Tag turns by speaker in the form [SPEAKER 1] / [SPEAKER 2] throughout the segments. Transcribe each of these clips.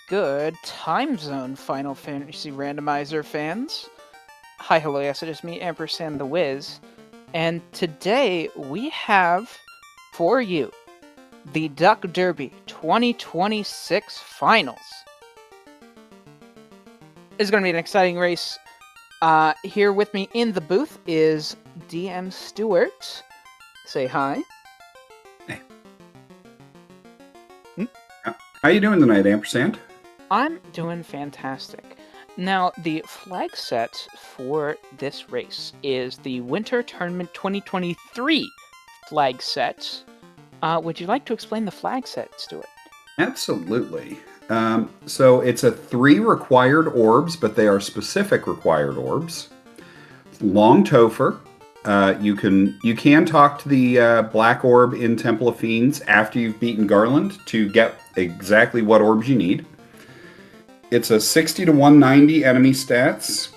[SPEAKER 1] good time zone, Final Fantasy Randomizer fans? Hi, hello, yes, it is me, Ampersand the Wiz, and today we have for you the Duck Derby 2026 Finals. It's going to be an exciting race. Here with me in the booth is DM Stewart. Say hi.
[SPEAKER 2] Hey. How you doing tonight, Ampersand?
[SPEAKER 1] I'm doing fantastic. Now, the flag set for this race is the Winter Tournament 2023 flag set. Would you like to explain the flag set, Stuart?
[SPEAKER 2] Absolutely. So it's a 3 required orbs, but they are specific required orbs. Long Topher. You can talk to the black orb in Temple of Fiends after you've beaten Garland to get exactly what orbs you need. It's a 60 to 190 enemy stats,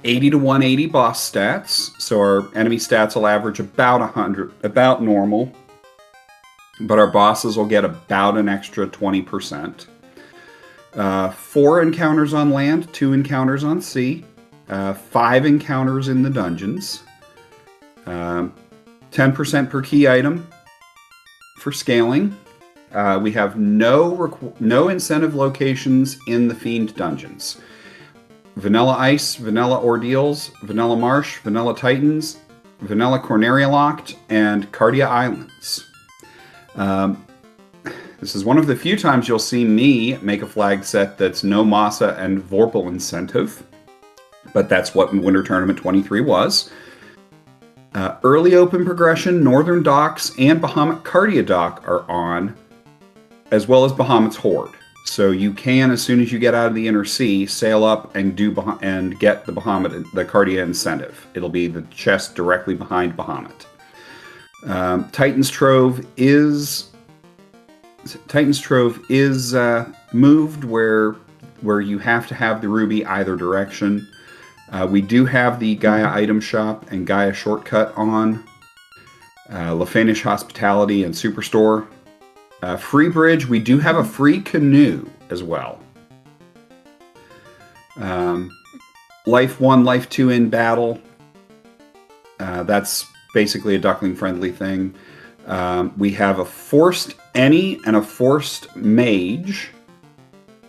[SPEAKER 2] 80 to 180 boss stats. So our enemy stats will average about 100, about normal, but our bosses will get about an extra 20%. 4 encounters on land, 2 encounters on sea, 5 encounters in the dungeons, 10% per key item for scaling. We have no incentive locations in the Fiend dungeons. Vanilla Ice, Vanilla Ordeals, Vanilla Marsh, Vanilla Titans, Vanilla Corneria Locked, and Cardia Islands. This is one of the few times you'll see me make a flag set that's no Masa and Vorpal incentive, but that's what Winter Tournament 23 was. Early open progression, Northern Docks, and Bahamut Cardia Dock are on, as well as Bahamut's Horde. So you can, as soon as you get out of the Inner Sea, sail up and get the Bahamut, the Cardia incentive. It'll be the chest directly behind Bahamut. Titan's Trove is moved where you have to have the ruby either direction. We do have the Gaia item shop and Gaia shortcut on. Lefanish Hospitality and Superstore. Free bridge, we do have a free canoe as well. Life 1, Life 2 in battle. That's basically a duckling friendly thing. We have a forced any and a forced mage,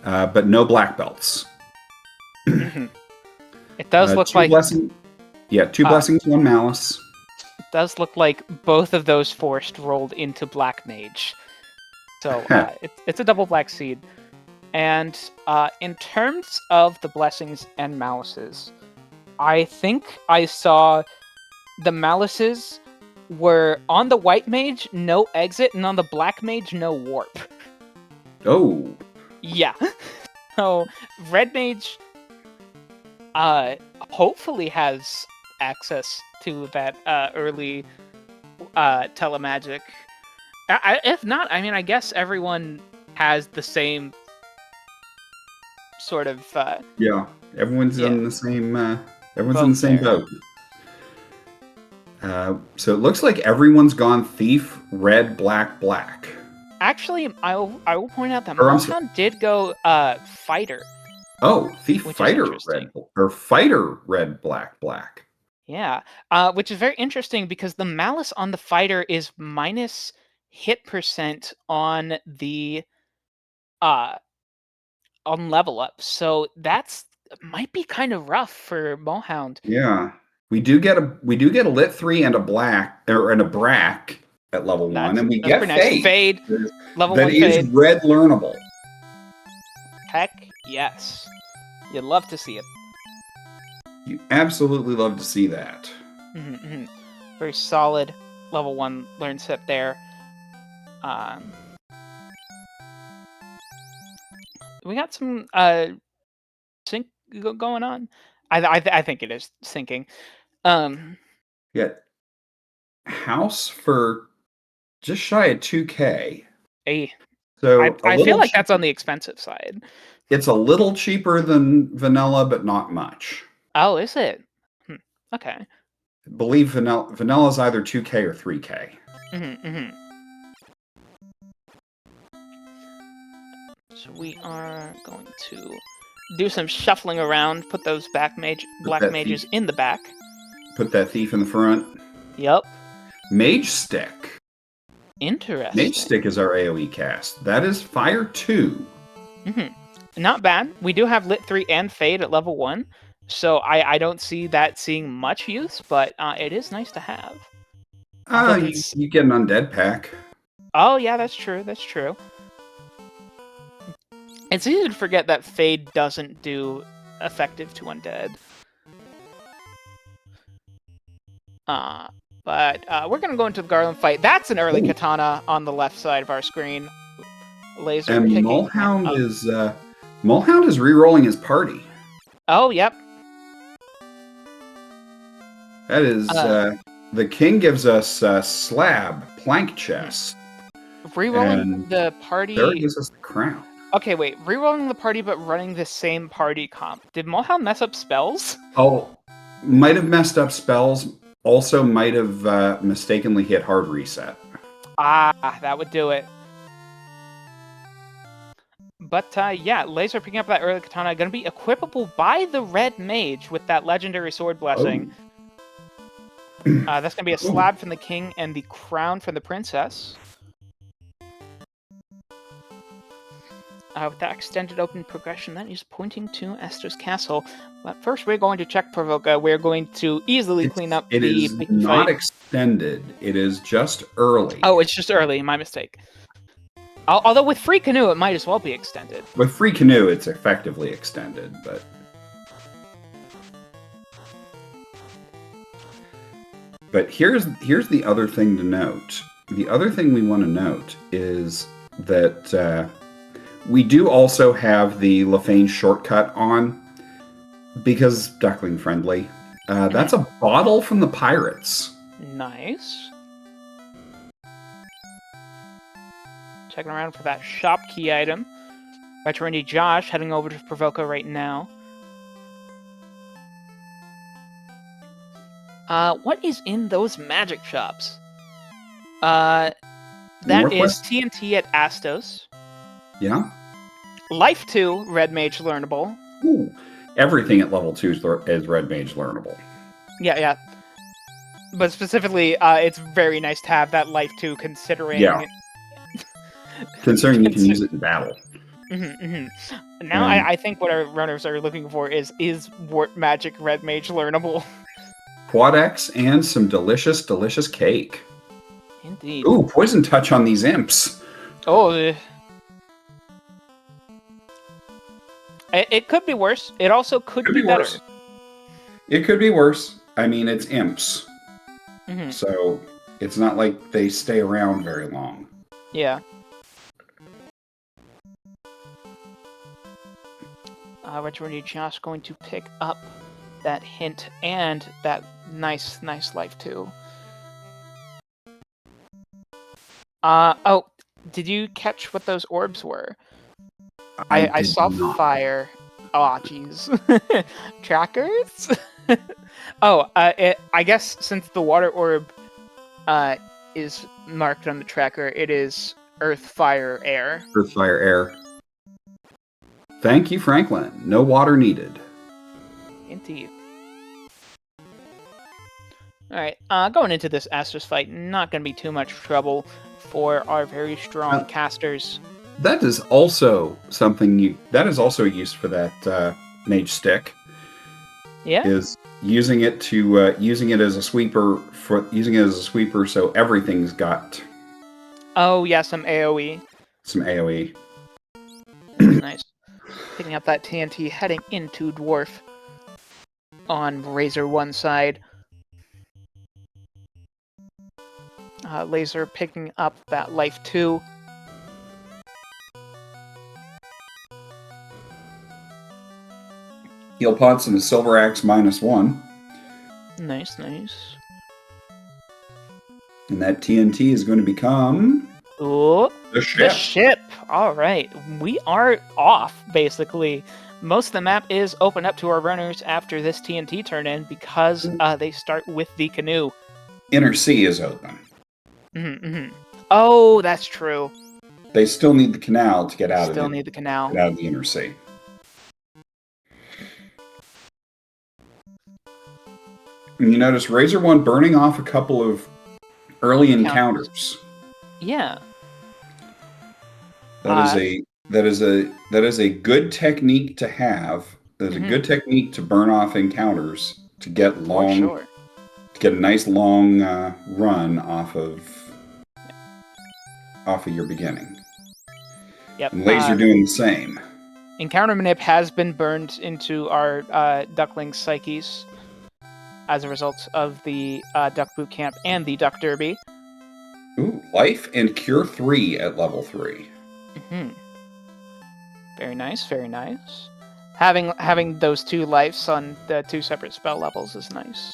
[SPEAKER 2] but no black belts.
[SPEAKER 1] It does look like...
[SPEAKER 2] two blessings, 1 malice.
[SPEAKER 1] It does look like both of those forced rolled into black mage. So it's a double black seed. And in terms of the blessings and malices, I think I saw the malices were on the white mage, no exit, and on the black mage, no warp.
[SPEAKER 2] Oh.
[SPEAKER 1] Yeah. So red mage hopefully has access to that early telemagic. If not, I mean, I guess everyone has the same sort of...
[SPEAKER 2] yeah, everyone's in the same boat. So it looks like everyone's gone Thief, Red, Black, Black.
[SPEAKER 1] Actually, I will point out that Malhound did go Fighter.
[SPEAKER 2] Oh, Thief, Fighter, Red, or Fighter, Red, Black, Black.
[SPEAKER 1] Yeah, which is very interesting because the Malice on the Fighter is minus hit percent on the on level up, so that's might be kind of rough for Mohhound.
[SPEAKER 2] Yeah, we do get a lit 3 and a black and a brack at level 1, and we get Fade.
[SPEAKER 1] Level
[SPEAKER 2] that
[SPEAKER 1] 1
[SPEAKER 2] is
[SPEAKER 1] Fade.
[SPEAKER 2] red learnable.
[SPEAKER 1] Heck yes, you'd love to see it.
[SPEAKER 2] You absolutely love to see that.
[SPEAKER 1] Mm-hmm. Very solid level 1 learn set there. We got some sync going on. I think it is syncing.
[SPEAKER 2] Yeah, house for just shy of 2K.
[SPEAKER 1] So I feel like that's on the expensive side.
[SPEAKER 2] It's a little cheaper than vanilla, but not much.
[SPEAKER 1] Oh, is it? Okay.
[SPEAKER 2] I believe vanilla is either 2K or 3K.
[SPEAKER 1] So we are going to do some shuffling around, put those black mages in the back.
[SPEAKER 2] Put that thief in the front.
[SPEAKER 1] Yep.
[SPEAKER 2] Mage Stick.
[SPEAKER 1] Interesting.
[SPEAKER 2] Mage Stick is our AoE cast. That is Fire 2.
[SPEAKER 1] Not bad. We do have Lit 3 and Fade at level 1, so I don't see that seeing much use, but it is nice to have.
[SPEAKER 2] You get an undead pack.
[SPEAKER 1] Oh, yeah, that's true. That's true. It's easy to forget that Fade doesn't do effective to undead. But we're going to go into the Garland fight. That's an early katana on the left side of our screen. Laser
[SPEAKER 2] and
[SPEAKER 1] picking
[SPEAKER 2] Mulhound is re-rolling his party.
[SPEAKER 1] Oh, yep.
[SPEAKER 2] That is the king gives us slab, plank chest.
[SPEAKER 1] Rerolling the party.
[SPEAKER 2] Third gives us the crown.
[SPEAKER 1] Okay, wait. Rerolling the party, but running the same party comp. Did Mulhound mess up spells?
[SPEAKER 2] Oh, might have messed up spells. Also, might have mistakenly hit hard reset.
[SPEAKER 1] Ah, that would do it. But yeah, Laser picking up that early katana, going to be equipable by the red mage with that legendary sword blessing. That's going to be a slab from the king and the crown from the princess. With that extended open progression, that is pointing to Esther's castle. But first, we're going to check Provoca. We're going to easily clean up the
[SPEAKER 2] It is not extended. It is just early.
[SPEAKER 1] Oh, it's just early. My mistake. Although with Free Canoe, it might as well be extended.
[SPEAKER 2] With Free Canoe, it's effectively extended, but here's the other thing to note. The other thing we want to note is that we do also have the Lefane shortcut on because duckling friendly. That's a bottle from the pirates.
[SPEAKER 1] Nice. Checking around for that shop key item. Veteran Josh heading over to Provoca right now. What is in those magic shops? That
[SPEAKER 2] Northwest?
[SPEAKER 1] is TNT at Astos.
[SPEAKER 2] Yeah.
[SPEAKER 1] Life 2, Red Mage learnable.
[SPEAKER 2] Ooh. Everything at level 2 is Red Mage learnable.
[SPEAKER 1] Yeah. But specifically, it's very nice to have that Life 2 considering...
[SPEAKER 2] Yeah. Considering you can use it in battle.
[SPEAKER 1] Now I think what our runners are looking for is Wart Magic Red Mage learnable.
[SPEAKER 2] Quad X and some delicious, delicious cake.
[SPEAKER 1] Indeed.
[SPEAKER 2] Ooh, poison touch on these imps.
[SPEAKER 1] Oh, it could be worse. It also could be better.
[SPEAKER 2] Worse. It could be worse. I mean, it's imps. So it's not like they stay around very long.
[SPEAKER 1] Yeah. We're just going to pick up that hint and that nice life too. Oh, did you catch what those orbs were? I saw fire. Oh, jeez. Trackers? I guess since the water orb is marked on the tracker, it is earth, fire, air.
[SPEAKER 2] Earth, fire, air. Thank you, Franklin. No water needed.
[SPEAKER 1] Indeed. Alright, going into this Astos fight, not going to be too much trouble for our very strong casters.
[SPEAKER 2] That is also something that is also used for that mage stick.
[SPEAKER 1] Yeah.
[SPEAKER 2] Is using it to using it as a sweeper so everything's got.
[SPEAKER 1] Oh yeah, some AOE.
[SPEAKER 2] Some AOE.
[SPEAKER 1] Nice. Picking up that TNT, heading into Dwarf on Razor one side. Laser picking up that life 2.
[SPEAKER 2] Heal pots and a silver axe -1.
[SPEAKER 1] Nice.
[SPEAKER 2] And that TNT is going to become...
[SPEAKER 1] Ooh,
[SPEAKER 2] the ship.
[SPEAKER 1] All right. We are off, basically. Most of the map is open up to our runners after this TNT turn in because they start with the canoe.
[SPEAKER 2] Inner Sea is open.
[SPEAKER 1] Oh, that's true.
[SPEAKER 2] they still need the canal to get out
[SPEAKER 1] Still
[SPEAKER 2] of
[SPEAKER 1] need the canal.
[SPEAKER 2] get out of the inner sea. And you notice Razor 1 burning off a couple of early encounters.
[SPEAKER 1] Yeah.
[SPEAKER 2] That is a good technique to have. That is a good technique to burn off encounters to get to get a nice long run off of your beginning.
[SPEAKER 1] Yep.
[SPEAKER 2] And Laser doing the same.
[SPEAKER 1] Encounter Manip has been burned into our duckling psyches as a result of the Duck Boot Camp and the Duck Derby.
[SPEAKER 2] Ooh, Life and Cure 3 at level 3.
[SPEAKER 1] Very nice, very nice. Having those 2 lives on the 2 separate spell levels is nice.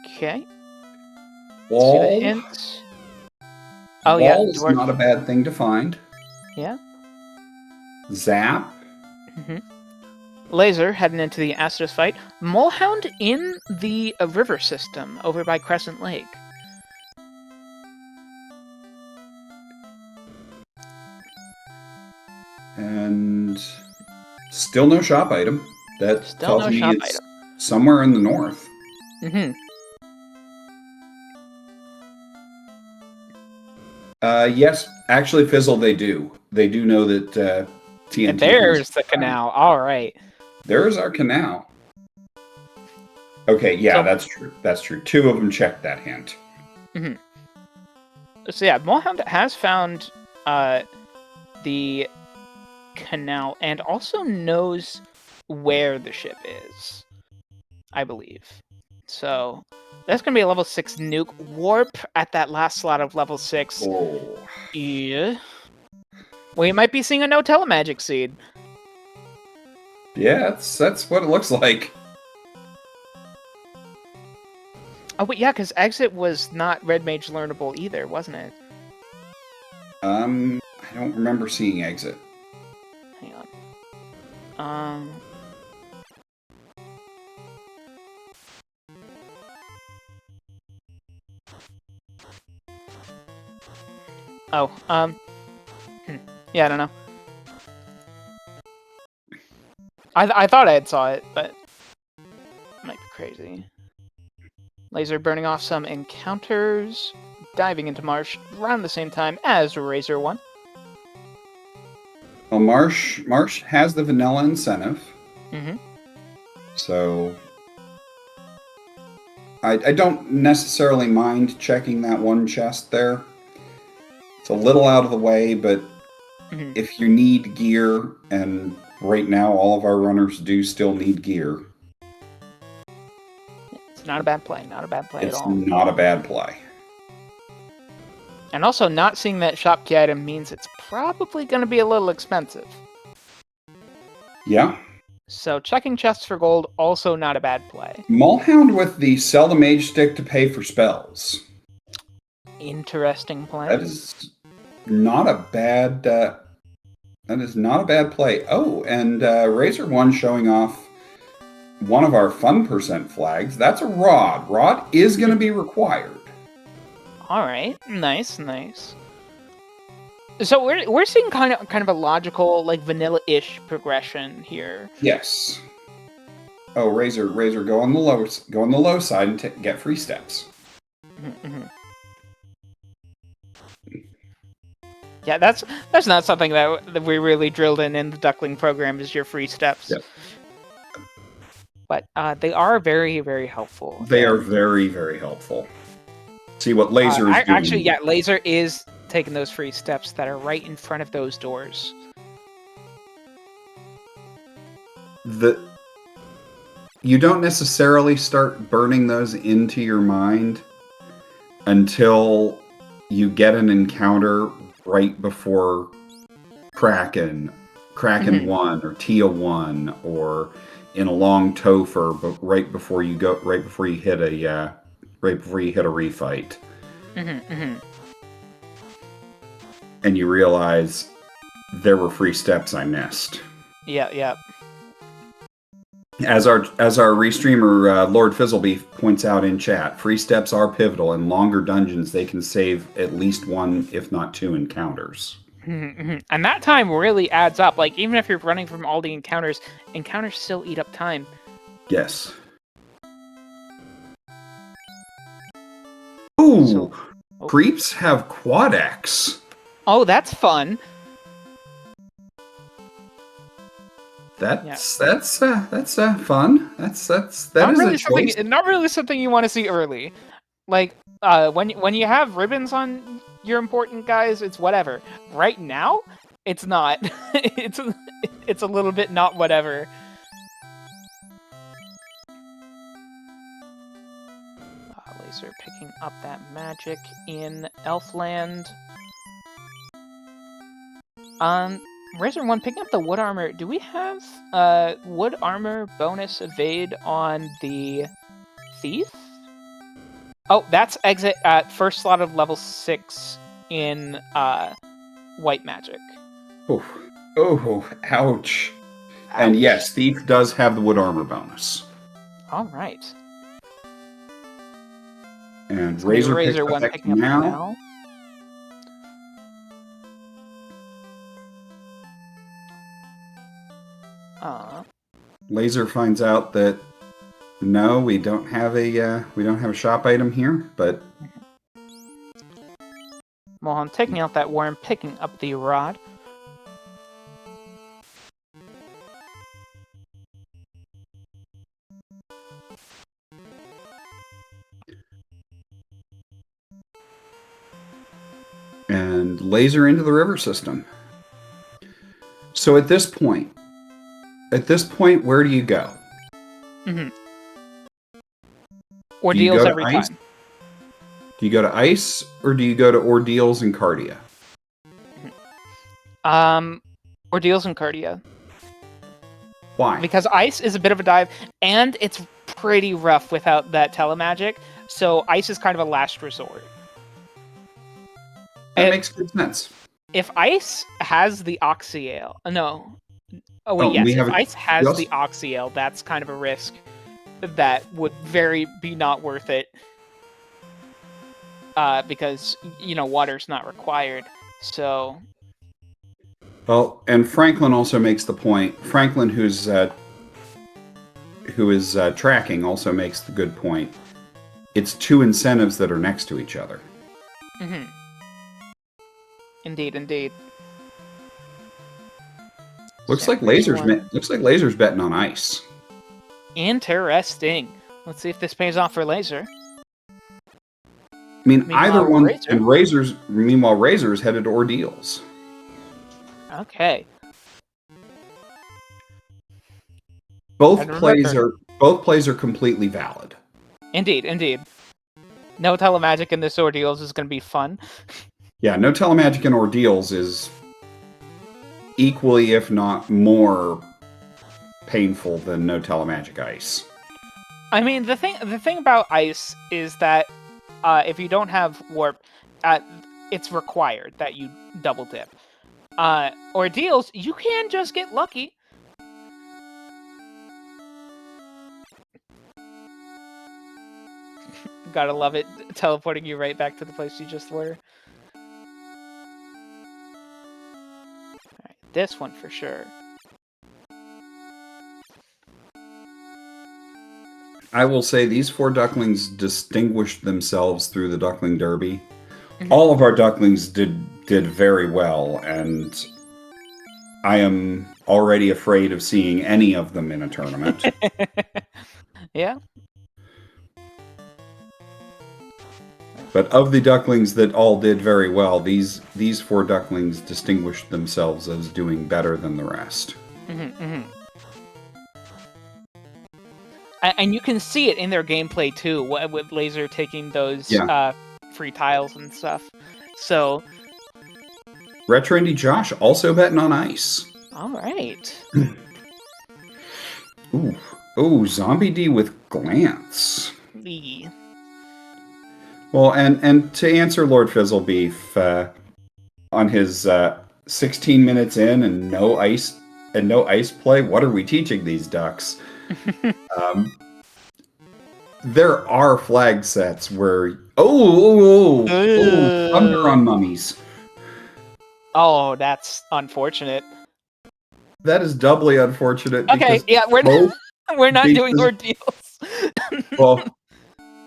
[SPEAKER 1] Okay.
[SPEAKER 2] Wall.
[SPEAKER 1] See the hint. Oh, yeah.
[SPEAKER 2] Wall is not a bad thing to find.
[SPEAKER 1] Yeah.
[SPEAKER 2] Zap.
[SPEAKER 1] Laser heading into the Astos fight. Molehound in the river system over by Crescent Lake.
[SPEAKER 2] And still no shop item. That
[SPEAKER 1] still
[SPEAKER 2] tells
[SPEAKER 1] no shop
[SPEAKER 2] it's
[SPEAKER 1] item.
[SPEAKER 2] Somewhere in the north. Yes, actually, Fizzle, they do. They do know that TNT.
[SPEAKER 1] And there's the canal. All right.
[SPEAKER 2] There's our canal. Okay, yeah, that's true. That's true. 2 of them checked that hint.
[SPEAKER 1] So yeah, Molehound has found the canal and also knows where the ship is, I believe. So that's going to be a level 6 nuke. Warp at that last slot of level 6.
[SPEAKER 2] Oh.
[SPEAKER 1] Yeah. We might be seeing a no telemagic seed.
[SPEAKER 2] Yeah, that's what it looks like.
[SPEAKER 1] Oh, but yeah, because Exit was not Red Mage learnable either, wasn't it?
[SPEAKER 2] I don't remember seeing Exit.
[SPEAKER 1] Hang on. Yeah, I don't know. I thought I had saw it, but it might be crazy. Laser burning off some encounters, diving into Marsh around the same time as Razor 1.
[SPEAKER 2] Well, Marsh has the vanilla incentive. So I don't necessarily mind checking that one chest there. It's a little out of the way, but if you need gear, and right now all of our runners do still need gear.
[SPEAKER 1] It's not a bad play. Not a bad play at all.
[SPEAKER 2] It's not a bad play.
[SPEAKER 1] And also, not seeing that shop key item means it's probably going to be a little expensive.
[SPEAKER 2] Yeah.
[SPEAKER 1] So checking chests for gold, also not a bad play.
[SPEAKER 2] Molehound with the sell the mage stick to pay for spells.
[SPEAKER 1] Interesting play.
[SPEAKER 2] That is not a bad. That is not a bad play. Oh, and Razor 1 showing off one of our fun percent flags. That's a rod. Rod is going to be required.
[SPEAKER 1] All right, nice. So we're seeing kind of a logical, like vanilla-ish progression here.
[SPEAKER 2] Yes. Oh, Razor, go on the low side and get free steps.
[SPEAKER 1] Yeah, that's not something that we really drilled in the Duckling program, is your free steps.
[SPEAKER 2] Yep.
[SPEAKER 1] But they are very, very helpful.
[SPEAKER 2] They are very, very helpful. See what Laser is doing.
[SPEAKER 1] Actually, yeah, Laser is taking those free steps that are right in front of those doors.
[SPEAKER 2] You don't necessarily start burning those into your mind until you get an encounter right before Kraken 1 or Tia 1, or in a long Topher, but right before you hit a refight. And you realize there were free steps I missed.
[SPEAKER 1] Yeah.
[SPEAKER 2] As our restreamer Lord Fizzlebeef points out in chat, free steps are pivotal. In longer dungeons, they can save at least one, if not two, encounters.
[SPEAKER 1] And that time really adds up. Like, even if you're running from all the encounters still eat up time.
[SPEAKER 2] Yes. Ooh, creeps have quad X.
[SPEAKER 1] Oh, that's fun.
[SPEAKER 2] That's fun.
[SPEAKER 1] Not really something you want to see early. Like, when you have ribbons on your important guys, it's whatever. Right now, it's not. it's a little bit not whatever. Laser picking up that magic in Elfland. Razor 1, picking up the wood armor. Do we have wood armor bonus evade on the thief? Oh, that's exit at first slot of level 6 in white magic.
[SPEAKER 2] Oh, ouch. And yes, thief does have the wood armor bonus.
[SPEAKER 1] All right.
[SPEAKER 2] And
[SPEAKER 1] so
[SPEAKER 2] Razor
[SPEAKER 1] 1 picking up now.
[SPEAKER 2] Laser finds out that no, we don't have a shop item here, but
[SPEAKER 1] Mohan taking out that worm, picking up the rod.
[SPEAKER 2] And laser into the river system. So at this point, where do you go?
[SPEAKER 1] Ordeals every time.
[SPEAKER 2] Do you go to ice or do you go to ordeals and cardia?
[SPEAKER 1] Ordeals and cardia.
[SPEAKER 2] Why?
[SPEAKER 1] Because ice is a bit of a dive, and it's pretty rough without that telemagic. So ice is kind of a last resort.
[SPEAKER 2] That makes good sense.
[SPEAKER 1] If ice has the oxyale, no. Oh wait, yes. If ice has the oxyale, that's kind of a risk that would be not worth it. Because water's not required. So.
[SPEAKER 2] Well, and Franklin also makes the point. Franklin, who is tracking, also makes the good point. It's two incentives that are next to each other.
[SPEAKER 1] Indeed.
[SPEAKER 2] Looks like Laser's betting on ice.
[SPEAKER 1] Interesting. Let's see if this pays off for Laser.
[SPEAKER 2] I mean, either one. And meanwhile, Razor's headed to ordeals.
[SPEAKER 1] Okay.
[SPEAKER 2] Both plays are completely valid.
[SPEAKER 1] Indeed. No telemagic in this ordeals is going to be fun.
[SPEAKER 2] Yeah, no telemagic in ordeals is equally, if not more, painful than no telemagic ice.
[SPEAKER 1] I mean, the thing about ice is that if you don't have warp, it's required that you double dip. Ordeals, you can just get lucky. Gotta love it, teleporting you right back to the place you just were. Alright, this one for sure.
[SPEAKER 2] I will say these 4 ducklings distinguished themselves through the Duckling Derby. All of our ducklings did very well, and I am already afraid of seeing any of them in a tournament.
[SPEAKER 1] Yeah.
[SPEAKER 2] But of the ducklings that all did very well, these 4 ducklings distinguished themselves as doing better than the rest.
[SPEAKER 1] And you can see it in their gameplay too, with Laser taking those free tiles and stuff. So,
[SPEAKER 2] Retro Indie Josh also betting on ice.
[SPEAKER 1] All right.
[SPEAKER 2] Ooh, Zombie D with glance.
[SPEAKER 1] Lee.
[SPEAKER 2] Well, and to answer Lord Fizzlebeef on his 16 minutes in and no ice play, what are we teaching these ducks? Um, there are flag sets where thunder on mummies.
[SPEAKER 1] Oh, that's unfortunate.
[SPEAKER 2] That is doubly unfortunate
[SPEAKER 1] Okay,
[SPEAKER 2] because
[SPEAKER 1] yeah,
[SPEAKER 2] both
[SPEAKER 1] we're not doing
[SPEAKER 2] because
[SPEAKER 1] ordeals.
[SPEAKER 2] well,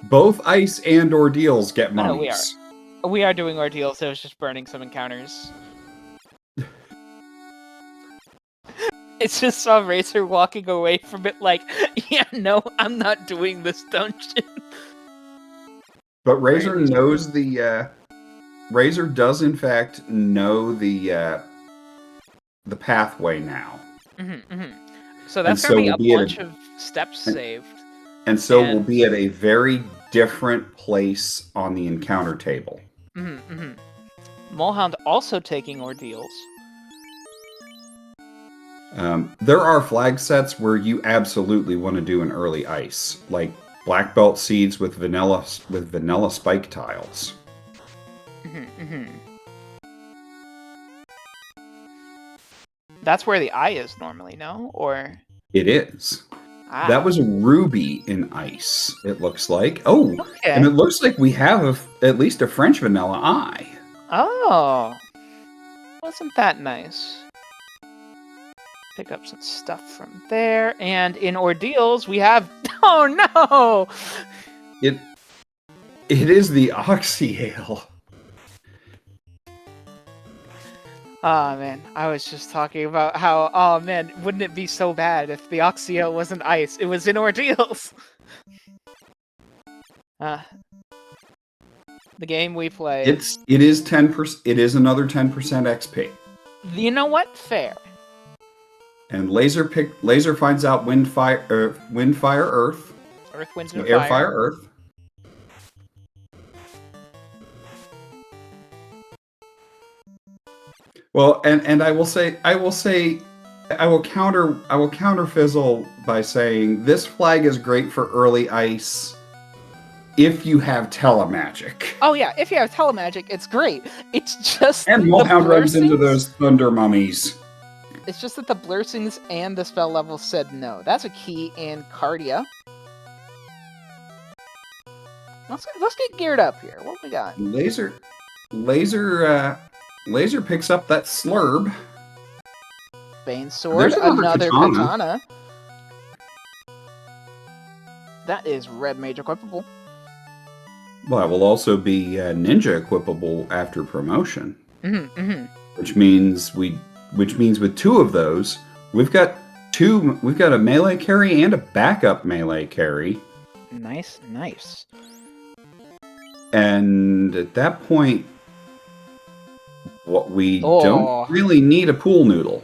[SPEAKER 2] both ice and ordeals get
[SPEAKER 1] Oh, no, we are.
[SPEAKER 2] mummies.
[SPEAKER 1] We are doing ordeals, so it's just burning some encounters. It's just saw Racer walking away from it like, yeah, no, I'm not doing this dungeon.
[SPEAKER 2] But Razor knows Razor does in fact know the pathway now.
[SPEAKER 1] So
[SPEAKER 2] And
[SPEAKER 1] that's gonna
[SPEAKER 2] so
[SPEAKER 1] be
[SPEAKER 2] we'll
[SPEAKER 1] a
[SPEAKER 2] be at
[SPEAKER 1] bunch of steps saved.
[SPEAKER 2] and so we'll be at a very different place on the encounter table.
[SPEAKER 1] Mulhound also taking ordeals.
[SPEAKER 2] There are flag sets where you absolutely want to do an early ice, like black belt seeds with vanilla spike tiles.
[SPEAKER 1] That's where the eye is normally, no? Or
[SPEAKER 2] It is. That was a ruby in ice, it looks like. Oh,
[SPEAKER 1] okay.
[SPEAKER 2] And it looks like we have at least a French vanilla eye.
[SPEAKER 1] Oh. Wasn't that nice? Pick up some stuff from there. And in ordeals, we have... Oh, no!
[SPEAKER 2] It is the Oxyale.
[SPEAKER 1] Oh, man. I was just talking about how, oh, man, wouldn't it be so bad if the Oxyale wasn't ice? It was in ordeals! The game we play...
[SPEAKER 2] It is 10%. It is another 10% XP.
[SPEAKER 1] You know what? Fair.
[SPEAKER 2] And Laser finds out wind, fire, earth.
[SPEAKER 1] Earth, wind, and
[SPEAKER 2] air, fire, earth. Well, and I will counter Fizzle by saying this flag is great for early ice if you have telemagic.
[SPEAKER 1] Oh yeah, if you have telemagic, it's great. It's just
[SPEAKER 2] and Mulhound runs into those thunder mummies.
[SPEAKER 1] It's just that the Blursings and the spell level said no. That's a key in Cardia. Let's get geared up here. What we got?
[SPEAKER 2] Laser picks up that slurb.
[SPEAKER 1] Bane Sword, another katana. That is red mage equipable.
[SPEAKER 2] Well, it will also be ninja equipable after promotion. Which means with two of those, we've got a melee carry and a backup melee carry.
[SPEAKER 1] Nice.
[SPEAKER 2] And at that point, what we don't really need a pool noodle.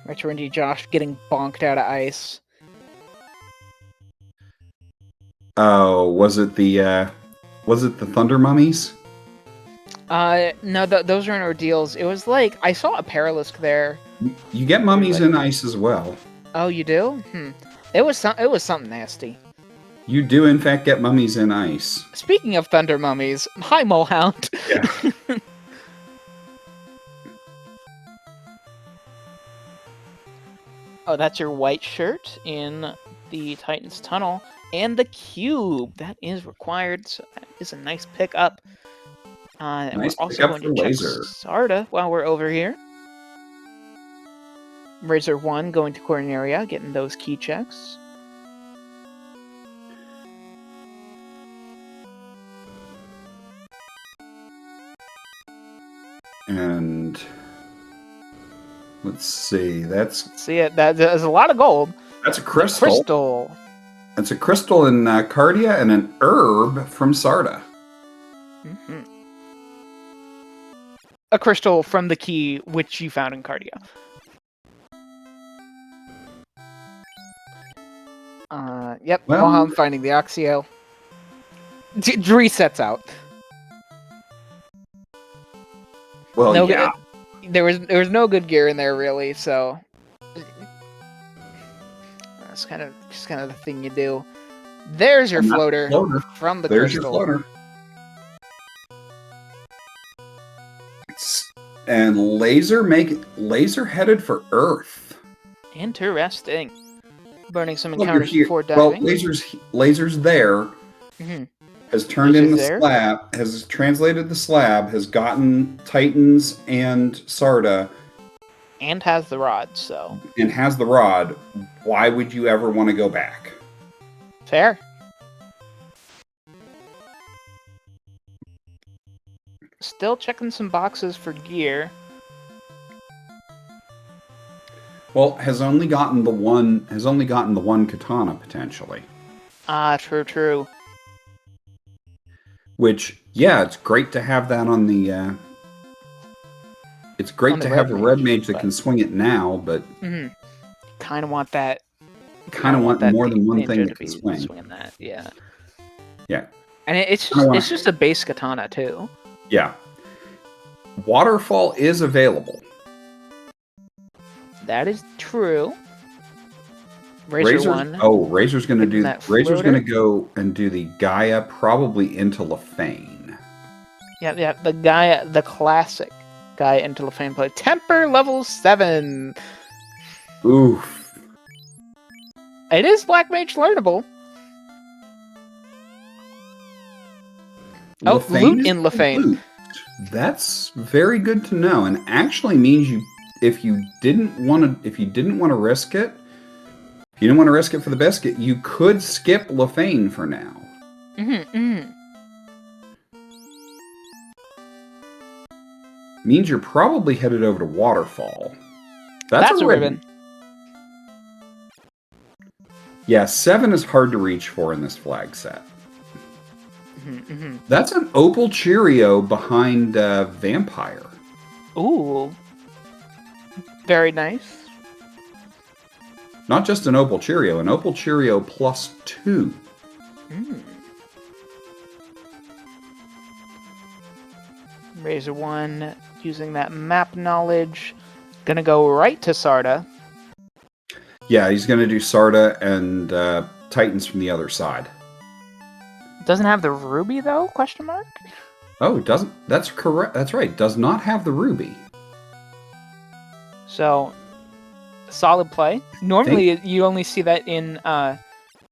[SPEAKER 1] Retro Indie Josh getting bonked out of ice.
[SPEAKER 2] Oh, was it the Thunder Mummies?
[SPEAKER 1] No, those are in ordeals. It was like I saw a Paralisk there.
[SPEAKER 2] You get mummies in ice as well.
[SPEAKER 1] Oh, you do? It was something nasty.
[SPEAKER 2] You do in fact get mummies in ice.
[SPEAKER 1] Speaking of thunder mummies, hi Mulhound.
[SPEAKER 2] Yeah.
[SPEAKER 1] Oh, that's your white shirt in the Titan's Tunnel. And the cube. That is required, so that is a nice pickup. And
[SPEAKER 2] nice
[SPEAKER 1] we're also going to check
[SPEAKER 2] Laser.
[SPEAKER 1] Sarda while we're over here. Razor 1 going to Corneria, getting those key checks.
[SPEAKER 2] And let's see, that's
[SPEAKER 1] there's a lot of gold.
[SPEAKER 2] That's a crystal. That's a crystal in Cardia and an herb from Sarda.
[SPEAKER 1] A crystal from the key which you found in Cardia. Yep. Well, I'm finding the Oxyale. Resets out.
[SPEAKER 2] Well, no, yeah.
[SPEAKER 1] There was no good gear in there really, so that's kind of the thing you do. There's your floater from the
[SPEAKER 2] There's
[SPEAKER 1] crystal.
[SPEAKER 2] Your floater. And laser headed for Earth.
[SPEAKER 1] Interesting. burning some
[SPEAKER 2] Look, you're
[SPEAKER 1] encounters
[SPEAKER 2] here.
[SPEAKER 1] before
[SPEAKER 2] Well,
[SPEAKER 1] diving.
[SPEAKER 2] lasers there.
[SPEAKER 1] Mm-hmm.
[SPEAKER 2] Has turned in the
[SPEAKER 1] there.
[SPEAKER 2] slab, has translated the slab, has gotten Titans and Sarda,
[SPEAKER 1] and has the rod. So
[SPEAKER 2] and has the rod. Why would you ever want to go back?
[SPEAKER 1] fair. Still checking some boxes for gear.
[SPEAKER 2] Well, has only gotten the one katana potentially.
[SPEAKER 1] Ah, true.
[SPEAKER 2] Which, yeah, it's great to have that on the. It's great to have a red mage that can swing it now, but
[SPEAKER 1] kind of want that.
[SPEAKER 2] Kind of want more than one thing that can swing.
[SPEAKER 1] Swinging that, yeah.
[SPEAKER 2] Yeah,
[SPEAKER 1] and it's just a base katana too.
[SPEAKER 2] Yeah, Waterfall is available.
[SPEAKER 1] That is true. Razor one.
[SPEAKER 2] Oh, Razor's going to do. Razor's going to go and do the Gaia probably into Lefane.
[SPEAKER 1] Yeah. The Gaia, the classic Gaia into Lefane play. Temper level 7.
[SPEAKER 2] Oof.
[SPEAKER 1] It is Black Mage learnable. Loot in Lefane.
[SPEAKER 2] That's very good to know, and actually means if you didn't want to risk it. If you didn't want to risk it for the biscuit, you could skip Lefane for now. Means you're probably headed over to Waterfall. That's a ribbon. Yeah, 7 is hard to reach for in this flag set. That's an Opal Cheerio behind Vampire.
[SPEAKER 1] Ooh. Very nice.
[SPEAKER 2] Not just an Opal Cheerio, an Opal Cheerio +2.
[SPEAKER 1] Razor 1, using that map knowledge. Gonna go right to Sarda.
[SPEAKER 2] Yeah, he's gonna do Sarda and Titans from the other side.
[SPEAKER 1] Doesn't have the ruby though? Question mark?
[SPEAKER 2] Oh, it doesn't. That's correct. That's right. Does not have the ruby.
[SPEAKER 1] So, solid play. Normally, you only see that in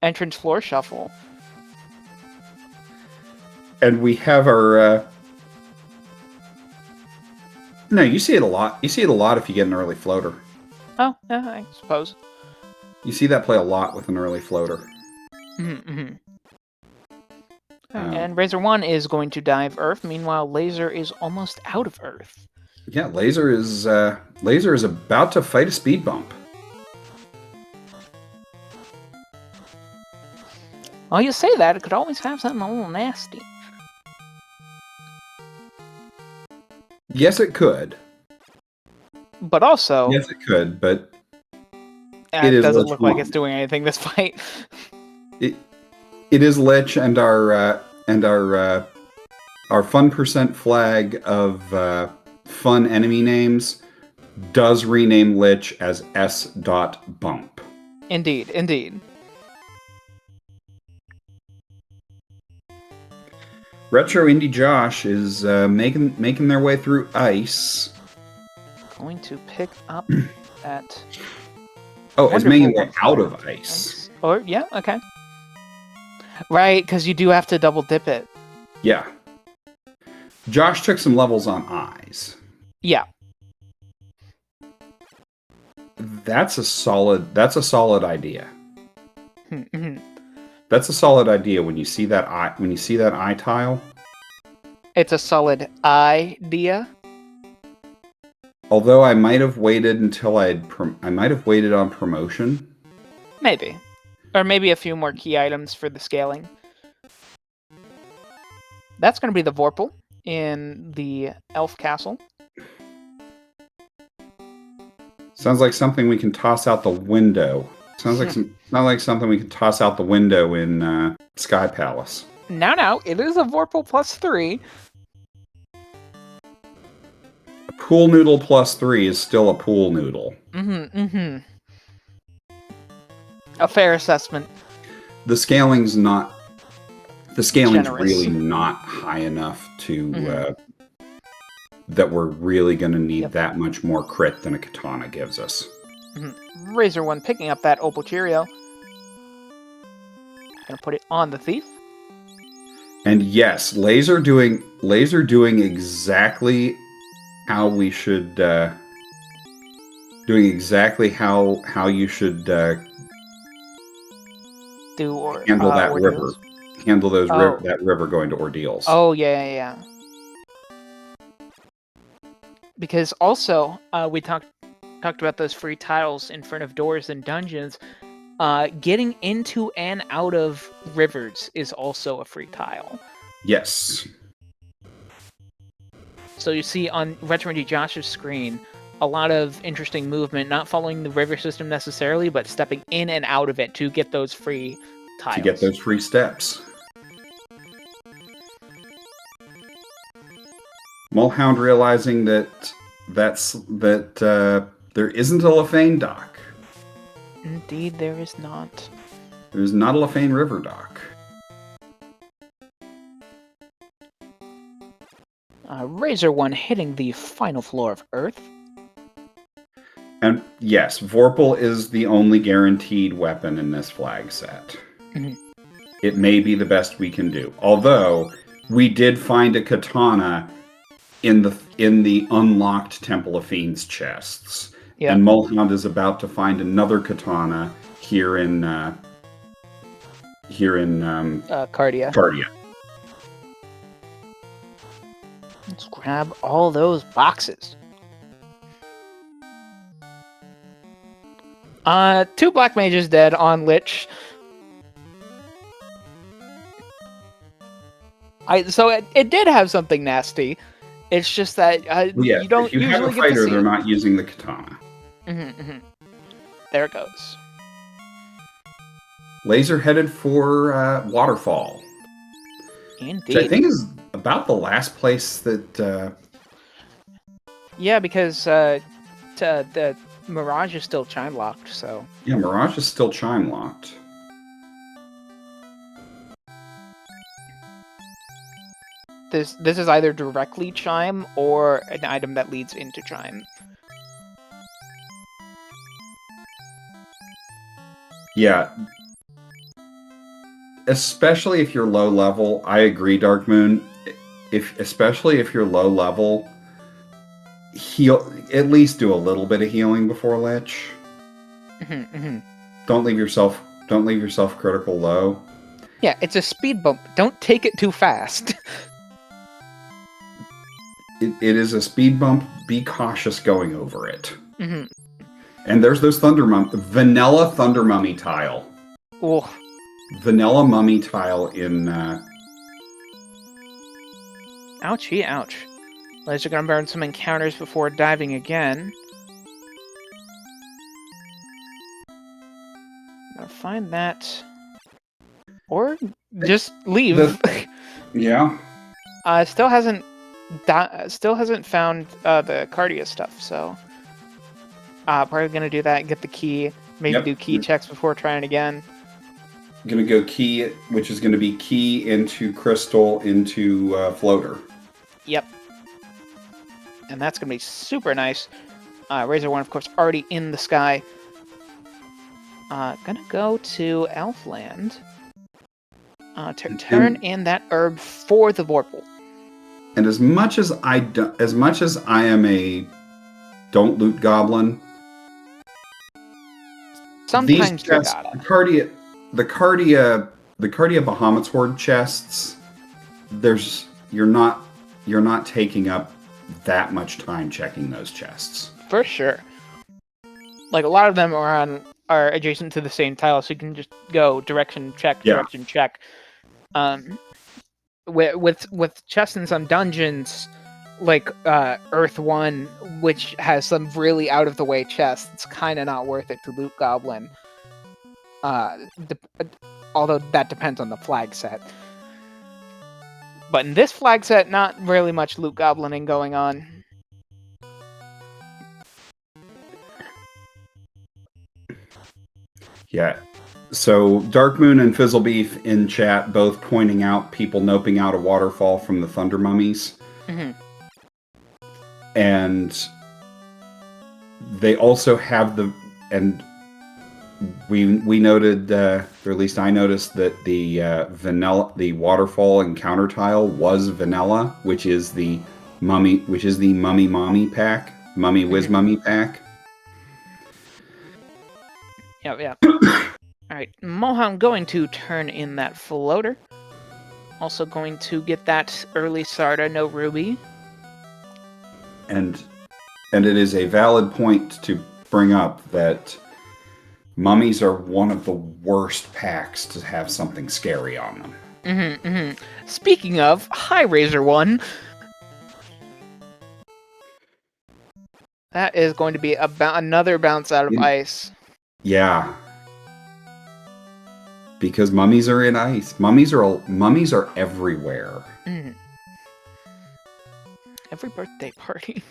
[SPEAKER 1] entrance floor shuffle.
[SPEAKER 2] And we have our. No, you see it a lot. You see it a lot if you get an early floater.
[SPEAKER 1] Oh, yeah, I suppose.
[SPEAKER 2] You see that play a lot with an early floater.
[SPEAKER 1] And Razor 1 is going to dive Earth. Meanwhile, Laser is almost out of Earth.
[SPEAKER 2] Yeah, Laser is about to fight a speed bump.
[SPEAKER 1] Well, you say that, it could always have something a little nasty.
[SPEAKER 2] Yes, it could.
[SPEAKER 1] But also...
[SPEAKER 2] Yes, it could, but...
[SPEAKER 1] It doesn't look like it's doing anything this fight.
[SPEAKER 2] It is Lich, and our fun percent flag of fun enemy names does rename Lich as S.Bump.
[SPEAKER 1] Indeed.
[SPEAKER 2] Retro Indie Josh is making their way through ice.
[SPEAKER 1] Going to pick up that.
[SPEAKER 2] Oh, it's making their way out of ice.
[SPEAKER 1] Or yeah, okay. Right, because you do have to double dip it.
[SPEAKER 2] Yeah. Josh took some levels on eyes.
[SPEAKER 1] Yeah.
[SPEAKER 2] That's a solid idea. That's a solid idea when you see that eye tile.
[SPEAKER 1] It's a solid idea.
[SPEAKER 2] Although I might have waited until I might have waited on promotion.
[SPEAKER 1] Maybe. Or maybe a few more key items for the scaling. That's going to be the Vorpal in the Elf Castle.
[SPEAKER 2] Sounds like something we can toss out the window. Sounds like something we can toss out the window in Sky Palace.
[SPEAKER 1] Now, it is a Vorpal +3.
[SPEAKER 2] A pool noodle +3 is still a pool noodle.
[SPEAKER 1] A fair assessment.
[SPEAKER 2] The scaling's
[SPEAKER 1] Generous.
[SPEAKER 2] really not high enough to that we're really going to need that much more crit than a katana gives us.
[SPEAKER 1] Razor 1 picking up that Opal Cheerio. Gonna put it on the thief.
[SPEAKER 2] And yes, laser doing exactly how we should doing exactly how you should
[SPEAKER 1] Do or
[SPEAKER 2] handle that
[SPEAKER 1] ordeals.
[SPEAKER 2] river. Handle
[SPEAKER 1] Oh.
[SPEAKER 2] that river going to ordeals.
[SPEAKER 1] Oh yeah. Because also we talked about those free tiles in front of doors and dungeons. Getting into and out of rivers is also a free tile.
[SPEAKER 2] Yes.
[SPEAKER 1] So you see on Veteran Josh's screen a lot of interesting movement, not following the river system necessarily, but stepping in and out of it to get those free tiles.
[SPEAKER 2] To get those free steps. Mulhound realizing that there isn't a Lefane dock.
[SPEAKER 1] Indeed, there is not.
[SPEAKER 2] There's not a Lefane River dock.
[SPEAKER 1] Razor 1 hitting the final floor of Earth.
[SPEAKER 2] And yes, Vorpal is the only guaranteed weapon in this flag set.
[SPEAKER 1] Mm-hmm.
[SPEAKER 2] It may be the best we can do. Although, we did find a katana in the unlocked Temple of Fiends chests. Yep. And Mulhound is about to find another katana here in
[SPEAKER 1] Cardia. Let's grab all those boxes. 2 black mages dead on Lich. So it did have something nasty. It's just that you don't
[SPEAKER 2] if you
[SPEAKER 1] usually
[SPEAKER 2] have a fighter,
[SPEAKER 1] get to see
[SPEAKER 2] they're not using the katana.
[SPEAKER 1] There it goes.
[SPEAKER 2] Laser headed for Waterfall.
[SPEAKER 1] Indeed.
[SPEAKER 2] Which I think is about the last place that...
[SPEAKER 1] Yeah, because the Mirage is still chime locked, so...
[SPEAKER 2] Yeah, Mirage is still chime locked.
[SPEAKER 1] This is either directly chime or an item that leads into chime.
[SPEAKER 2] Yeah. Especially if you're low level, I agree, Dark Moon. Especially if you're low level, at least do a little bit of healing before Lich. Don't leave yourself critical low.
[SPEAKER 1] Yeah, it's a speed bump. Don't take it too fast.
[SPEAKER 2] It is a speed bump. Be cautious going over it.
[SPEAKER 1] Mm-hmm.
[SPEAKER 2] And there's those vanilla Thunder Mummy tile.
[SPEAKER 1] Oh.
[SPEAKER 2] Vanilla Mummy tile in...
[SPEAKER 1] Ouchie, ouch. Laser gonna burn some encounters before diving again. Gotta find that. Or just leave.
[SPEAKER 2] Yeah.
[SPEAKER 1] Still hasn't found the Cardia stuff, so probably gonna do that, get the key, maybe do key checks before trying again.
[SPEAKER 2] Gonna go key, which is gonna be key into crystal into floater.
[SPEAKER 1] Yep. And that's gonna be super nice. Razor 1, of course, already in the sky. Gonna go to Elfland to turn in that herb for the Vorpal.
[SPEAKER 2] And as much as I am a don't loot goblin,
[SPEAKER 1] sometimes
[SPEAKER 2] these chests, the Cardia Bahamut's Horde chests, you're not taking up that much time checking those chests.
[SPEAKER 1] For sure. Like, a lot of them are adjacent to the same tile, so you can just go direction check. With chests in some dungeons, like Earth 1, which has some really out of the way chests, it's kind of not worth it to loot goblin. Although that depends on the flag set. But in this flag set, not really much loot goblining going on.
[SPEAKER 2] Yeah. So Dark Moon and Fizzlebeef in chat both pointing out people noping out a waterfall from the Thunder Mummies.
[SPEAKER 1] Mm-hmm.
[SPEAKER 2] And they also have we noted, or at least I noticed that the waterfall encounter tile was vanilla, which is the mummy mommy pack, mummy whiz mummy pack.
[SPEAKER 1] Yep. All right, Moham going to turn in that floater. Also going to get that early Sarda, no Ruby.
[SPEAKER 2] And it is a valid point to bring up that mummies are one of the worst packs to have something scary on them.
[SPEAKER 1] Speaking of, hi Razor One. That is going to be another bounce out of ice.
[SPEAKER 2] Yeah. Because mummies are in ice. Mummies are everywhere.
[SPEAKER 1] Every birthday party.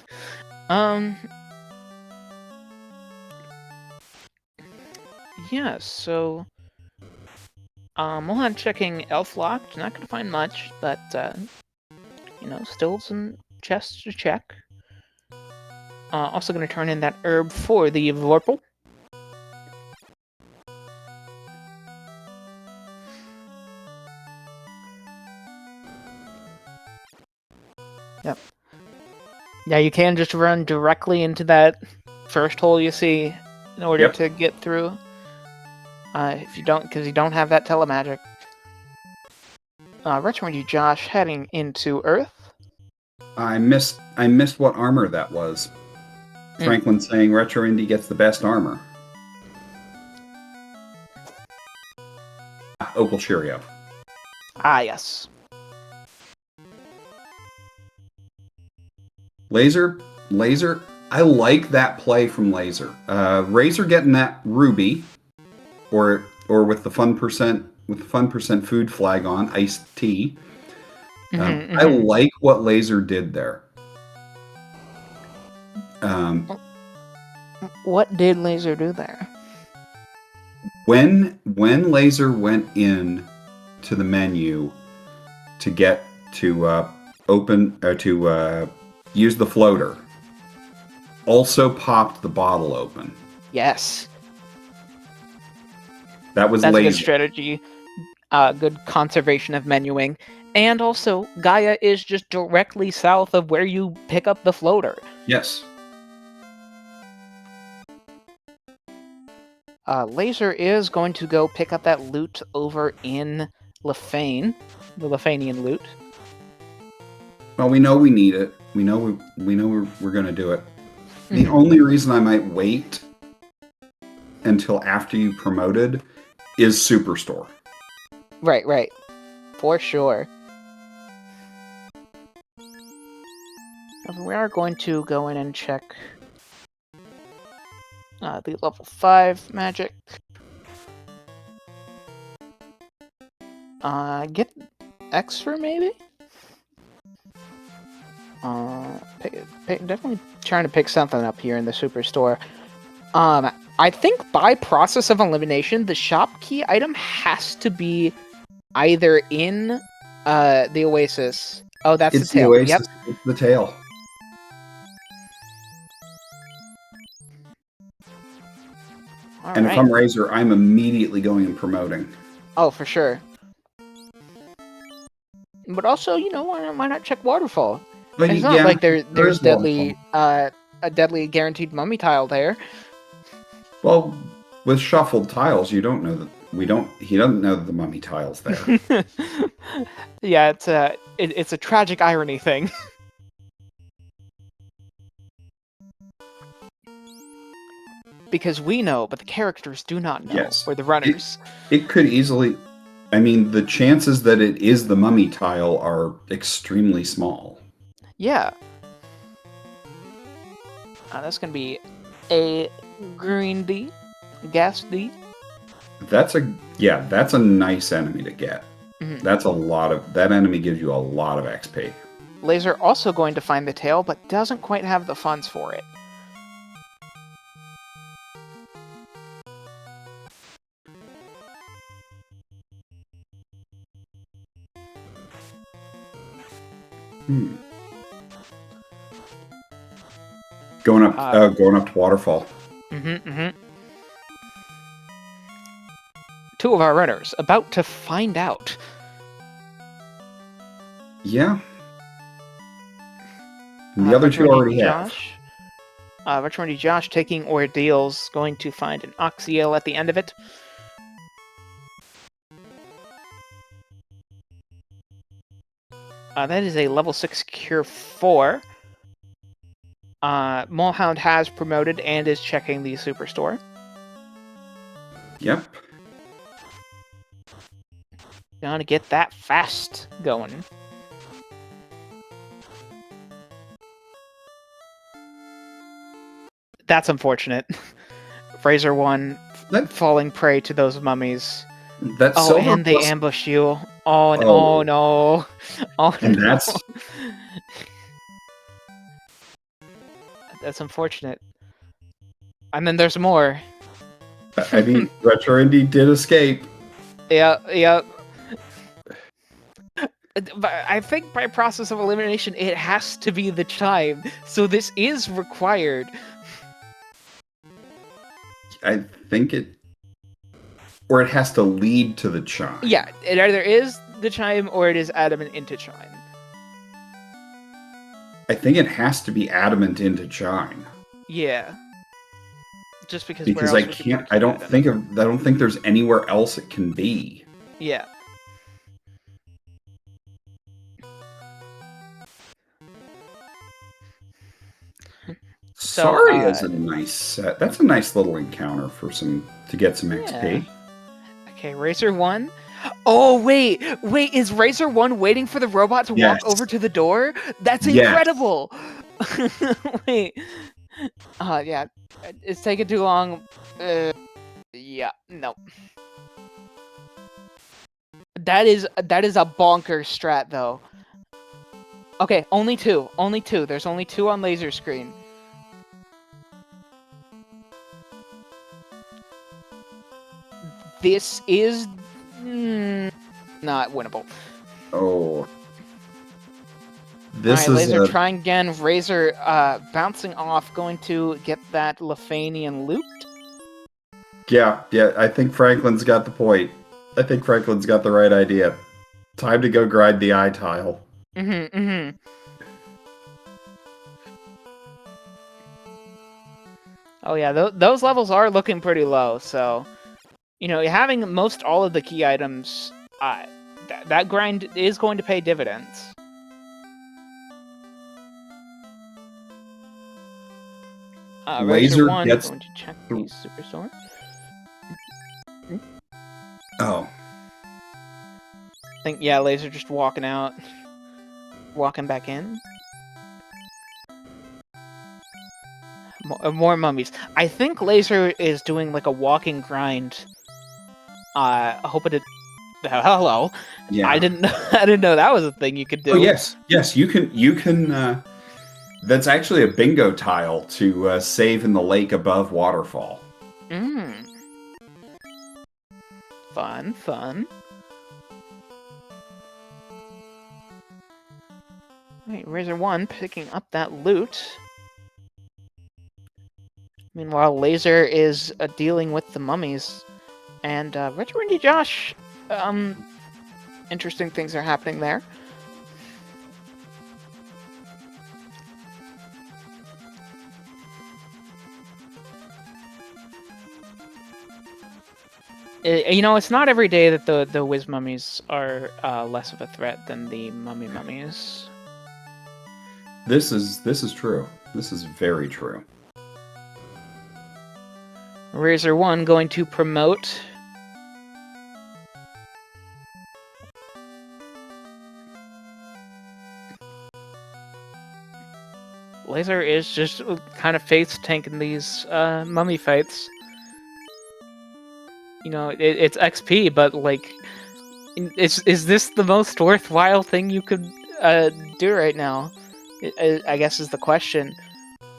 [SPEAKER 1] Yeah, so Mohan checking Elf Locked, not gonna find much, but still some chests to check. Also gonna turn in that herb for the Vorpal. Yep. Yeah, you can just run directly into that first hole you see in order to get through. If you don't, because you don't have that telemagic. Recommend you, Josh, heading into Earth.
[SPEAKER 2] I missed what armor that was. Franklin saying Retro Indie gets the best armor. Opal Cheerio.
[SPEAKER 1] Yes.
[SPEAKER 2] Laser. I like that play from Laser. Razor getting that ruby, or with the fun percent food flag on iced tea. I like what Laser did there.
[SPEAKER 1] What did Laser do there?
[SPEAKER 2] When Laser went in to the menu to get to use the floater, also popped the bottle open.
[SPEAKER 1] Yes.
[SPEAKER 2] That's
[SPEAKER 1] Laser. A good strategy. Good conservation of menuing. And also, Gaia is just directly south of where you pick up the floater.
[SPEAKER 2] Yes.
[SPEAKER 1] Laser is going to go pick up that loot over in Lefane, the Lefanian loot.
[SPEAKER 2] Well, we know we need it. We know we're going to do it. The only reason I might wait until after you promoted is Superstore.
[SPEAKER 1] Right. For sure. We are going to go in and check the level 5 magic. Get extra maybe? Definitely trying to pick something up here in the Superstore. I think by process of elimination, the shop key item has to be either in the Oasis. Oh, that's the tail.
[SPEAKER 2] Oasis.
[SPEAKER 1] Yep.
[SPEAKER 2] It's the tail. And if I'm Razor, I'm immediately going and promoting.
[SPEAKER 1] Oh, for sure. But also, why not check Waterfall? But it's not like there's deadly a deadly guaranteed mummy tile there.
[SPEAKER 2] Well, with shuffled tiles, you don't know that he doesn't know that the mummy tile's there.
[SPEAKER 1] Yeah, it's a tragic irony thing. Because we know, but the characters do not know.
[SPEAKER 2] Yes.
[SPEAKER 1] Or the runners.
[SPEAKER 2] It could easily... I mean, the chances that it is the mummy tile are extremely small.
[SPEAKER 1] Yeah. That's going to be a green D. Gas D.
[SPEAKER 2] That's a nice enemy to get. That's that enemy gives you a lot of XP.
[SPEAKER 1] Laser also going to find the tail, but doesn't quite have the funds for it.
[SPEAKER 2] Going up to Waterfall.
[SPEAKER 1] two of our runners about to find out.
[SPEAKER 2] Yeah. And the other two already have.
[SPEAKER 1] Retro Josh taking ordeals, going to find an Oxyale at the end of it. That is a level 6 Cure 4. Molehound has promoted and is checking the Superstore.
[SPEAKER 2] Yep.
[SPEAKER 1] Gonna get that fast going. That's unfortunate. Razor 1 falling prey to those mummies.
[SPEAKER 2] That's
[SPEAKER 1] and they ambush you. Oh no. Oh,
[SPEAKER 2] and
[SPEAKER 1] no.
[SPEAKER 2] that's
[SPEAKER 1] That's unfortunate. And then there's more.
[SPEAKER 2] I mean, Retro Indie did escape.
[SPEAKER 1] Yeah. But I think by process of elimination, it has to be the chime. So this is required.
[SPEAKER 2] I think it... Or it has to lead to the chime.
[SPEAKER 1] Yeah, it either is the chime or it is adamant into chime.
[SPEAKER 2] I think it has to be adamant into chime.
[SPEAKER 1] Yeah. Just because
[SPEAKER 2] I can't... I don't think there's anywhere else it can be.
[SPEAKER 1] Yeah.
[SPEAKER 2] Sorry is a nice... that's a nice little encounter for to get some XP.
[SPEAKER 1] Okay, Racer 1. Oh, wait, is Racer 1 waiting for the robot to walk over to the door? That's incredible! Wait. Yeah. It's taking too long. Yeah, no. That is a bonkers strat, though. Okay, only two. There's only 2 on laser screen. This is not winnable.
[SPEAKER 2] Oh. This
[SPEAKER 1] is Laser trying again. Razor bouncing off, going to get that Lefanian loot.
[SPEAKER 2] Yeah, I think Franklin's got the point. I think Franklin's got the right idea. Time to go grind the eye tile.
[SPEAKER 1] Oh yeah, those levels are looking pretty low, so... You know, having most all of the key items, that grind is going to pay dividends. Laser 1
[SPEAKER 2] gets...
[SPEAKER 1] going to check the Superstore.
[SPEAKER 2] Oh.
[SPEAKER 1] I think, yeah, Laser just walking out. Walking back in. More mummies. I think Laser is doing like a walking grind. Hoping it. Hello.
[SPEAKER 2] Yeah.
[SPEAKER 1] I didn't know that was a thing you could do.
[SPEAKER 2] Oh yes, you can. That's actually a bingo tile to save in the lake above Waterfall.
[SPEAKER 1] Fun. Alright, Razor 1 picking up that loot. Meanwhile, Laser is dealing with the mummies. And Retro Indie Josh, interesting things are happening there. You know, it's not every day that the Wiz mummies are less of a threat than the mummies.
[SPEAKER 2] This is true. This is very true.
[SPEAKER 1] Razor 1 going to promote. Laser is just kind of face tanking these mummy fights. You know, it's XP, but like, is this the most worthwhile thing you could do right now? I guess is the question.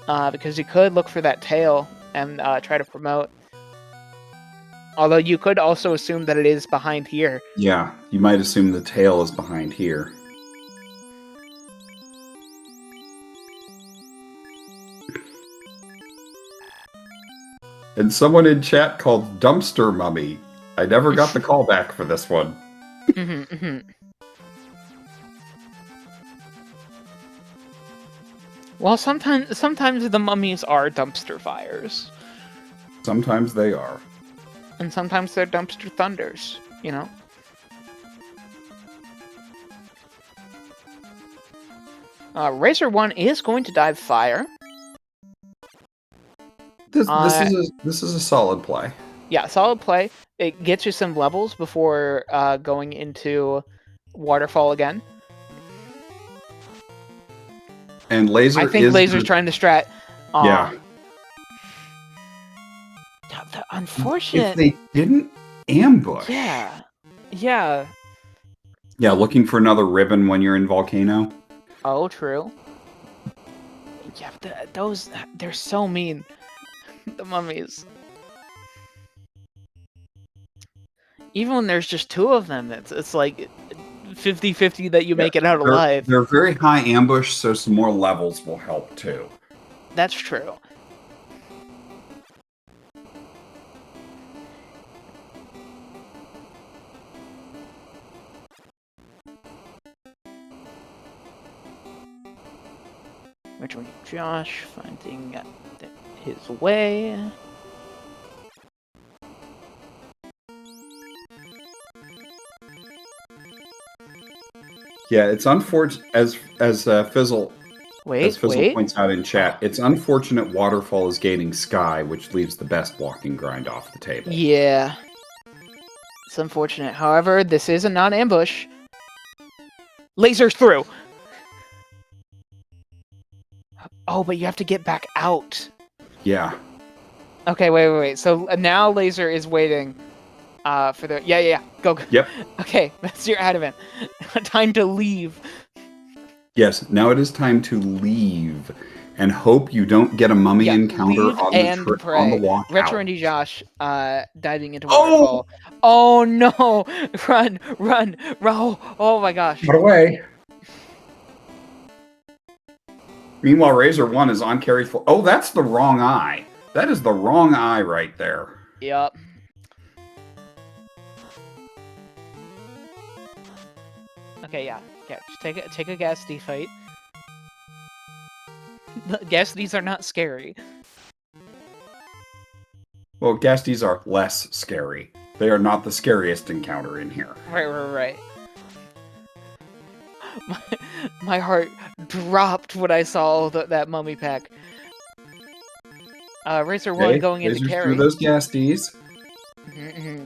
[SPEAKER 1] Because you could look for that tail and try to promote. Although you could also assume that it is behind here.
[SPEAKER 2] Yeah, you might assume the tail is behind here. And someone in chat called Dumpster Mummy. I never got the callback for this one.
[SPEAKER 1] Well, sometimes the mummies are dumpster fires.
[SPEAKER 2] Sometimes they are.
[SPEAKER 1] And sometimes they're dumpster thunders, you know? Razor 1 is going to dive fire.
[SPEAKER 2] This is a solid play.
[SPEAKER 1] Yeah, solid play. It gets you some levels before going into Waterfall again.
[SPEAKER 2] And Laser
[SPEAKER 1] I think Laser's trying to strat.
[SPEAKER 2] Yeah.
[SPEAKER 1] The unfortunate...
[SPEAKER 2] If they didn't ambush.
[SPEAKER 1] Yeah. Yeah.
[SPEAKER 2] Yeah, looking for another ribbon when you're in Volcano.
[SPEAKER 1] Oh, true. Yeah, they're so mean. The mummies. Even when there's just two of them, it's like 50-50 that you make it out alive.
[SPEAKER 2] They're very high ambush, so some more levels will help too.
[SPEAKER 1] That's true. Which one? Josh finding his way.
[SPEAKER 2] Yeah, it's unfortunate as Fizzle
[SPEAKER 1] Wait.
[SPEAKER 2] points out in chat. It's unfortunate Waterfall is gaining Sky, which leaves the best walking grind off the table.
[SPEAKER 1] Yeah, it's unfortunate. However, this is a non-ambush. Lasers through. Oh, but you have to get back out.
[SPEAKER 2] Yeah.
[SPEAKER 1] Okay, wait. So now Laser is waiting for the... Yeah. Go.
[SPEAKER 2] Yep.
[SPEAKER 1] Okay, that's your adamant. Time to leave.
[SPEAKER 2] Yes, now it is time to leave and hope you don't get a mummy encounter on the walk
[SPEAKER 1] Retro
[SPEAKER 2] out.
[SPEAKER 1] Indie Josh diving into Waterfall. Oh no! Run! Oh my gosh.
[SPEAKER 2] Get away. Meanwhile, Razor 1 is on carry full. Oh, that's the wrong eye. That is the wrong eye right there.
[SPEAKER 1] Yep. Okay, yeah. Just take a gas D fight. Gas Ds are not scary.
[SPEAKER 2] Well, Gasties are less scary. They are not the scariest encounter in here.
[SPEAKER 1] Right. My heart dropped when I saw that mummy pack. Razor 1 going into carry.
[SPEAKER 2] Through those Gasties.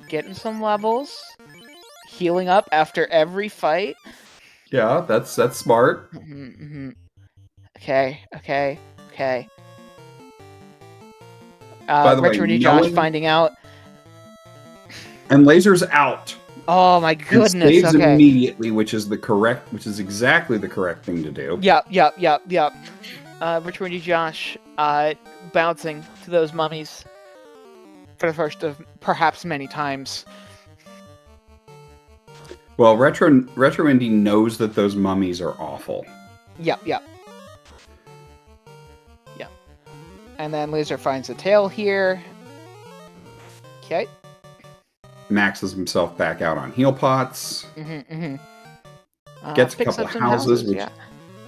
[SPEAKER 1] Getting some levels. Healing up after every fight.
[SPEAKER 2] Yeah, that's smart.
[SPEAKER 1] Okay.
[SPEAKER 2] By the
[SPEAKER 1] Retro
[SPEAKER 2] way,
[SPEAKER 1] Josh finding out.
[SPEAKER 2] And Laser's out.
[SPEAKER 1] Oh my goodness!
[SPEAKER 2] And saves immediately, which is exactly the correct thing to do.
[SPEAKER 1] Yep. Retro Josh bouncing to those mummies for the first of perhaps many times.
[SPEAKER 2] Well, Retro Indie knows that those mummies are awful.
[SPEAKER 1] Yep. And then Laser finds a tail here. Okay.
[SPEAKER 2] Maxes himself back out on heal pots. Gets a couple of houses,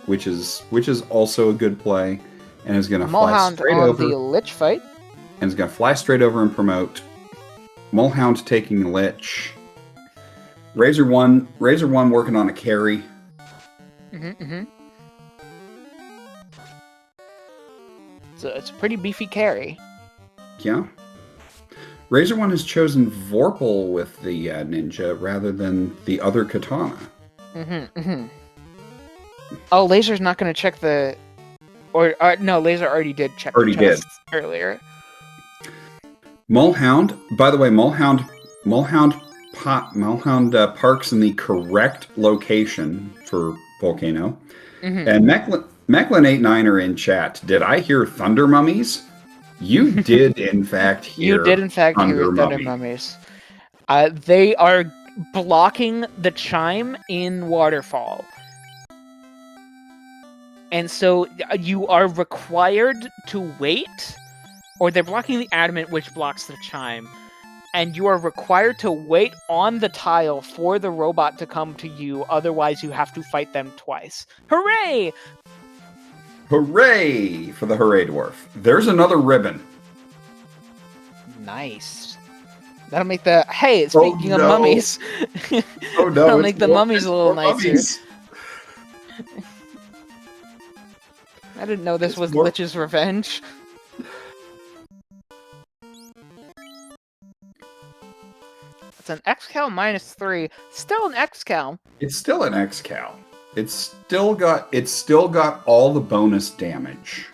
[SPEAKER 2] which is also a good play, and is going to fly straight over
[SPEAKER 1] the Lich fight.
[SPEAKER 2] And is going to fly straight over and promote. Mulhound taking the Lich. Razor 1 working on a carry.
[SPEAKER 1] So it's a pretty beefy carry.
[SPEAKER 2] Yeah. Razor 1 has chosen Vorpal with the ninja rather than the other katana.
[SPEAKER 1] Oh, Laser's not going to check the... no, Laser already did check the chests earlier.
[SPEAKER 2] Mulhound, by the way, Mulhound parks in the correct location for Volcano. And Mechlin89 are in chat. Did I hear Thunder Mummies? You did, in fact, hear Thunder
[SPEAKER 1] Mummies. They are blocking the chime in Waterfall. And so you are required to wait, or they're blocking the adamant, which blocks the chime. and you are required to wait on the tile for the robot to come to you, otherwise you have to fight them twice. Hooray!
[SPEAKER 2] Hooray for the Hooray Dwarf. There's another ribbon.
[SPEAKER 1] Nice. That'll make the... Hey, speaking of mummies...
[SPEAKER 2] Oh no,
[SPEAKER 1] that'll make the mummies a little nicer.
[SPEAKER 2] Mummies.
[SPEAKER 1] I didn't know this was
[SPEAKER 2] more...
[SPEAKER 1] Lich's Revenge. It's an XCal -3. Still an XCal.
[SPEAKER 2] It's still an XCal. It's still got all the bonus damage.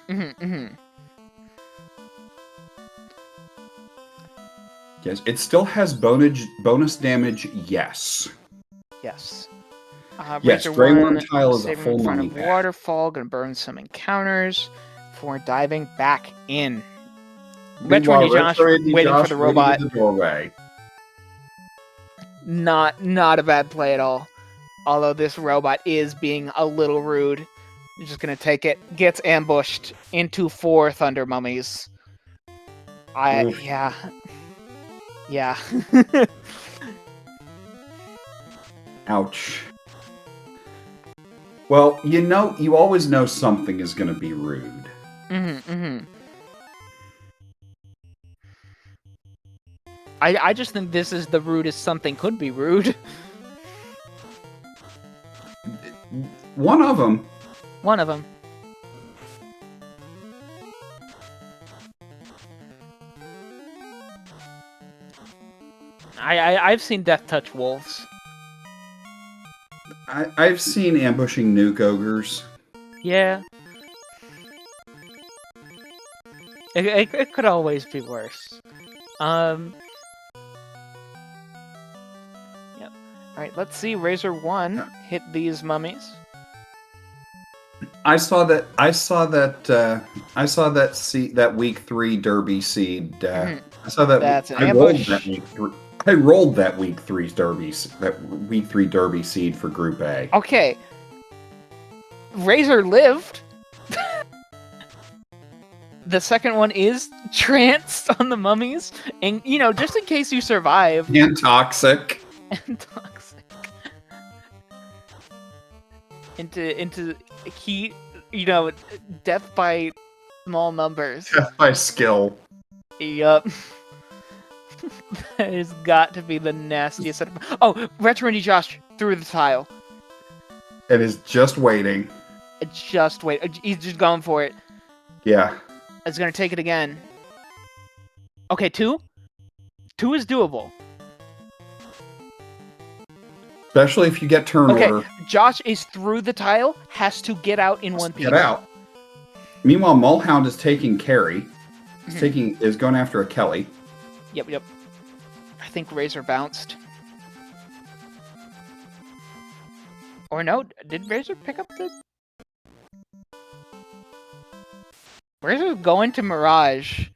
[SPEAKER 2] Yes, it still has bonus damage. Yes.
[SPEAKER 1] Yes.
[SPEAKER 2] Yes, Grey Worm tile is a full
[SPEAKER 1] in front
[SPEAKER 2] money
[SPEAKER 1] of
[SPEAKER 2] back.
[SPEAKER 1] Waterfall, gonna burn some encounters before diving back in.
[SPEAKER 2] Meanwhile,
[SPEAKER 1] Retro Josh waiting for the robot.
[SPEAKER 2] In the doorway.
[SPEAKER 1] Not a bad play at all. Although this robot is being a little rude. You're just gonna take it. Gets ambushed into 4 Thunder Mummies.
[SPEAKER 2] Oof.
[SPEAKER 1] Yeah.
[SPEAKER 2] Ouch. Well, you always know something is going to be rude.
[SPEAKER 1] I just think this is the rudest something could be rude.
[SPEAKER 2] One of them.
[SPEAKER 1] One of them. I've seen Death Touch wolves.
[SPEAKER 2] I've seen ambushing nuke ogres.
[SPEAKER 1] Yeah. It could always be worse. Yep. Alright, let's see. Razor 1 hit these mummies.
[SPEAKER 2] I saw that week 3 derby seed. I saw that.
[SPEAKER 1] That's an
[SPEAKER 2] I
[SPEAKER 1] ambush.
[SPEAKER 2] rolled that week 3. I rolled that week 3 derby seed for Group A.
[SPEAKER 1] Okay. Razor lived. The second one is tranced on the mummies, and just in case you survive.
[SPEAKER 2] And toxic.
[SPEAKER 1] Into heat, death by small numbers.
[SPEAKER 2] Death by skill.
[SPEAKER 1] Yup. That has got to be the nastiest. Oh, Retro Indie Josh through the tile.
[SPEAKER 2] It is just waiting.
[SPEAKER 1] Just wait. He's just going for it.
[SPEAKER 2] Yeah.
[SPEAKER 1] It's gonna take it again. Okay, 2? 2 is doable.
[SPEAKER 2] Especially if you get turn order.
[SPEAKER 1] Josh is through the tile, has to get out in one piece.
[SPEAKER 2] Get out. Meanwhile, Mulhound is taking Carrie. Is going after a Kelly.
[SPEAKER 1] Yep. I think Razor bounced. Or no, did Razor pick up the... Razor's going to Mirage.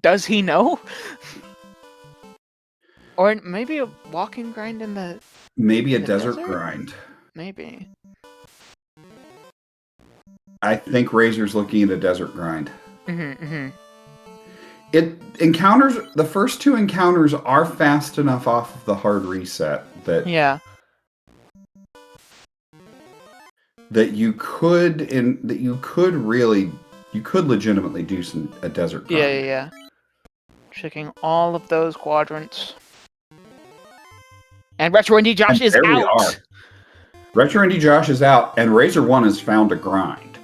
[SPEAKER 1] Does he know? Or maybe a walking grind in the...
[SPEAKER 2] Maybe a desert grind.
[SPEAKER 1] Maybe.
[SPEAKER 2] I think Razor's looking at a desert grind. It encounters, the first 2 encounters are fast enough off of the hard reset that that you could legitimately do a desert grind.
[SPEAKER 1] Yeah. Checking all of those quadrants. And Retro Indie Josh is out.
[SPEAKER 2] Retro Indie Josh is out, and Razor 1 has found a grind.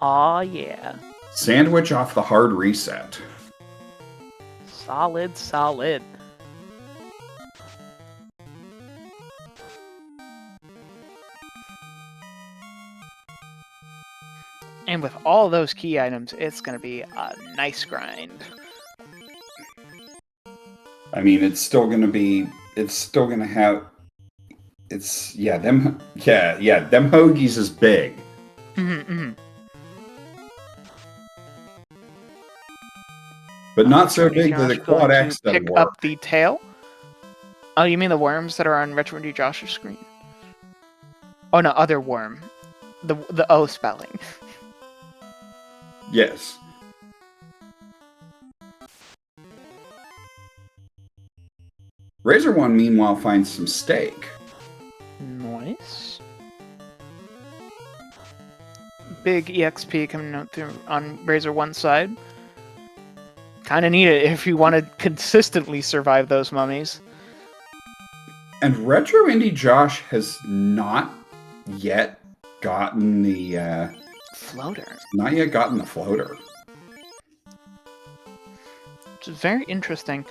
[SPEAKER 1] Aw, yeah.
[SPEAKER 2] Sandwich off the hard reset.
[SPEAKER 1] Solid. And with all those key items, it's going to be a nice grind.
[SPEAKER 2] I mean, them hoagies is big. But not so big that the quad X doesn't
[SPEAKER 1] pick
[SPEAKER 2] work.
[SPEAKER 1] Up the tail? Oh, you mean the worms that are on Retro Indie Josh's screen? Oh no, other worm. The O spelling.
[SPEAKER 2] Yes. Razor One, meanwhile, finds some steak.
[SPEAKER 1] Nice. Big EXP coming out through on Razor One's side. Kind of need it if you want to consistently survive those mummies.
[SPEAKER 2] And Retro Indie Josh has not yet gotten the
[SPEAKER 1] floater.
[SPEAKER 2] Not yet gotten the floater.
[SPEAKER 1] Which is very interesting.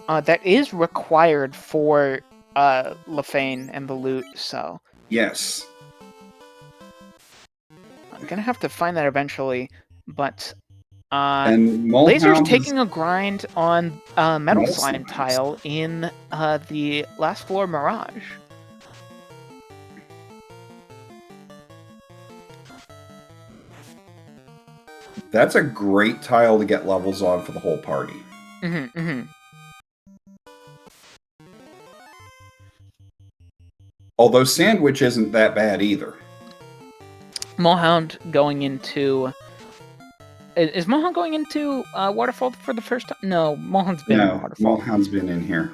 [SPEAKER 1] That is required for Lefane and the loot, so...
[SPEAKER 2] Yes.
[SPEAKER 1] I'm gonna have to find that eventually, but...
[SPEAKER 2] and
[SPEAKER 1] Laser's taking a grind on Metal Slime
[SPEAKER 2] Slimes.
[SPEAKER 1] tile in the last floor Mirage.
[SPEAKER 2] That's a great tile to get levels on for the whole party.
[SPEAKER 1] Mm-hmm, mm-hmm.
[SPEAKER 2] Although Sandwich isn't that bad either.
[SPEAKER 1] Molehound going into... Is Molehound going into Waterfall for the first time? No, Molehound's been in Waterfall.
[SPEAKER 2] Molehound's been in here.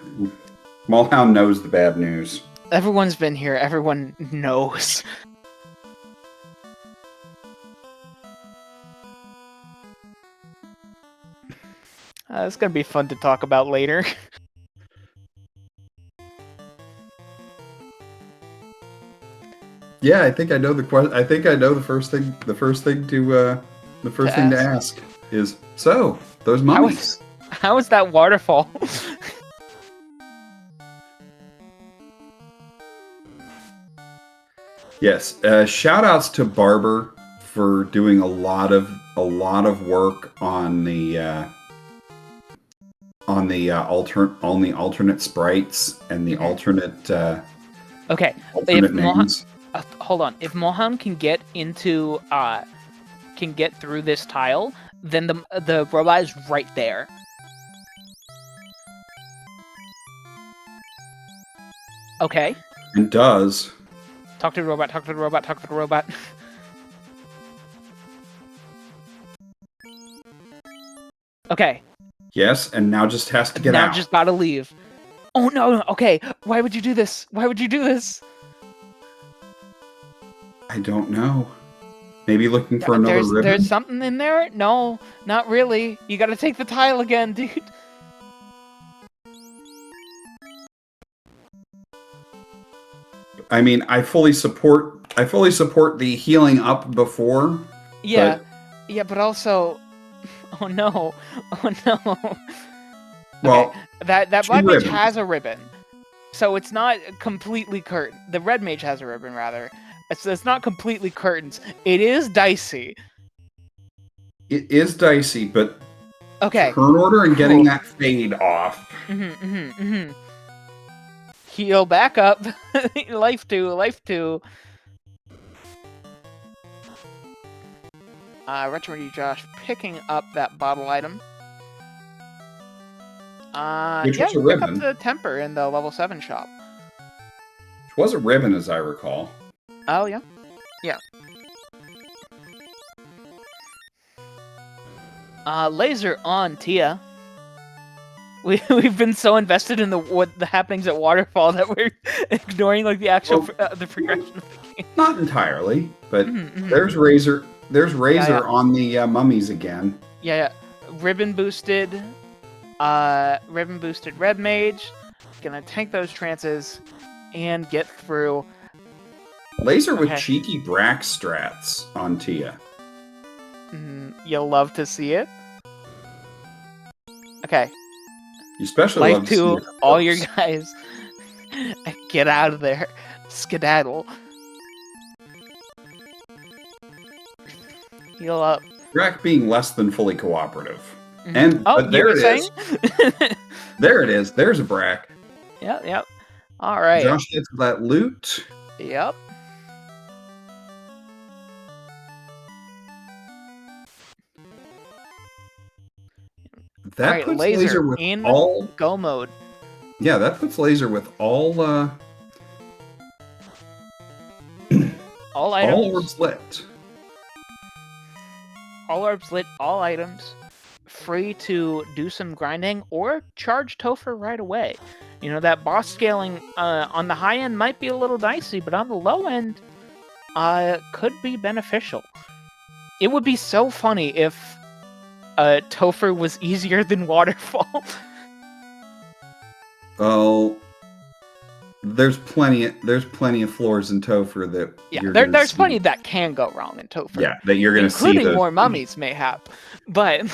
[SPEAKER 2] Molehound knows the bad news.
[SPEAKER 1] Everyone's been here. Everyone knows. It's gonna be fun to talk about later.
[SPEAKER 2] Yeah, I think I know the question. I think I know the first thing. The first thing to ask is, so those mummies.
[SPEAKER 1] How is that waterfall?
[SPEAKER 2] Yes, shout outs to Barber for doing a lot of work on the alternate sprites and the alternate
[SPEAKER 1] okay.
[SPEAKER 2] alternate names.
[SPEAKER 1] Hold on. If Molehound can get into can get through this tile, then the robot is right there. Okay.
[SPEAKER 2] And does.
[SPEAKER 1] Talk to the robot, talk to the robot, talk to the robot. Okay.
[SPEAKER 2] Yes, and now just has to get out.
[SPEAKER 1] Now just gotta leave. Oh no, okay. Why would you do this? Why would you do this?
[SPEAKER 2] I don't know. Maybe looking for another ribbon?
[SPEAKER 1] There's something in there? No, not really. You gotta take the tile again, dude.
[SPEAKER 2] I mean, I fully support the healing up before.
[SPEAKER 1] Yeah. Yeah, but also oh no. Oh no.
[SPEAKER 2] Well,
[SPEAKER 1] okay. That black mage has a ribbon. So it's not completely curtain. The red mage has a ribbon rather. It's not completely curtains. It is dicey.
[SPEAKER 2] It is dicey, but
[SPEAKER 1] okay.
[SPEAKER 2] Turn order and getting that fade off.
[SPEAKER 1] Heal back up. Life 2. Retro Josh picking up that bottle item.
[SPEAKER 2] Which
[SPEAKER 1] yeah,
[SPEAKER 2] was a
[SPEAKER 1] pick
[SPEAKER 2] ribbon.
[SPEAKER 1] up the temper in the level 7 shop.
[SPEAKER 2] Which was a ribbon, as I recall.
[SPEAKER 1] Oh, yeah? Yeah. Laser on Tia. We've been so invested in the happenings at Waterfall that we're ignoring like the actual the progression of the game.
[SPEAKER 2] Not entirely, but there's Razor. There's Razor on the mummies again.
[SPEAKER 1] Yeah. Ribbon boosted red mage. Gonna tank those trances and get through.
[SPEAKER 2] Laser with cheeky Brack strats on Tia.
[SPEAKER 1] You'll love to see it. Okay.
[SPEAKER 2] You especially
[SPEAKER 1] love to see all your guys. Get out of there. Skedaddle. Heal up.
[SPEAKER 2] Brack being less than fully cooperative. And but there it is. There it is. There's a Brack.
[SPEAKER 1] Yep. All right.
[SPEAKER 2] Josh gets that loot.
[SPEAKER 1] Yep.
[SPEAKER 2] That puts Laser with
[SPEAKER 1] in
[SPEAKER 2] all
[SPEAKER 1] go mode.
[SPEAKER 2] Yeah, that puts Laser with all
[SPEAKER 1] all items.
[SPEAKER 2] All orbs lit.
[SPEAKER 1] All orbs lit. All items. free to do some grinding or charge Topher right away. You know, that boss scaling on the high end might be a little dicey, but on the low end, could be beneficial. It would be so funny if Topher was easier than Waterfall.
[SPEAKER 2] Well, there's plenty of floors in Topher that
[SPEAKER 1] Yeah,
[SPEAKER 2] you're gonna
[SPEAKER 1] there's
[SPEAKER 2] see.
[SPEAKER 1] plenty that can go wrong in Topher.
[SPEAKER 2] Yeah, that you're gonna see
[SPEAKER 1] including
[SPEAKER 2] those
[SPEAKER 1] more mummies, mayhap. But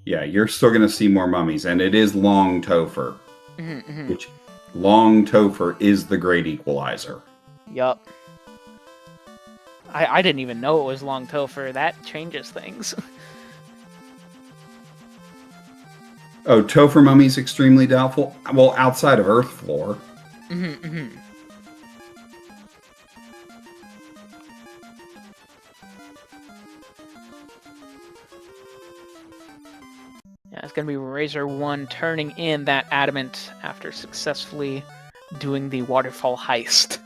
[SPEAKER 2] yeah, you're still gonna see more mummies, and it is long Topher, which long Topher is the great equalizer.
[SPEAKER 1] Yup. I didn't even know it was long Topher. That changes things.
[SPEAKER 2] Oh, Topher Mummy's extremely doubtful. Well, outside of Earth Floor.
[SPEAKER 1] Yeah, it's gonna be Razor 1 turning in that adamant after successfully doing the Waterfall heist.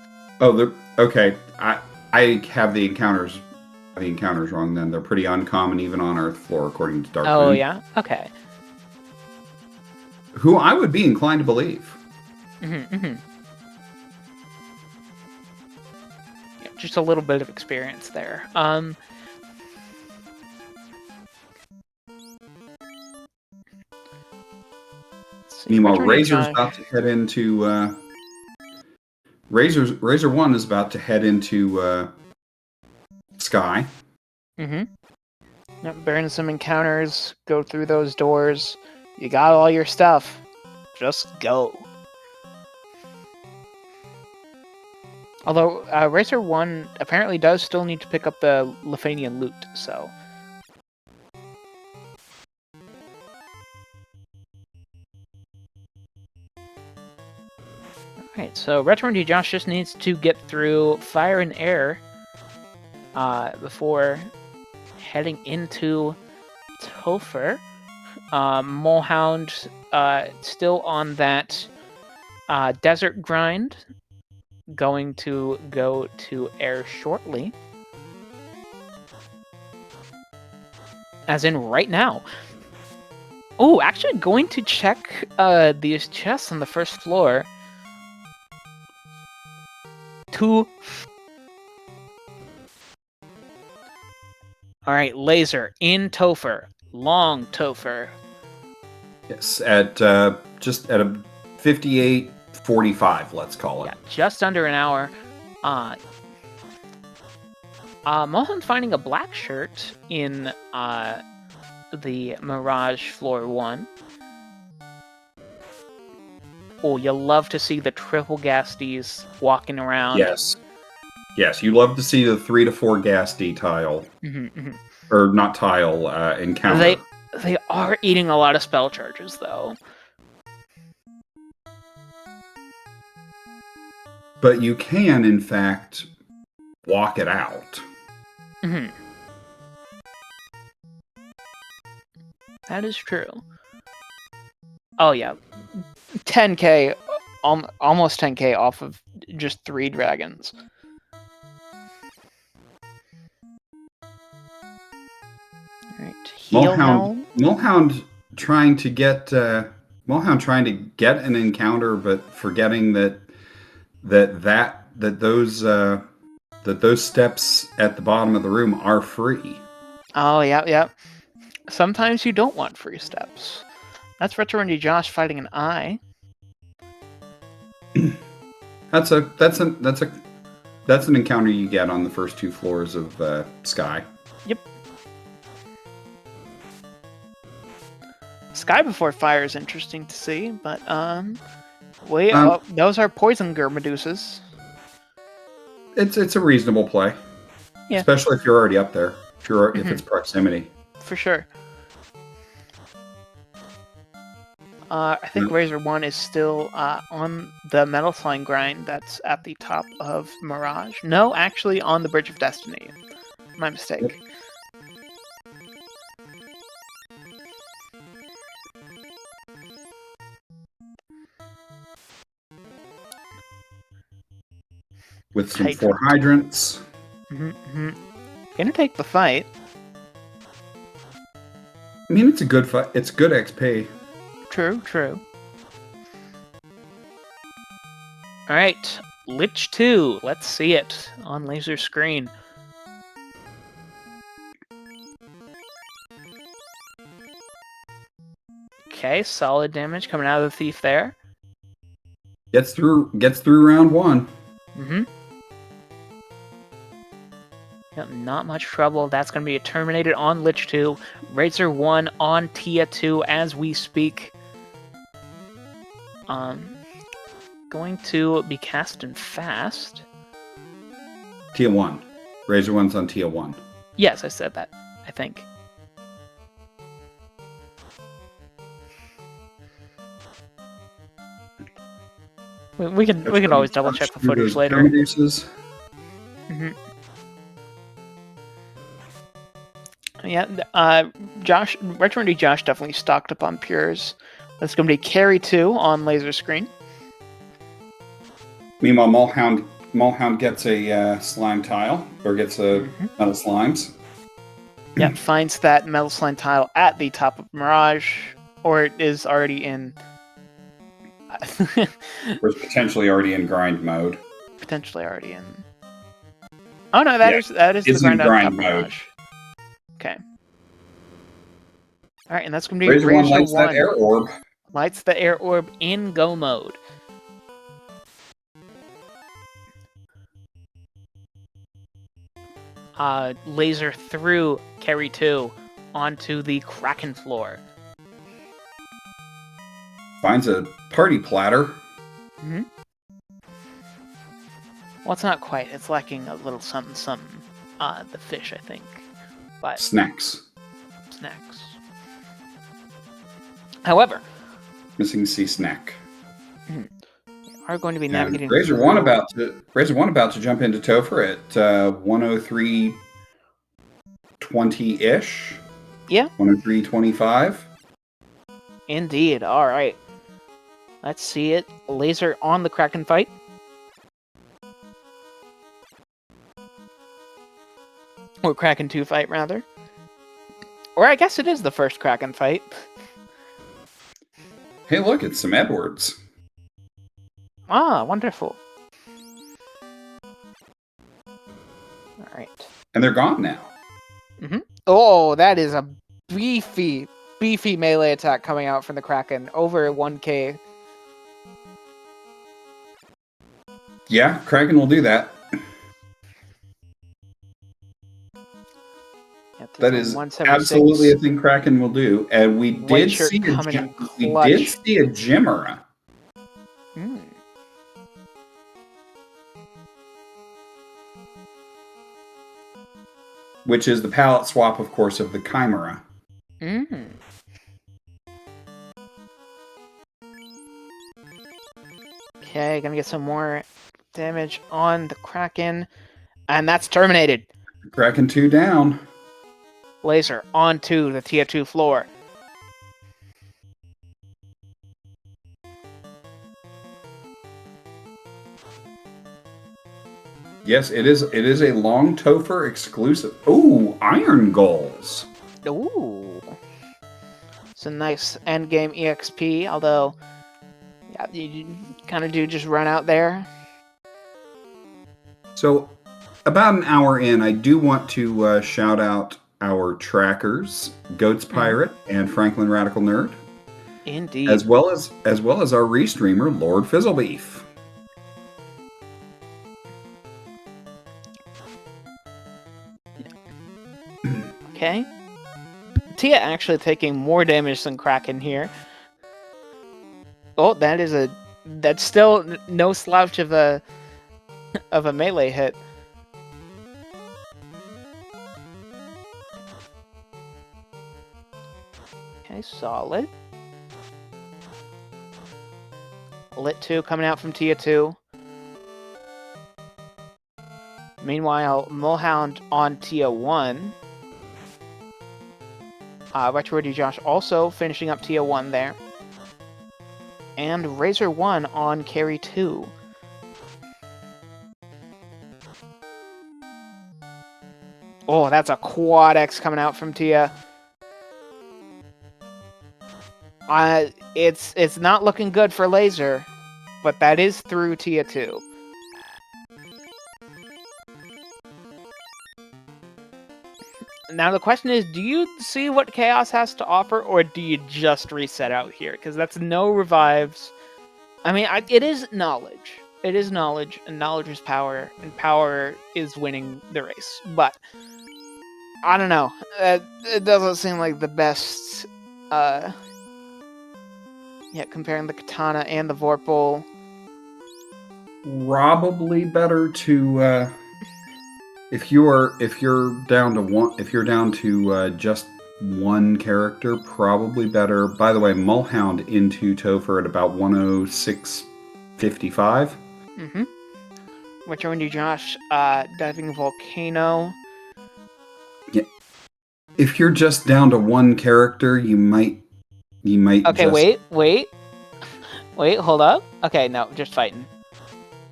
[SPEAKER 2] Oh, okay. I have the encounters wrong. Then they're pretty uncommon even on Earth Floor, according to Dark Moon.
[SPEAKER 1] Oh yeah, okay.
[SPEAKER 2] Who I would be inclined to believe.
[SPEAKER 1] Yeah, just a little bit of experience there.
[SPEAKER 2] Meanwhile, Razor's about to head into Razor 1 is about to head into Sky.
[SPEAKER 1] Yep, burn some encounters, go through those doors. You got all your stuff. Just go. Although, Racer 1 apparently does still need to pick up the Lefanian loot, so... Alright, so Retromandy Josh just needs to get through Fire and Air before heading into Topher. Molehound still on that desert grind, going to go to Air shortly. As in right now. Oh, actually going to check these chests on the first floor. Alright, Laser in Topher. Long Topher.
[SPEAKER 2] Yes, at just at a 58:45, let's call it.
[SPEAKER 1] Yeah, just under an hour. Mohan's finding a black shirt in the Mirage Floor 1. Oh, you'll love to see the triple Gasties walking around.
[SPEAKER 2] Yes. Yes, you love to see the 3 to 4 gas D tile. Or not tile, encounter.
[SPEAKER 1] They are eating a lot of spell charges, though.
[SPEAKER 2] But you can, in fact, walk it out.
[SPEAKER 1] That is true. Oh, yeah. 10k, almost 10k off of just 3 dragons. Alright,
[SPEAKER 2] Molehound trying to get an encounter, but forgetting that those steps at the bottom of the room are free.
[SPEAKER 1] Oh, yeah. Sometimes you don't want free steps. That's Retromandy Josh fighting an eye.
[SPEAKER 2] That's an encounter you get on the first 2 floors of Sky.
[SPEAKER 1] Yep. Sky before fire is interesting to see, but those are poison Medusas.
[SPEAKER 2] It's a reasonable play,
[SPEAKER 1] yeah.
[SPEAKER 2] Especially if you're already up there. If it's proximity,
[SPEAKER 1] for sure. I think Razor 1 is still on the Metal Slime grind that's at the top of Mirage. No, actually on the Bridge of Destiny. My mistake.
[SPEAKER 2] Yep. With some 4 hydrants.
[SPEAKER 1] Gonna take the fight.
[SPEAKER 2] I mean, it's a good fight. It's good XP.
[SPEAKER 1] True. Alright, Lich 2. Let's see it on laser screen. Okay, solid damage coming out of the Thief there.
[SPEAKER 2] Gets through round 1.
[SPEAKER 1] Mm-hmm. Yep, not much trouble. That's going to be terminated on Lich 2. Razor 1 on Tia 2 as we speak. Going to be casting fast.
[SPEAKER 2] Tia 1. Razor 1's on Tia 1.
[SPEAKER 1] Yes, I said that, I think. We can always double check the footage later. Mm-hmm. Yeah, Josh, Retro Josh definitely stocked up on Pures. That's going to be Carry 2 on laser screen.
[SPEAKER 2] Meanwhile, Mulhound gets a slime tile, or gets a metal slimes.
[SPEAKER 1] Yeah, finds that metal slime tile at the top of Mirage, or it is already in...
[SPEAKER 2] or it's potentially already in grind mode.
[SPEAKER 1] Potentially already in... Oh no, that is the grind on top of Mirage. Okay. Alright, and that's going to be
[SPEAKER 2] Razor 1 lights that air orb.
[SPEAKER 1] Lights the air orb in go mode. Laser through Carry 2 onto the Kraken floor.
[SPEAKER 2] Finds a party platter.
[SPEAKER 1] Mm-hmm. Well, it's not quite. It's lacking a little something. The fish, I think. But
[SPEAKER 2] snacks.
[SPEAKER 1] However,
[SPEAKER 2] missing sea snack.
[SPEAKER 1] We are going to be navigating.
[SPEAKER 2] Razor 1 about to jump into Topher at 103.20-ish.
[SPEAKER 1] Yeah.
[SPEAKER 2] 103.25.
[SPEAKER 1] Indeed. All right. Let's see it. Laser on the Kraken fight. Or Kraken 2 fight, rather. Or I guess it is the first Kraken fight.
[SPEAKER 2] Hey, look, it's some Edwards.
[SPEAKER 1] Ah, wonderful. Alright.
[SPEAKER 2] And they're gone now.
[SPEAKER 1] Mm-hmm. Oh, that is a beefy melee attack coming out from the Kraken. Over 1k.
[SPEAKER 2] Yeah, Kraken will do that. That is absolutely a thing Kraken will do. And we did see a Jimera. Which is the palette swap, of course, of the Chimera.
[SPEAKER 1] Okay, gonna get some more damage on the Kraken. And that's terminated.
[SPEAKER 2] Kraken 2 down.
[SPEAKER 1] Laser onto the Tia 2 floor.
[SPEAKER 2] Yes, it is a long Topher exclusive. Ooh, Iron Goals.
[SPEAKER 1] Ooh. It's a nice endgame EXP, although yeah, you kind of do just run out there.
[SPEAKER 2] So, about an hour in, I do want to shout out our trackers, Goats Pirate and Franklin Radical Nerd.
[SPEAKER 1] Indeed.
[SPEAKER 2] As well as our restreamer, Lord Fizzlebeef.
[SPEAKER 1] Okay. Tia actually taking more damage than Kraken here. Oh, that's still no slouch of a melee hit. Okay, solid. Lit 2 coming out from Tia 2. Meanwhile, Mulhound on Tia 1. Retro Josh also finishing up Tia 1 there. And Razor 1 on Carry 2. Oh, that's a Quad X coming out from Tia. It's not looking good for Laser, but that is through tier 2. Now the question is, do you see what Chaos has to offer, or do you just reset out here? Because that's no revives. I mean, it is knowledge. It is knowledge, and knowledge is power, and power is winning the race. But I don't know. It doesn't seem like the best. Yeah, comparing the Katana and the Vorpal.
[SPEAKER 2] Probably better to if you're down to just one character, probably better. By the way, Mulhound into Topher at about 106.55.
[SPEAKER 1] Mm-hmm. Which one do you, Josh? Diving Volcano.
[SPEAKER 2] Yeah. If you're just down to one character, you might
[SPEAKER 1] Okay,
[SPEAKER 2] just...
[SPEAKER 1] wait, hold up. Okay, no, just fighting.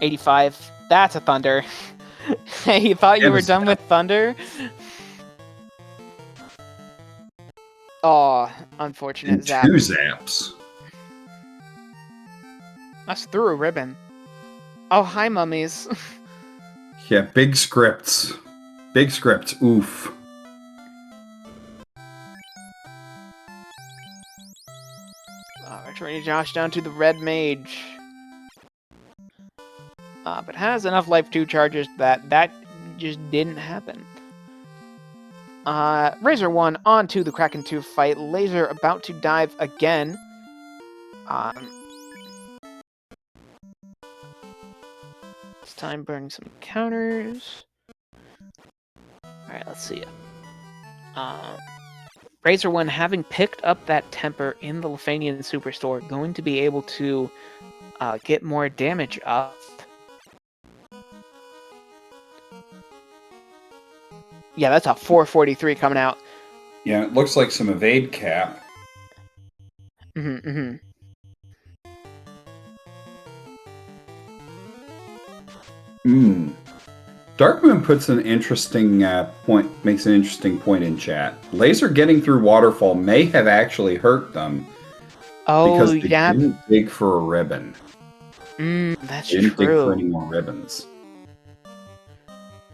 [SPEAKER 1] 85. That's a Thunder. Hey, you thought you were done with Thunder? Oh, unfortunate
[SPEAKER 2] and
[SPEAKER 1] zap.
[SPEAKER 2] 2 zaps.
[SPEAKER 1] That's through a ribbon. Oh, hi, mummies.
[SPEAKER 2] Yeah, big scripts. Big scripts. Oof.
[SPEAKER 1] Returning Josh down to the red mage. But has enough life 2 charges that just didn't happen. Razor 1 onto the Kraken 2 fight. Laser about to dive again. This time burning some counters. Alright, let's see it. Razor 1, having picked up that temper in the Lefanian Superstore, going to be able to get more damage up. Yeah, that's a 443 coming out.
[SPEAKER 2] Yeah, it looks like some evade cap.
[SPEAKER 1] Mm-hmm.
[SPEAKER 2] Darkmoon puts an interesting point, makes an interesting point in chat. Laser getting through Waterfall may have actually hurt them.
[SPEAKER 1] Oh,
[SPEAKER 2] because they
[SPEAKER 1] yeah.
[SPEAKER 2] didn't dig for a ribbon.
[SPEAKER 1] That's
[SPEAKER 2] they didn't dig for
[SPEAKER 1] true.
[SPEAKER 2] any more ribbons.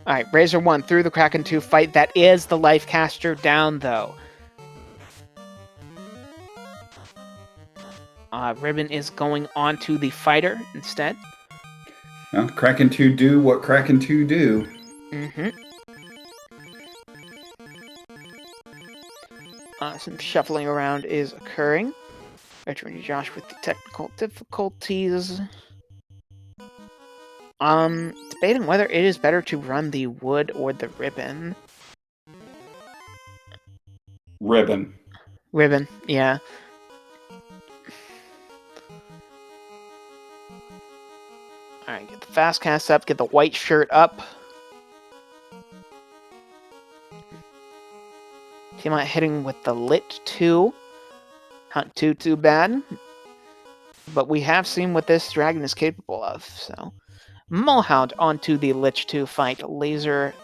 [SPEAKER 1] Alright, Razor 1 through the Kraken 2 fight. That is the life caster down, though. Ribbon is going on to the fighter instead.
[SPEAKER 2] Well, Kraken 2 do what Kraken 2 do.
[SPEAKER 1] Mm-hmm. Some shuffling around is occurring. Returning Josh with the technical difficulties. Debating whether it is better to run the wood or the ribbon.
[SPEAKER 2] Ribbon.
[SPEAKER 1] Ribbon, yeah. Alright, get the fast cast up, get the white shirt up. Tiamat hitting with the lit 2. Not too bad. But we have seen what this dragon is capable of, so. Mulhound onto the Lich 2 fight. Laser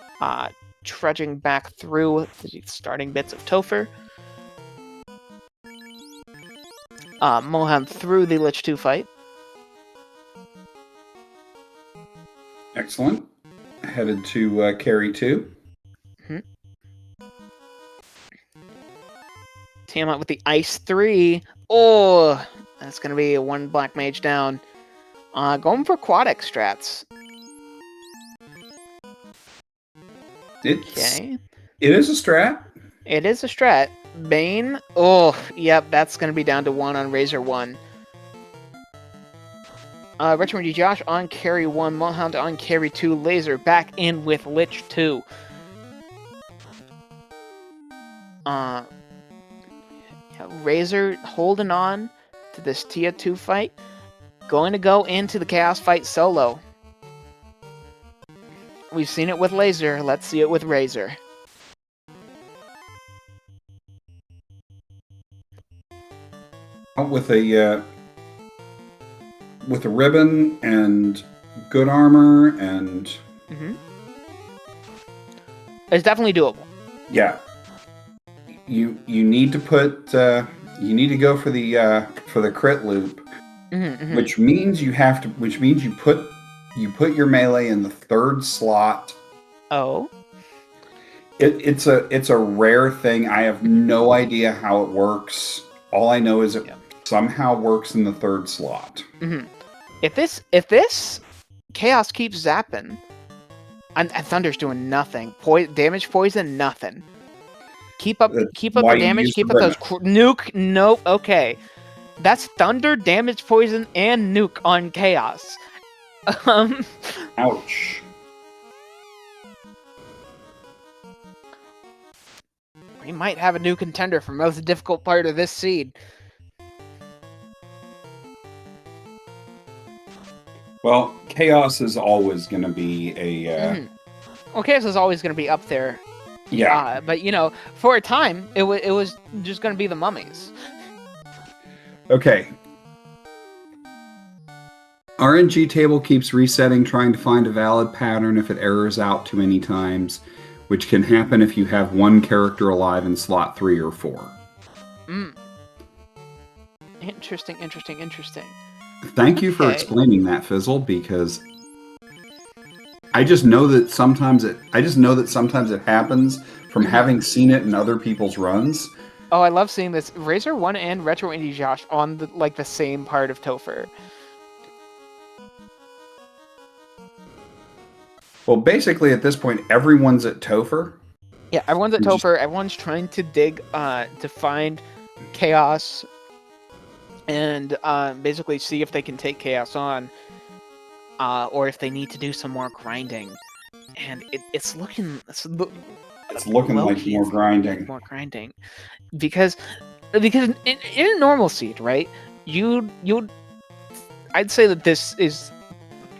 [SPEAKER 1] trudging back through the starting bits of Topher. Mulhound through the Lich 2 fight.
[SPEAKER 2] Excellent. Headed to carry 2.
[SPEAKER 1] Mm-hmm. Tiamat with the Ice 3. Oh, that's going to be a 1 Black Mage down. Going for quad X strats.
[SPEAKER 2] Okay. It is a strat.
[SPEAKER 1] It is a strat. Bane. Oh, yep, that's going to be down to 1 on Razor 1. Retromandy Josh on carry 1. Mulhound on carry 2. Laser back in with Lich 2. Yeah, Razor holding on to this tier 2 fight. Going to go into the Chaos fight solo. We've seen it with Laser. Let's see it with Razor.
[SPEAKER 2] With a ribbon and good armor and...
[SPEAKER 1] Mm-hmm. It's definitely doable.
[SPEAKER 2] Yeah. You need to put You need to go for the crit loop, which means you put your melee in the third slot.
[SPEAKER 1] Oh.
[SPEAKER 2] It's a rare thing. I have no idea how it works. All I know is it somehow works in the third slot.
[SPEAKER 1] If this chaos keeps zapping, and Thunder's doing nothing. Damage, poison, nothing. Keep up the damage. Keep up those nuke. Nope. Okay, that's Thunder, damage, poison, and nuke on chaos.
[SPEAKER 2] Ouch.
[SPEAKER 1] We might have a new contender for most difficult part of this seed.
[SPEAKER 2] Well, Chaos is always going to be a...
[SPEAKER 1] Well, Chaos is always going to be up there.
[SPEAKER 2] Yeah.
[SPEAKER 1] But, for a time, it was just going to be the mummies.
[SPEAKER 2] Okay. RNG table keeps resetting, trying to find a valid pattern if it errors out too many times, which can happen if you have one character alive in slot 3 or 4.
[SPEAKER 1] Interesting.
[SPEAKER 2] Thank you for explaining that, Fizzle, because I just know that sometimes it happens from having seen it in other people's runs.
[SPEAKER 1] Oh, I love seeing this. Razor 1 and Retro Indie Josh on the same part of Topher.
[SPEAKER 2] Well, basically at this point, everyone's at Topher.
[SPEAKER 1] Yeah, everyone's at Topher. Everyone's trying to dig to find Chaos and basically see if they can take Chaos on, or if they need to do some more grinding. And it's looking
[SPEAKER 2] like more grinding.
[SPEAKER 1] More grinding, because in a normal seed, right? I'd say that this is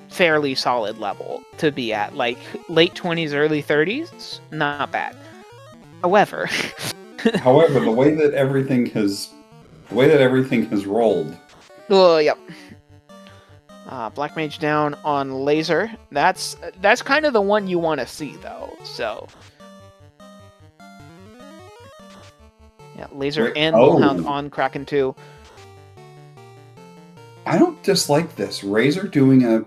[SPEAKER 1] fairly solid level to be at, like late 20s, early 30s, not bad. However,
[SPEAKER 2] the way that everything has rolled.
[SPEAKER 1] Oh, yep. Black Mage down on Laser. That's kind of the one you want to see, though. So, yeah, Laser and Bullhound on Kraken 2.
[SPEAKER 2] I don't dislike this. Razor doing a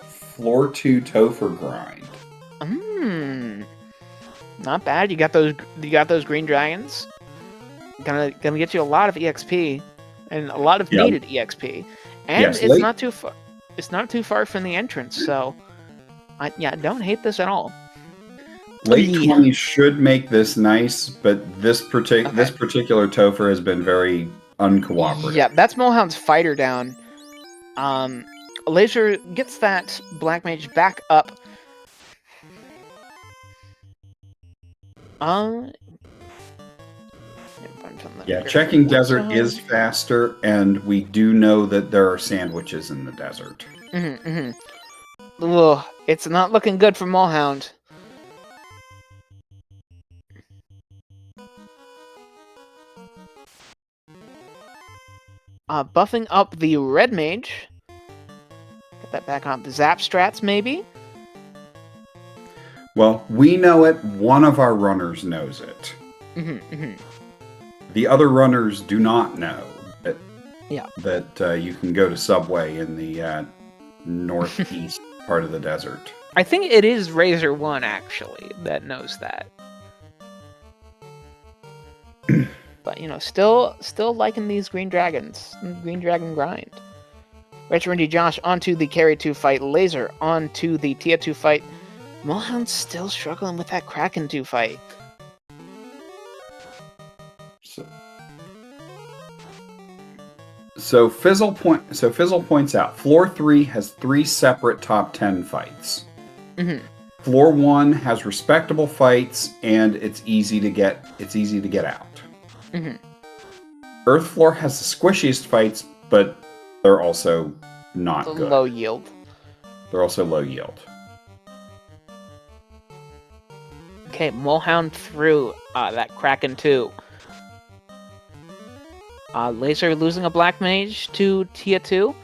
[SPEAKER 2] floor 2 Topher grind.
[SPEAKER 1] Not bad. You got those green dragons. Gonna get you a lot of EXP and a lot of needed EXP. And it's not too far. It's not too far from the entrance, so I don't hate this at all.
[SPEAKER 2] Late 20s should make this nice, but this particular Topher has been very uncooperative.
[SPEAKER 1] Yeah, that's Mulhound's fighter down. Laser gets that Black Mage back up.
[SPEAKER 2] Yeah, checking desert is faster, and we do know that there are sandwiches in the desert.
[SPEAKER 1] Ugh, it's not looking good for Mulhound. Buffing up the red mage. Get that back on the zap strats, maybe?
[SPEAKER 2] Well, we know it. One of our runners knows it. The other runners do not know that you can go to Subway in the northeast part of the desert.
[SPEAKER 1] I think it is Razor 1, actually, that knows that. But, still liking these green dragons. Green dragon grind. Retro Indie Josh onto the Carry 2 fight. Laser onto the Tia 2 fight. Mulhound's still struggling with that Kraken 2 fight.
[SPEAKER 2] So Fizzle points out, Floor 3 has 3 separate top 10 fights. Floor 1 has respectable fights, and it's easy to get out. Earth Floor has the squishiest fights, but they're also not good.
[SPEAKER 1] Low yield.
[SPEAKER 2] They're also low yield.
[SPEAKER 1] Okay, Mulhound through that Kraken 2. Laser losing a Black Mage to Tia 2.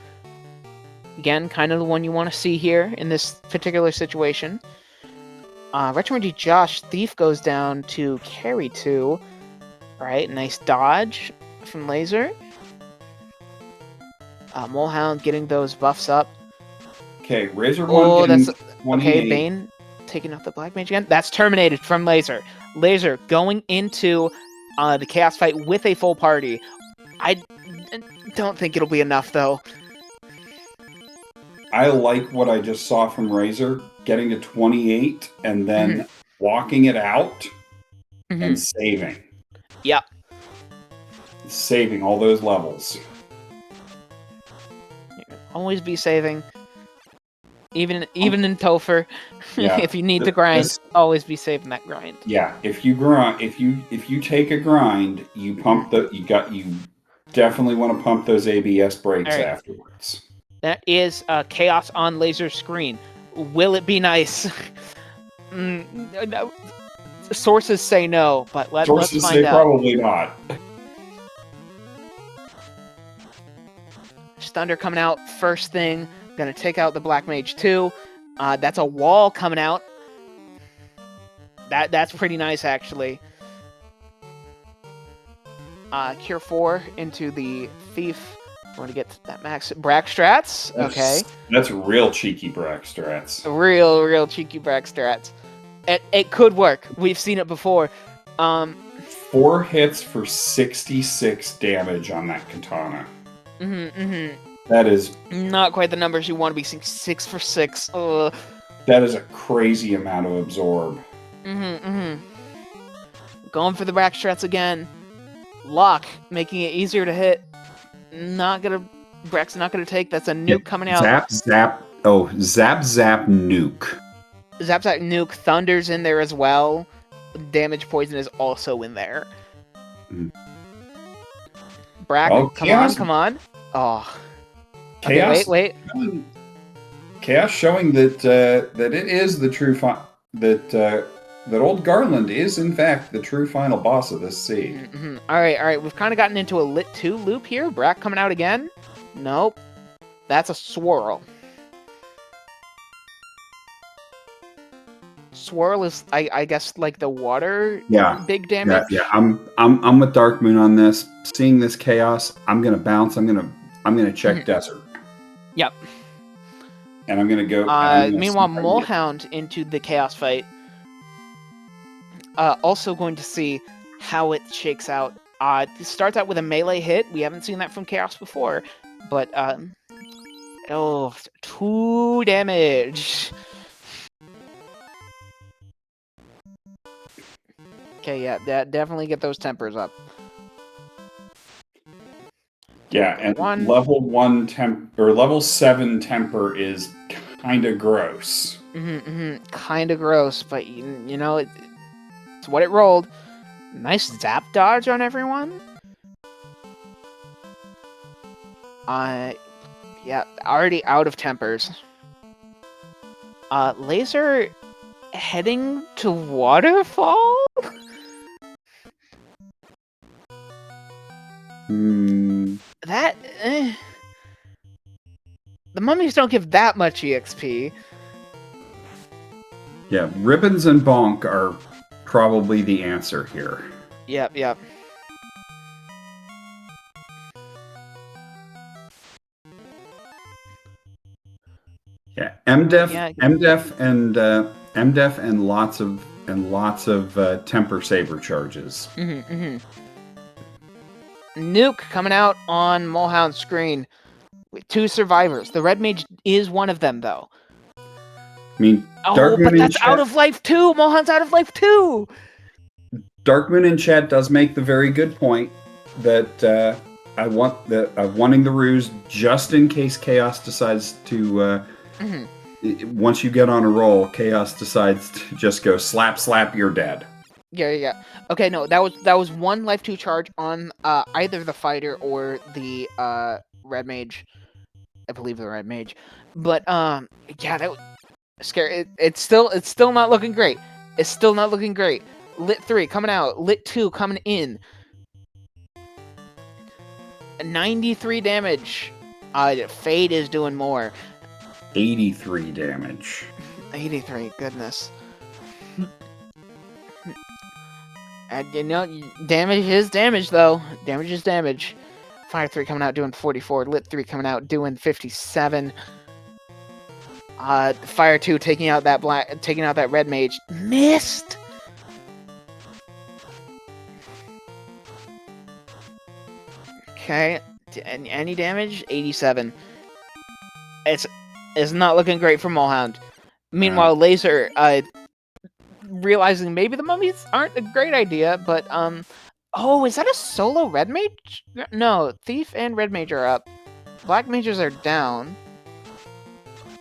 [SPEAKER 1] Again, kind of the one you want to see here in this particular situation. Retro Indie Josh, Thief goes down to Carry 2. Alright, nice dodge from Laser. Molehound getting those buffs up.
[SPEAKER 2] Okay, Razor 1
[SPEAKER 1] Oh,
[SPEAKER 2] getting
[SPEAKER 1] that's... Okay,
[SPEAKER 2] 28.
[SPEAKER 1] Bane taking out the Black Mage again. That's terminated from Laser. Laser going into the Chaos fight with a full party. I don't think it'll be enough, though.
[SPEAKER 2] I like what I just saw from Razor, getting to 28 and then walking it out and saving.
[SPEAKER 1] Yep.
[SPEAKER 2] Saving all those levels.
[SPEAKER 1] Always be saving. Even in Topher,
[SPEAKER 2] Yeah.
[SPEAKER 1] if you need to grind, always be saving that grind.
[SPEAKER 2] Yeah, if you grind, if you take a grind, you pump you definitely want to pump those ABS brakes afterwards.
[SPEAKER 1] That is Chaos on Laser screen. Will it be nice? No. Sources say no, but let's find out.
[SPEAKER 2] Sources say probably not.
[SPEAKER 1] Thunder coming out first thing. Gonna take out the Black Mage too. That's a wall coming out. That's pretty nice actually. Cure 4 into the Thief. Want to get that max Brack strats. Okay.
[SPEAKER 2] That's real cheeky Brack strats.
[SPEAKER 1] Real cheeky Brack strats. It could work. We've seen it before.
[SPEAKER 2] 4 hits for 66 damage on that katana. That is
[SPEAKER 1] not quite the numbers you want to be seeing. 6 for 6. Ugh.
[SPEAKER 2] That is a crazy amount of absorb.
[SPEAKER 1] Going for the Brack strats again. Lock, making it easier to hit. Brack's not gonna take. That's a nuke coming out.
[SPEAKER 2] Zap. Oh, zap nuke.
[SPEAKER 1] Zap nuke. Thunder's in there as well. Damage poison is also in there. Brack, come on. Oh.
[SPEAKER 2] Chaos.
[SPEAKER 1] Okay, wait.
[SPEAKER 2] Chaos showing that it is the true that old Garland is in fact the true final boss of this seed.
[SPEAKER 1] All right. We've kind of gotten into a lit 2 loop here. Brack coming out again. Nope. That's a swirl. Swirl is, I guess, like the water. Big damage.
[SPEAKER 2] Yeah. I'm with Dark Moon on this. Seeing this chaos, I'm gonna bounce. I'm gonna check desert.
[SPEAKER 1] Yep.
[SPEAKER 2] And I'm gonna go.
[SPEAKER 1] Meanwhile, Molehound into the chaos fight. Also going to see how it shakes out. It starts out with a melee hit. We haven't seen that from Chaos before. But, 2 damage. Okay, yeah, definitely get those tempers up.
[SPEAKER 2] Yeah, and level 1 level 7 temper is kind of gross.
[SPEAKER 1] Kind of gross, but you know, it's what it rolled. Nice zap dodge on everyone. Yeah, already out of tempers. Laser heading to Waterfall? That... The mummies don't give that much EXP.
[SPEAKER 2] Yeah, Ribbons and Bonk are probably the answer here.
[SPEAKER 1] Yep.
[SPEAKER 2] Yeah, MDef and lots of temper saber charges.
[SPEAKER 1] Nuke coming out on Molehound's screen with 2 survivors. The Red Mage is one of them, though.
[SPEAKER 2] I mean,
[SPEAKER 1] but that's out of life too. Molehound's out of life too.
[SPEAKER 2] Dark Moon in chat does make the very good point that wanting the ruse just in case Chaos decides to. Once you get on a roll, Chaos decides to just go slap, you're dead.
[SPEAKER 1] Yeah. Okay, no, that was 1 life 2 charge on either the fighter or the Red Mage. I believe the Red Mage. But yeah, that was scary. It's still not looking great. It's still not looking great. Lit 3 coming out. Lit 2 coming in. 93 damage. Fade is doing more.
[SPEAKER 2] 83 damage.
[SPEAKER 1] 83, goodness. And damage is damage, though. Damage is damage. Fire 3 coming out doing 44. Lit 3 coming out doing 57. Fire 2 taking out that red mage. Missed! Okay. Any damage? 87. It's not looking great for Molehound. Meanwhile, Laser, realizing maybe the mummies aren't a great idea, but, oh, is that a solo red mage? No, Thief and red mage are up. Black mages are down.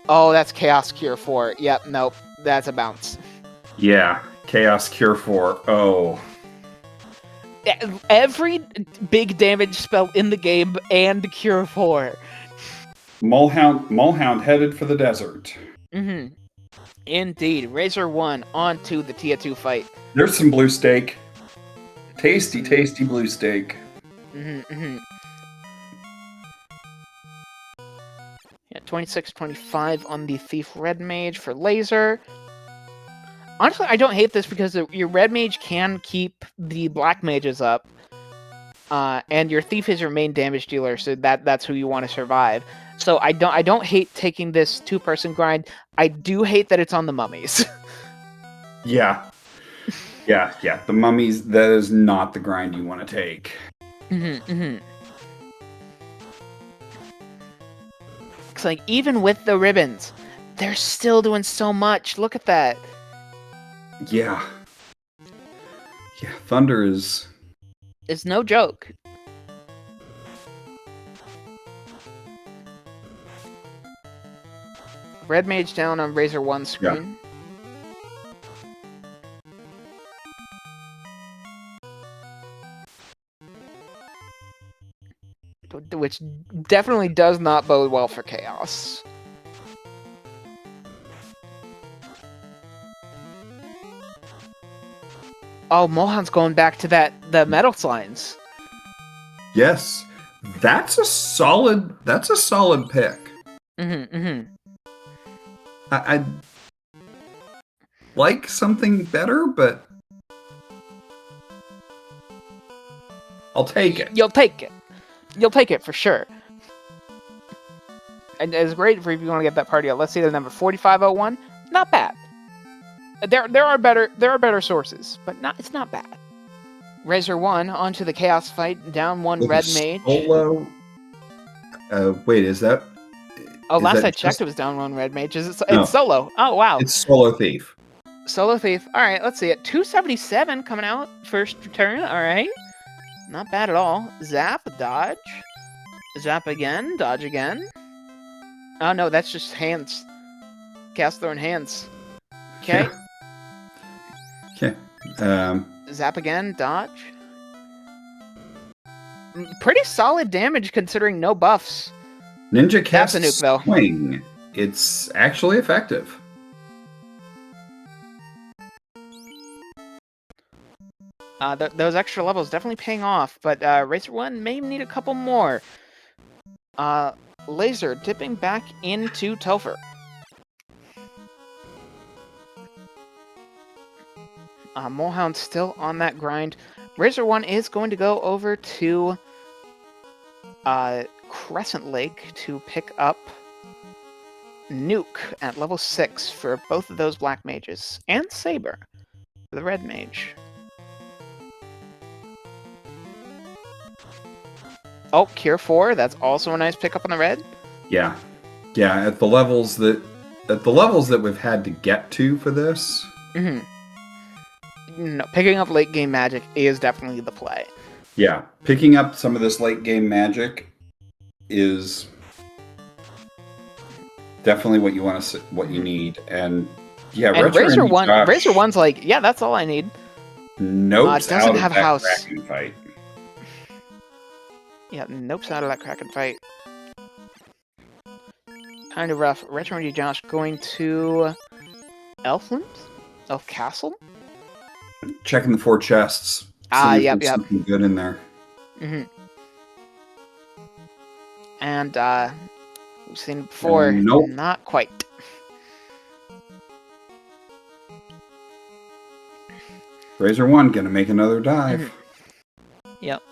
[SPEAKER 1] Oh, that's Chaos Cure 4. Yep, nope. That's a bounce.
[SPEAKER 2] Yeah, Chaos Cure 4. Oh.
[SPEAKER 1] Every big damage spell in the game and Cure 4.
[SPEAKER 2] Molehound headed for the desert.
[SPEAKER 1] Mm-hmm. Indeed. Razor 1 on to the Tia 2 fight.
[SPEAKER 2] There's some blue steak. Tasty, tasty blue steak.
[SPEAKER 1] Mm-hmm. Yeah, 26-25 on the Thief Red Mage for Laser. Honestly, I don't hate this because your Red Mage can keep the Black Mages up. And your Thief is your main damage dealer, so that's who you want to survive. So I don't hate taking this 2-person grind. I do hate that it's on the mummies.
[SPEAKER 2] Yeah. The mummies, that is not the grind you want to take.
[SPEAKER 1] It's like, even with the ribbons, they're still doing so much. Look at that.
[SPEAKER 2] Yeah, Thunder is...
[SPEAKER 1] It's no joke. Red Mage down on Razor 1 screen. Yeah. Which definitely does not bode well for Chaos. Oh, Mohan's going back to the metal signs.
[SPEAKER 2] Yes. That's a solid pick. I like something better, but I'll take it.
[SPEAKER 1] You'll take it. You'll take it for sure. And it's great for if you want to get that party out. Let's see the number 4501. Not bad. There are better sources, but it's not bad. Razor 1 onto the Chaos fight, down 1 red mage.
[SPEAKER 2] Solo. Wait, is that?
[SPEAKER 1] Oh, last I checked, it was down 1 red mage. It's solo. Oh wow.
[SPEAKER 2] It's Solo Thief.
[SPEAKER 1] Solo Thief. All right, let's see it. 277 coming out first turn. All right, not bad at all. Zap, dodge, zap again, dodge again. Oh no, that's just hands. Cast throwing hands. Okay.
[SPEAKER 2] Okay.
[SPEAKER 1] Zap again, dodge. Pretty solid damage considering no buffs.
[SPEAKER 2] Ninja cast
[SPEAKER 1] a nuke, though.
[SPEAKER 2] Swing. It's actually effective.
[SPEAKER 1] Those extra levels definitely paying off, but Racer 1 may need a couple more. Laser dipping back into Topher. Molehound still on that grind. Razor 1 is going to go over to Crescent Lake to pick up Nuke at level 6 for both of those black mages. And Saber for the red mage. Oh, Cure 4, that's also a nice pickup on the red.
[SPEAKER 2] Yeah. At the levels that we've had to get to for this.
[SPEAKER 1] No, picking up late game magic is definitely the play.
[SPEAKER 2] Yeah, picking up some of this late game magic is definitely what you want to, what you need, and yeah,
[SPEAKER 1] and Razor 1's like, yeah, that's all I need.
[SPEAKER 2] Nope,
[SPEAKER 1] doesn't have house.
[SPEAKER 2] Kraken fight.
[SPEAKER 1] Yeah, nope's out of that Kraken fight. Kind of rough. Retro and Josh going to Elfland? Elf Castle?
[SPEAKER 2] Checking the 4 chests.
[SPEAKER 1] Yep.
[SPEAKER 2] Something good in there.
[SPEAKER 1] And we've seen it before.
[SPEAKER 2] Nope.
[SPEAKER 1] Not quite.
[SPEAKER 2] Razor 1 gonna make another dive.
[SPEAKER 1] Yep.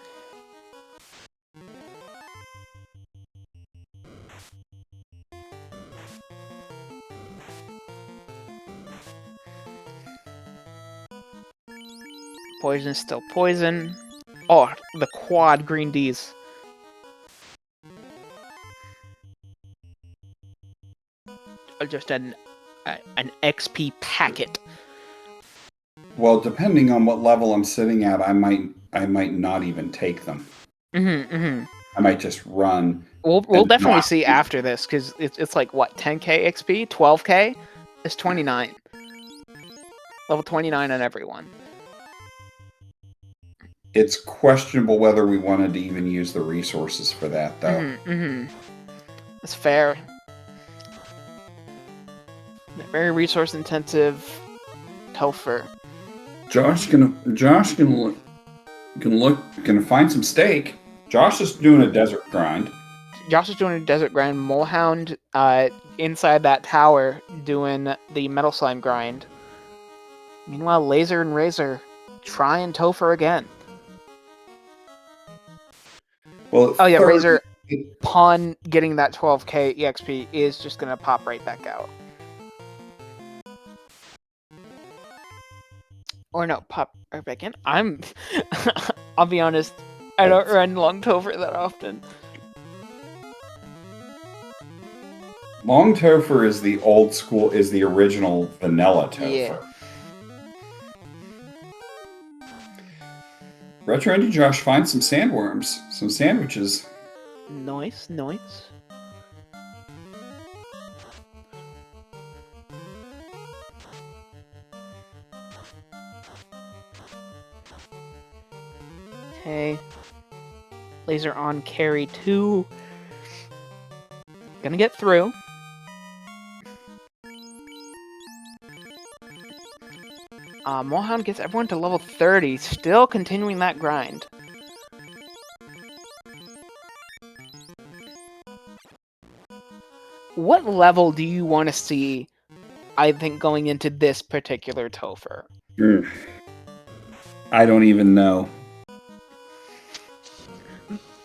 [SPEAKER 1] Poison is still poison. Oh, the quad green Ds. Just an XP packet.
[SPEAKER 2] Well, depending on what level I'm sitting at, I might not even take them. I might just run.
[SPEAKER 1] We'll definitely see after this, because it's like, what, 10k XP? 12k? It's 29. Level 29 on everyone.
[SPEAKER 2] It's questionable whether we wanted to even use the resources for that, though.
[SPEAKER 1] That's fair. Very resource intensive. Topher.
[SPEAKER 2] Josh gonna find some steak. Josh is doing a desert grind.
[SPEAKER 1] Josh is doing a desert grind. Molehound inside that tower doing the metal slime grind. Meanwhile, Laser and Razor trying Topher again.
[SPEAKER 2] Well,
[SPEAKER 1] oh yeah, Razor, upon getting that 12k EXP, is just gonna pop right back out. Or no, pop right back in. I'll be honest, I don't run Long Topher that often.
[SPEAKER 2] Long Topher is the old school, is the original vanilla Topher.
[SPEAKER 1] Yeah.
[SPEAKER 2] Retro Indie Josh finds some sandworms, some sandwiches.
[SPEAKER 1] Nice. Okay. Laser on carry 2. Gonna get through. Molehound gets everyone to level 30, still continuing that grind. What level do you want to see, I think, going into this particular Topher?
[SPEAKER 2] I don't even know.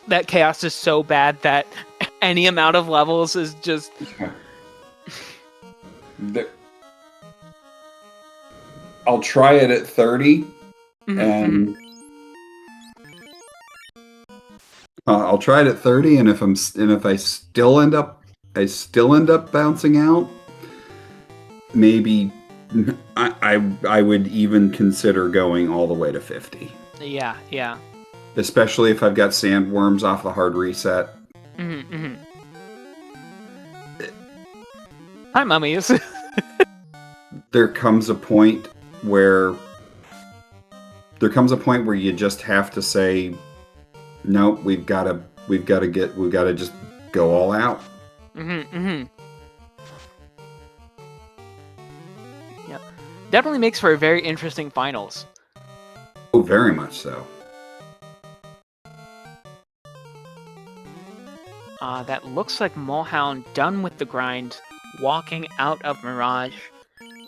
[SPEAKER 1] That chaos is so bad that any amount of levels is just...
[SPEAKER 2] I'll try it at 30, and I'll try it at 30, and if I still end up bouncing out, maybe I would even consider going all the way to 50.
[SPEAKER 1] Yeah.
[SPEAKER 2] Especially if I've got sandworms off the hard reset.
[SPEAKER 1] Hi, mummies.
[SPEAKER 2] There comes a point where you just have to say, no, we've got to just go all out.
[SPEAKER 1] Yep. Definitely makes for a very interesting finals.
[SPEAKER 2] Oh, very much so.
[SPEAKER 1] That looks like Molehound done with the grind, walking out of Mirage,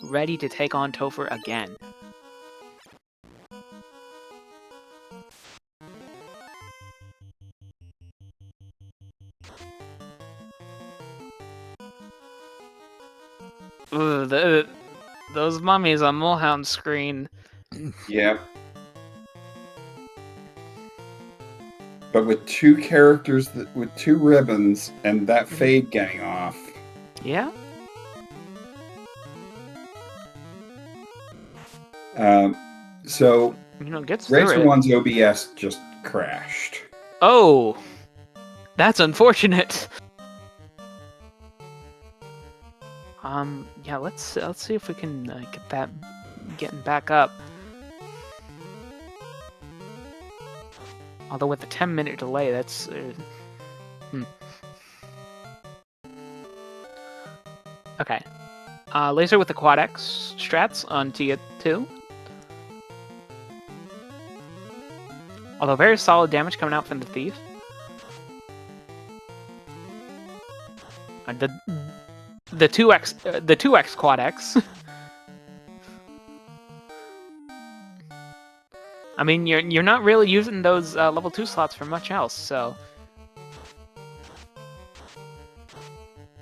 [SPEAKER 1] ready to take on Topher again. Ooh, those mummies on Molehound's screen.
[SPEAKER 2] Yeah. But with two characters, with two ribbons, and that fade getting off.
[SPEAKER 1] Yeah?
[SPEAKER 2] So,
[SPEAKER 1] gets through
[SPEAKER 2] Razor
[SPEAKER 1] it.
[SPEAKER 2] 1's OBS just crashed.
[SPEAKER 1] Oh! That's unfortunate! Yeah, let's see if we can get that getting back up. Although with the 10-minute delay, that's... Okay. Laser with the Quad X strats on T2. Although very solid damage coming out from the Thief. The 2x Quad X. I mean, you're not really using those level 2 slots for much else, so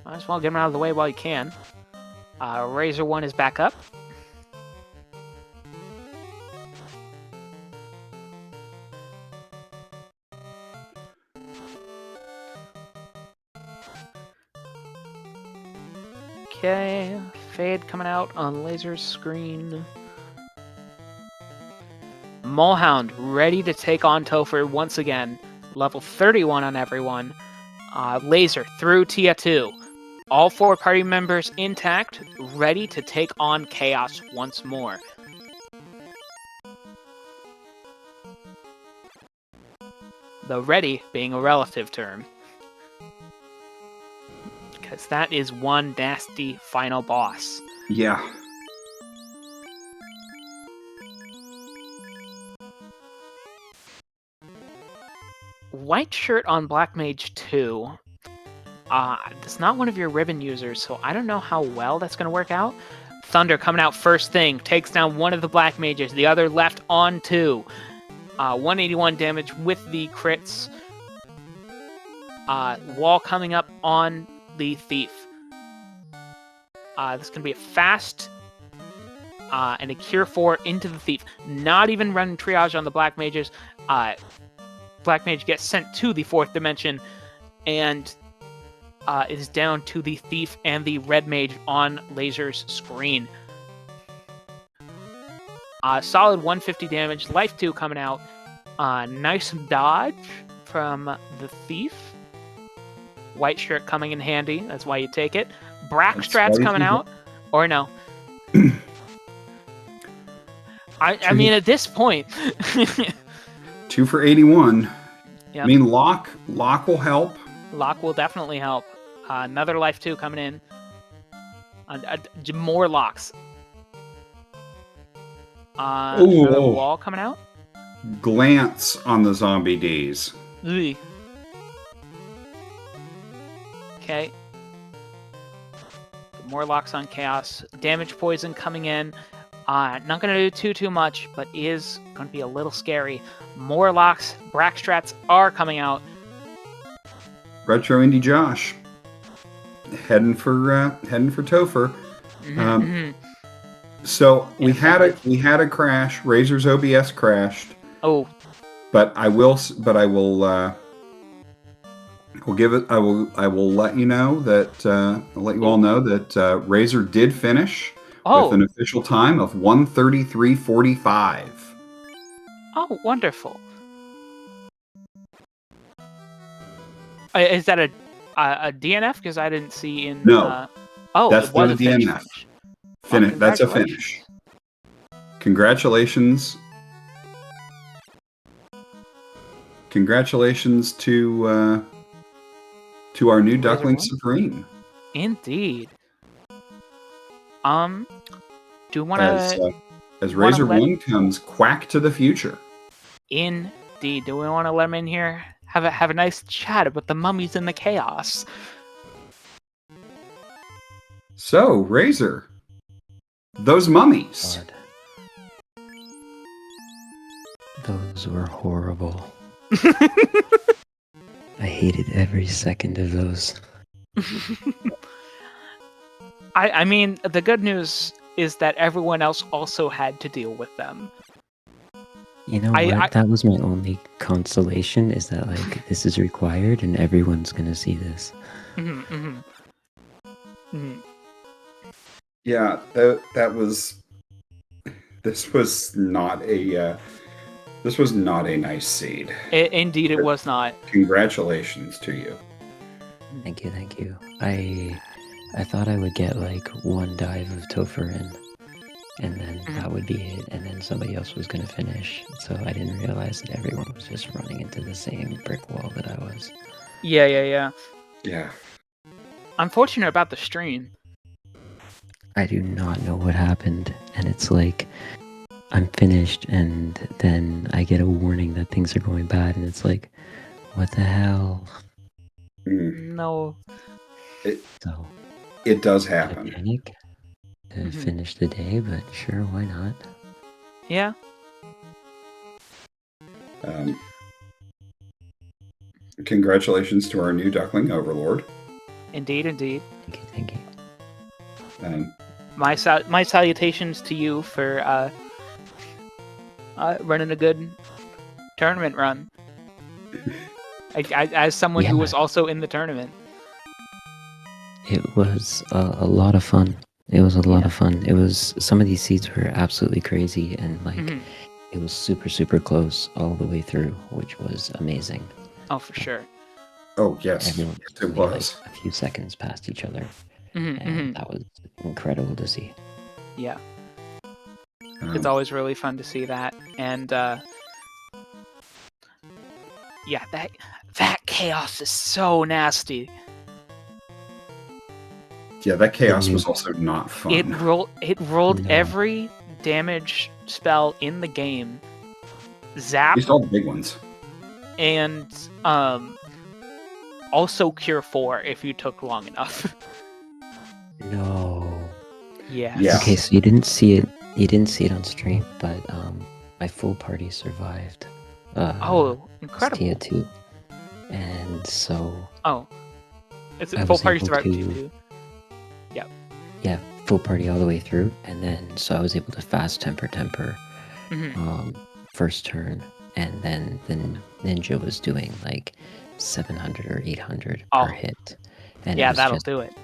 [SPEAKER 1] might as well get them out of the way while you can. Razor 1 is back up. Okay, Fade coming out on Laser's screen. Molehound ready to take on Topher once again. Level 31 on everyone. Laser through Tia 2. All 4 party members intact, ready to take on Chaos once more. The ready being a relative term. Because that is one nasty final boss.
[SPEAKER 2] Yeah.
[SPEAKER 1] White shirt on Black Mage 2. That's not one of your ribbon users, so I don't know how well that's going to work out. Thunder coming out first thing, takes down one of the Black Mages, the other left on 2. 181 damage with the crits. Wall coming up on the Thief. This is going to be a fast and a Cure 4 into the Thief. Not even running triage on the Black Mages. Black Mage gets sent to the 4th dimension and is down to the Thief and the Red Mage on Laser's screen. Solid 150 damage. Life 2 coming out. Nice dodge from the Thief. White shirt coming in handy. That's why you take it. Brackstrat's coming out. Or no. I mean, at this point...
[SPEAKER 2] 2 for 81.
[SPEAKER 1] Yep.
[SPEAKER 2] I mean, lock will help.
[SPEAKER 1] Lock will definitely help. Another life 2 coming in. More locks. Another wall coming out.
[SPEAKER 2] Glance on the zombie Ds.
[SPEAKER 1] Ugh. Okay. More locks on Chaos. Damage poison coming in. Not going to do too much, but is going to be a little scary. More locks. Brackstrats are coming out.
[SPEAKER 2] Retro Indie Josh. Heading for Topher. So we had a crash. Razor's OBS crashed.
[SPEAKER 1] Oh.
[SPEAKER 2] But I will let you know that I'll let you all know that Razor did finish with an official time of 1:33:45.
[SPEAKER 1] Oh, wonderful. Is that a DNF? Because I didn't see in.
[SPEAKER 2] No. That's not a DNF.
[SPEAKER 1] Finish.
[SPEAKER 2] That's a finish. Congratulations. Congratulations to our new Duckling Supreme.
[SPEAKER 1] Indeed. Do you want to...
[SPEAKER 2] As Razor 1 comes quack to the future.
[SPEAKER 1] Indeed. Do we want to let him in here? Have a nice chat about the mummies and the chaos.
[SPEAKER 2] So, Razor. Those mummies.
[SPEAKER 3] God. Those were horrible. I hated every second of those.
[SPEAKER 1] I mean, the good news is that everyone else also had to deal with them.
[SPEAKER 3] You know what? That was my only consolation, is that, like, this is required and everyone's gonna see this.
[SPEAKER 2] Yeah, that was... This was not a nice seed.
[SPEAKER 1] Indeed, it was not.
[SPEAKER 2] Congratulations to you.
[SPEAKER 3] Thank you. I thought I would get, like, one dive of Topher in, and then that would be it, and then somebody else was going to finish, so I didn't realize that everyone was just running into the same brick wall that I was.
[SPEAKER 1] Yeah. Unfortunate about the stream.
[SPEAKER 3] I do not know what happened, and it's like, I'm finished, and then I get a warning that things are going bad, and it's like, what the hell?
[SPEAKER 1] No.
[SPEAKER 2] It does happen.
[SPEAKER 3] I panic to finish the day, but sure, why not?
[SPEAKER 1] Yeah.
[SPEAKER 2] Congratulations to our new Duckling Overlord.
[SPEAKER 1] Indeed, indeed.
[SPEAKER 3] Thank you.
[SPEAKER 1] My salutations to you for running a good tournament run. As someone who was also in the tournament.
[SPEAKER 3] It was a lot of fun. It was a lot of fun. It was, some of these seeds were absolutely crazy, and like it was super, super close all the way through, which was amazing.
[SPEAKER 1] Oh, for sure.
[SPEAKER 2] Oh, yes.
[SPEAKER 3] Everyone
[SPEAKER 2] Yes, it was.
[SPEAKER 3] like a few seconds past each other, and that was incredible to see.
[SPEAKER 1] Yeah. It's always really fun to see that, and yeah, that chaos is so nasty.
[SPEAKER 2] Yeah, that chaos was also not fun.
[SPEAKER 1] It rolled every damage spell in the game. Zap.
[SPEAKER 2] At least all the big ones.
[SPEAKER 1] And also Cure 4 if you took long enough.
[SPEAKER 3] No.
[SPEAKER 1] Yes.
[SPEAKER 2] Yeah.
[SPEAKER 3] Okay, so you didn't see it. You didn't see it on stream, but my full party survived.
[SPEAKER 1] Oh, incredible!
[SPEAKER 3] Tier 2, and so.
[SPEAKER 1] Oh, it's
[SPEAKER 3] I
[SPEAKER 1] full
[SPEAKER 3] was
[SPEAKER 1] party
[SPEAKER 3] able
[SPEAKER 1] survived
[SPEAKER 3] to-
[SPEAKER 1] too. Yep.
[SPEAKER 3] Yeah, full party all the way through, and then so I was able to fast temper, first turn, and then the ninja was doing like 700 or 800 per hit, and
[SPEAKER 1] yeah,
[SPEAKER 3] it was
[SPEAKER 1] that'll
[SPEAKER 3] just
[SPEAKER 1] do it.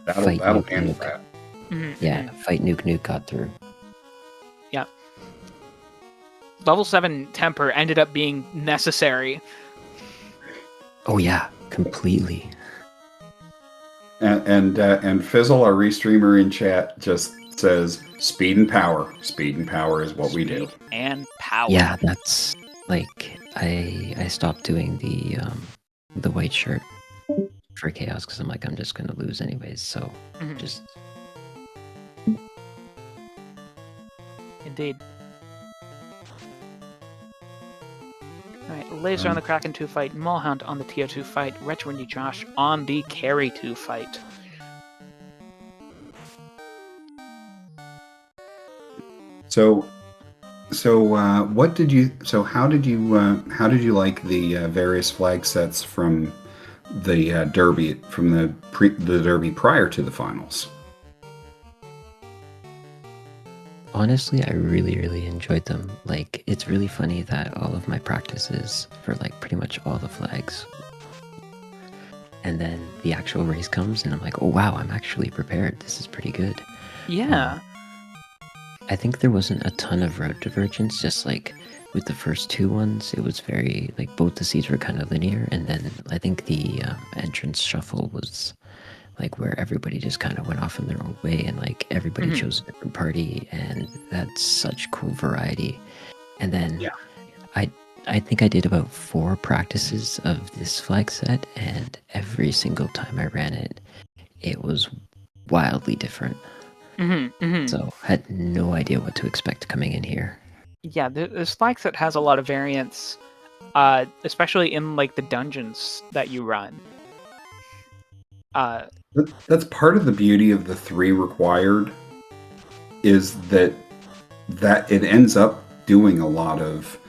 [SPEAKER 2] That'll handle that.
[SPEAKER 3] Yeah, fight nuke got through.
[SPEAKER 1] Yeah. Level 7 temper ended up being necessary.
[SPEAKER 3] Oh yeah, completely.
[SPEAKER 2] And Fizzle, our restreamer in chat, just says speed and power. Speed and power is what we do.
[SPEAKER 1] And power.
[SPEAKER 3] Yeah, that's like I stopped doing the white shirt for chaos because I'm like, I'm just gonna lose anyways. So just
[SPEAKER 1] indeed. Alright, Laser on the Kraken 2 fight, Maulhound on the Tier 2 fight, Retro Josh on the Carry 2 fight.
[SPEAKER 2] So what did you? So how did you like the various flag sets from the derby the derby prior to the finals?
[SPEAKER 3] honestly, I really enjoyed them. Like, it's really funny that all of my practices for like pretty much all the flags, and then the actual race comes, and I'm like, oh wow, I'm actually prepared. This is pretty good.
[SPEAKER 1] Yeah.
[SPEAKER 3] I think there wasn't a ton of road divergence, just like with the first two ones, it was very, like, both the seeds were kind of linear, and then I think the entrance shuffle was, like, where everybody just kind of went off in their own way, and, like, everybody chose a different party, and that's such cool variety. And then I think I did about 4 practices of this flag set, and every single time I ran it, it was wildly different. So I had no idea what to expect coming in here.
[SPEAKER 1] Yeah, this flag set has a lot of variance, especially in like the dungeons that you run.
[SPEAKER 2] That's part of the beauty of the 3 required, is that it ends up doing a lot of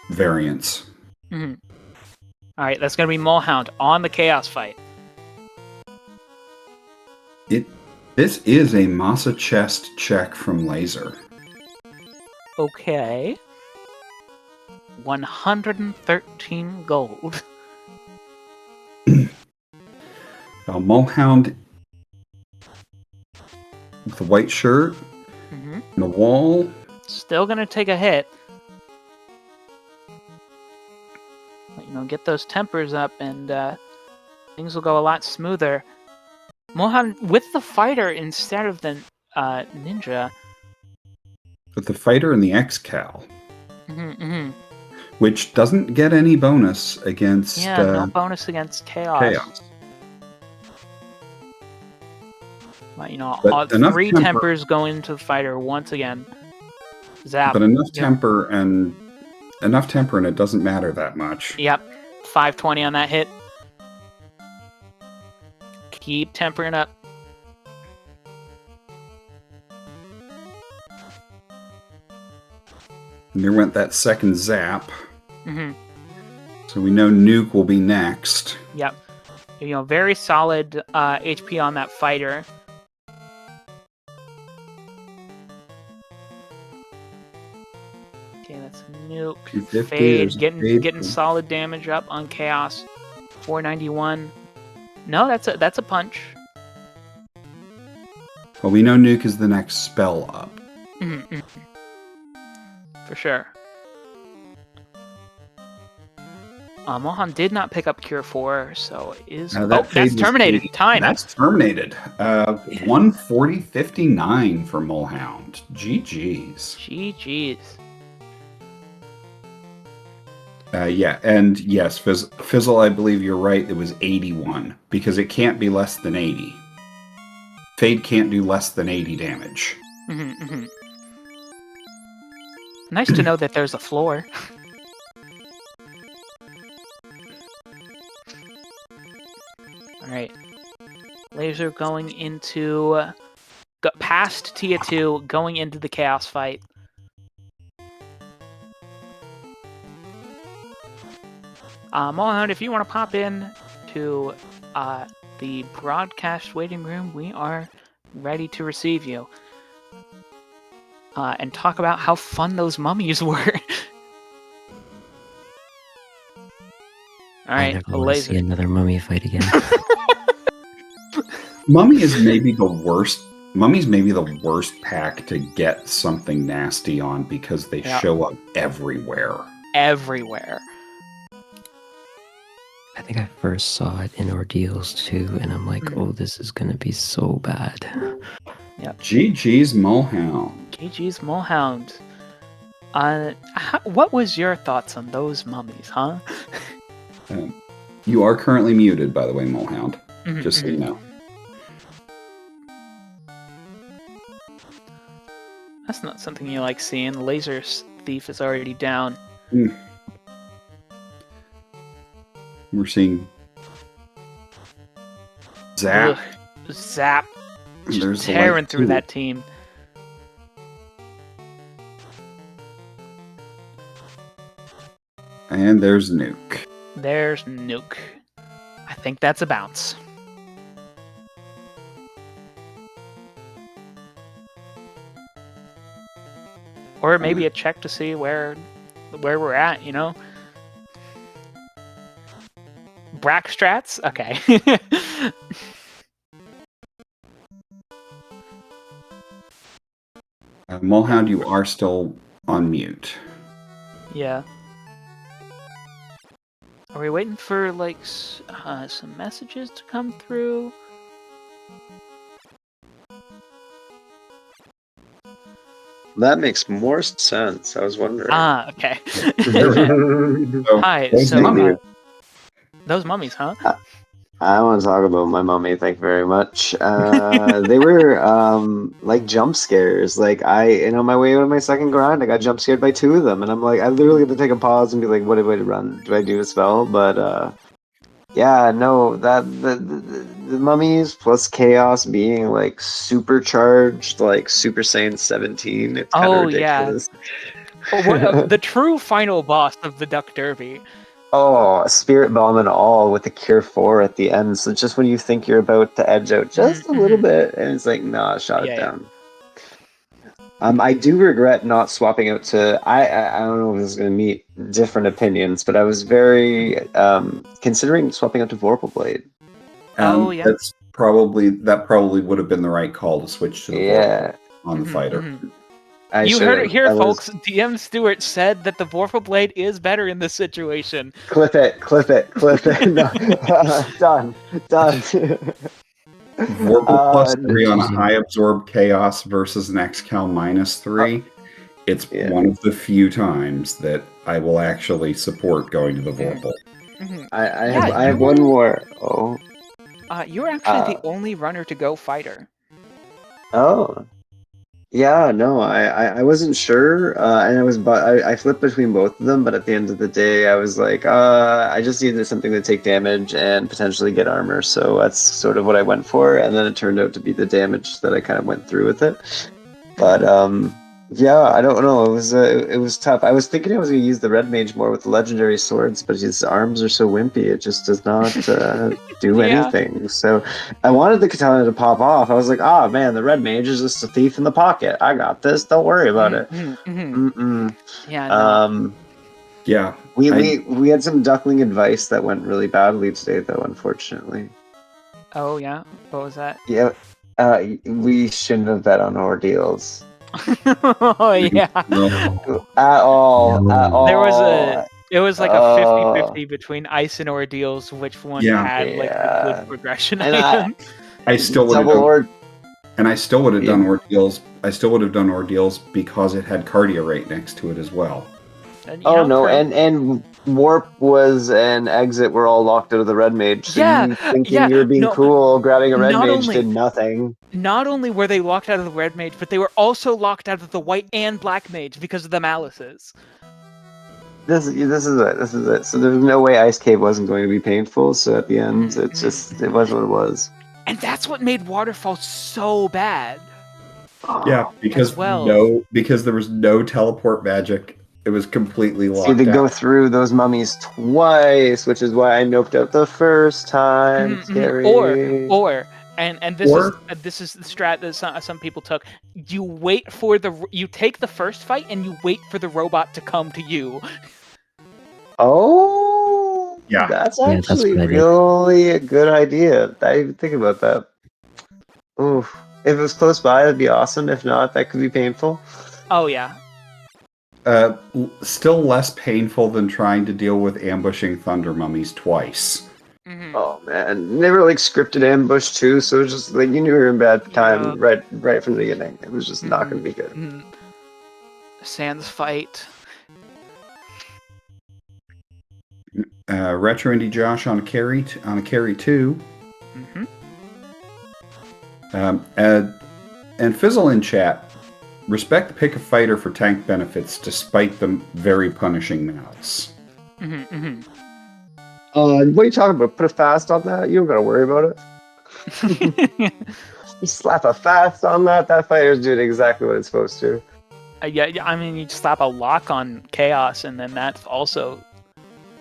[SPEAKER 2] variance.
[SPEAKER 1] All right, that's gonna be Maulhound on the Chaos fight.
[SPEAKER 2] This is a Masa chest check from Laser.
[SPEAKER 1] Okay. 113 gold.
[SPEAKER 2] Mulhound with the white shirt and the wall.
[SPEAKER 1] Still gonna take a hit. But, get those tempers up and things will go a lot smoother. Mohan with the fighter instead of the ninja.
[SPEAKER 2] With the fighter and the X-Cal. Which doesn't get any bonus against...
[SPEAKER 1] Yeah, no bonus against chaos. But, 3 tempers go into the fighter once again. Zap.
[SPEAKER 2] But enough temper and it doesn't matter that much.
[SPEAKER 1] Yep. 520 on that hit. Keep tempering up.
[SPEAKER 2] And there went that second zap.
[SPEAKER 1] Mm-hmm.
[SPEAKER 2] So we know Nuke will be next.
[SPEAKER 1] Yep. Very solid HP on that fighter. Okay, that's Nuke.
[SPEAKER 2] 250,
[SPEAKER 1] Fade,
[SPEAKER 2] there's
[SPEAKER 1] getting solid damage up on Chaos. 491. No, that's a punch.
[SPEAKER 2] Well, we know Nuke is the next spell up.
[SPEAKER 1] Mm-hmm. For sure. Mohan did not pick up Cure 4, so is... that's terminated. Time.
[SPEAKER 2] That's terminated. 140.59 for Mulhound. GG's.
[SPEAKER 1] GG's.
[SPEAKER 2] Yeah, and yes, Fizzle, I believe you're right. It was 81, because it can't be less than 80. Fade can't do less than 80 damage.
[SPEAKER 1] Mm-hmm, mm-hmm. Nice to know that there's a floor. Alright. Laser going into... past Tia 2, going into the Chaos fight. Mulhound, if you want to pop in to the broadcast waiting room, we are ready to receive you. And talk about how fun those mummies were. Alright,
[SPEAKER 3] I never want to see another mummy fight again.
[SPEAKER 2] Mummy's maybe the worst pack to get something nasty on because they show up everywhere.
[SPEAKER 1] Everywhere.
[SPEAKER 3] I think I first saw it in Ordeals too, and I'm like, oh, this is gonna be so bad.
[SPEAKER 1] Yep.
[SPEAKER 2] GG's Mulhound.
[SPEAKER 1] GG's Mulhound. What was your thoughts on those mummies, huh?
[SPEAKER 2] You are currently muted, by the way, Mulhound. Just so you know.
[SPEAKER 1] That's not something you like seeing. The laser thief is already down.
[SPEAKER 2] We're seeing Zap.
[SPEAKER 1] Ugh, Zap. Just tearing through that team.
[SPEAKER 2] And there's Nuke.
[SPEAKER 1] There's Nuke. I think that's a bounce. Or maybe a check to see where we're at, you know? Brack strats? Okay.
[SPEAKER 2] Mulhound, you are still on mute.
[SPEAKER 1] Yeah. Are we waiting for, like, some messages to come through?
[SPEAKER 4] That makes more sense. I was wondering.
[SPEAKER 1] Ah, okay. Hi, those mummies, huh?
[SPEAKER 4] I want to talk about my mummy. Thank you very much. They were like jump scares. Like on my way out of my second grind, I got jump scared by 2 of them, and I'm like, I literally had to take a pause and be like, what do I run? Do I do a spell? But yeah, no, that the mummies plus chaos being like supercharged, like Super Saiyan 17. It's kind of ridiculous.
[SPEAKER 1] Yeah. The true final boss of the Duck Derby.
[SPEAKER 4] Oh, Spirit Bomb and all with the Cure 4 at the end. So just when you think you're about to edge out just a little bit, and it's like, nah, shot it down. I do regret not swapping out to... I don't know if this is going to meet different opinions, but I was very considering swapping out to Vorpal Blade.
[SPEAKER 1] Yeah.
[SPEAKER 2] That probably would have been the right call to switch to the Vorpal on the fighter.
[SPEAKER 1] You heard it here, folks. DM Stewart said that the Vorpal Blade is better in this situation.
[SPEAKER 4] Clip it. No. Done.
[SPEAKER 2] Vorpal plus 3 on a high absorb chaos versus an XCal minus 3. It's one of the few times that I will actually support going to the Vorpal.
[SPEAKER 4] I have one more. Oh.
[SPEAKER 1] You're actually the only runner to go fighter.
[SPEAKER 4] Oh. Yeah, no, I wasn't sure, and I flipped between both of them, but at the end of the day, I was like, I just needed something to take damage and potentially get armor, so that's sort of what I went for, and then it turned out to be the damage that I kind of went through with it. But Yeah, I don't know. It was tough. I was thinking I was gonna use the red mage more with the legendary swords, but his arms are so wimpy. It just does not do
[SPEAKER 1] Yeah.
[SPEAKER 4] anything. So I wanted the katana to pop off. I was like, oh man, the red mage is just a thief in the pocket. I got this. Don't worry about it.
[SPEAKER 1] Mm-hmm.
[SPEAKER 4] Mm-mm.
[SPEAKER 1] Yeah, no.
[SPEAKER 4] Um,
[SPEAKER 2] Yeah,
[SPEAKER 4] we,
[SPEAKER 2] I
[SPEAKER 4] we we had some duckling advice that went really badly today, though. Unfortunately,
[SPEAKER 1] Oh yeah. What was that?
[SPEAKER 4] yeah. We shouldn't have bet on ordeals
[SPEAKER 1] Oh yeah.
[SPEAKER 2] well,
[SPEAKER 3] No,
[SPEAKER 4] at all. At
[SPEAKER 3] no.
[SPEAKER 1] There was a
[SPEAKER 4] all.
[SPEAKER 1] it was like a
[SPEAKER 4] Oh.
[SPEAKER 1] 50-50 between ice and ordeals, which one
[SPEAKER 2] yeah,
[SPEAKER 1] had like the good
[SPEAKER 4] Yeah,
[SPEAKER 1] progression
[SPEAKER 4] and
[SPEAKER 1] item.
[SPEAKER 2] I still would have
[SPEAKER 4] double
[SPEAKER 2] done,
[SPEAKER 4] or
[SPEAKER 2] and I still would have
[SPEAKER 4] yeah.
[SPEAKER 2] done ordeals. I still would have done ordeals because it had cardio rate next to it as well.
[SPEAKER 1] And
[SPEAKER 4] Oh no,
[SPEAKER 1] true.
[SPEAKER 4] and warp was an exit. We're all locked out of the red mage. So
[SPEAKER 1] Yeah,
[SPEAKER 4] you thinking
[SPEAKER 1] yeah.
[SPEAKER 4] you were being
[SPEAKER 1] No,
[SPEAKER 4] cool, grabbing a red
[SPEAKER 1] not
[SPEAKER 4] mage did
[SPEAKER 1] only
[SPEAKER 4] nothing.
[SPEAKER 1] not only were they locked out of the red mage, but they were also locked out of the white and black mage because of the malices.
[SPEAKER 4] This is it. So there's no way Ice Cave wasn't going to be painful. So at the end,
[SPEAKER 1] Mm-hmm.
[SPEAKER 4] it was what it was.
[SPEAKER 1] And that's what made Waterfall so bad
[SPEAKER 2] Yeah,
[SPEAKER 1] as
[SPEAKER 2] because
[SPEAKER 1] well.
[SPEAKER 2] there was no teleport magic. It was completely
[SPEAKER 4] So you had
[SPEAKER 2] locked
[SPEAKER 4] to go
[SPEAKER 2] out.
[SPEAKER 4] through those mummies twice, which is why I noped out the first time. Scary.
[SPEAKER 1] Or and
[SPEAKER 2] Or
[SPEAKER 1] this is the strat that some people took. You take the first fight and you wait for the robot to come to you.
[SPEAKER 4] Oh,
[SPEAKER 2] yeah,
[SPEAKER 4] that's
[SPEAKER 3] Yeah, that's
[SPEAKER 4] actually
[SPEAKER 3] what I did.
[SPEAKER 4] really a good idea. I didn't even think about that. Oof. If it was close by, that'd be awesome. If not, that could be painful.
[SPEAKER 1] Oh yeah.
[SPEAKER 2] still less painful than trying to deal with ambushing thunder mummies twice.
[SPEAKER 1] Mm-hmm.
[SPEAKER 4] Oh man, they were like scripted ambush too, so it was just like you knew you were in bad
[SPEAKER 1] Yeah.
[SPEAKER 4] time right from the beginning. It was just not going to be good.
[SPEAKER 1] Mm-hmm. Sans fight.
[SPEAKER 2] Retro Indie Josh on a carry 2.
[SPEAKER 1] Mm-hmm.
[SPEAKER 2] And Fizzle in chat. Respect the pick a fighter for tank benefits despite the very punishing mouths.
[SPEAKER 1] Mm-hmm. Mm-hmm.
[SPEAKER 4] What are you talking about? Put a fast on that? You don't got to worry about it. You slap a fast on that, that fighter's doing exactly what it's supposed to.
[SPEAKER 1] Yeah, I mean, you slap a lock on chaos, and then that's also.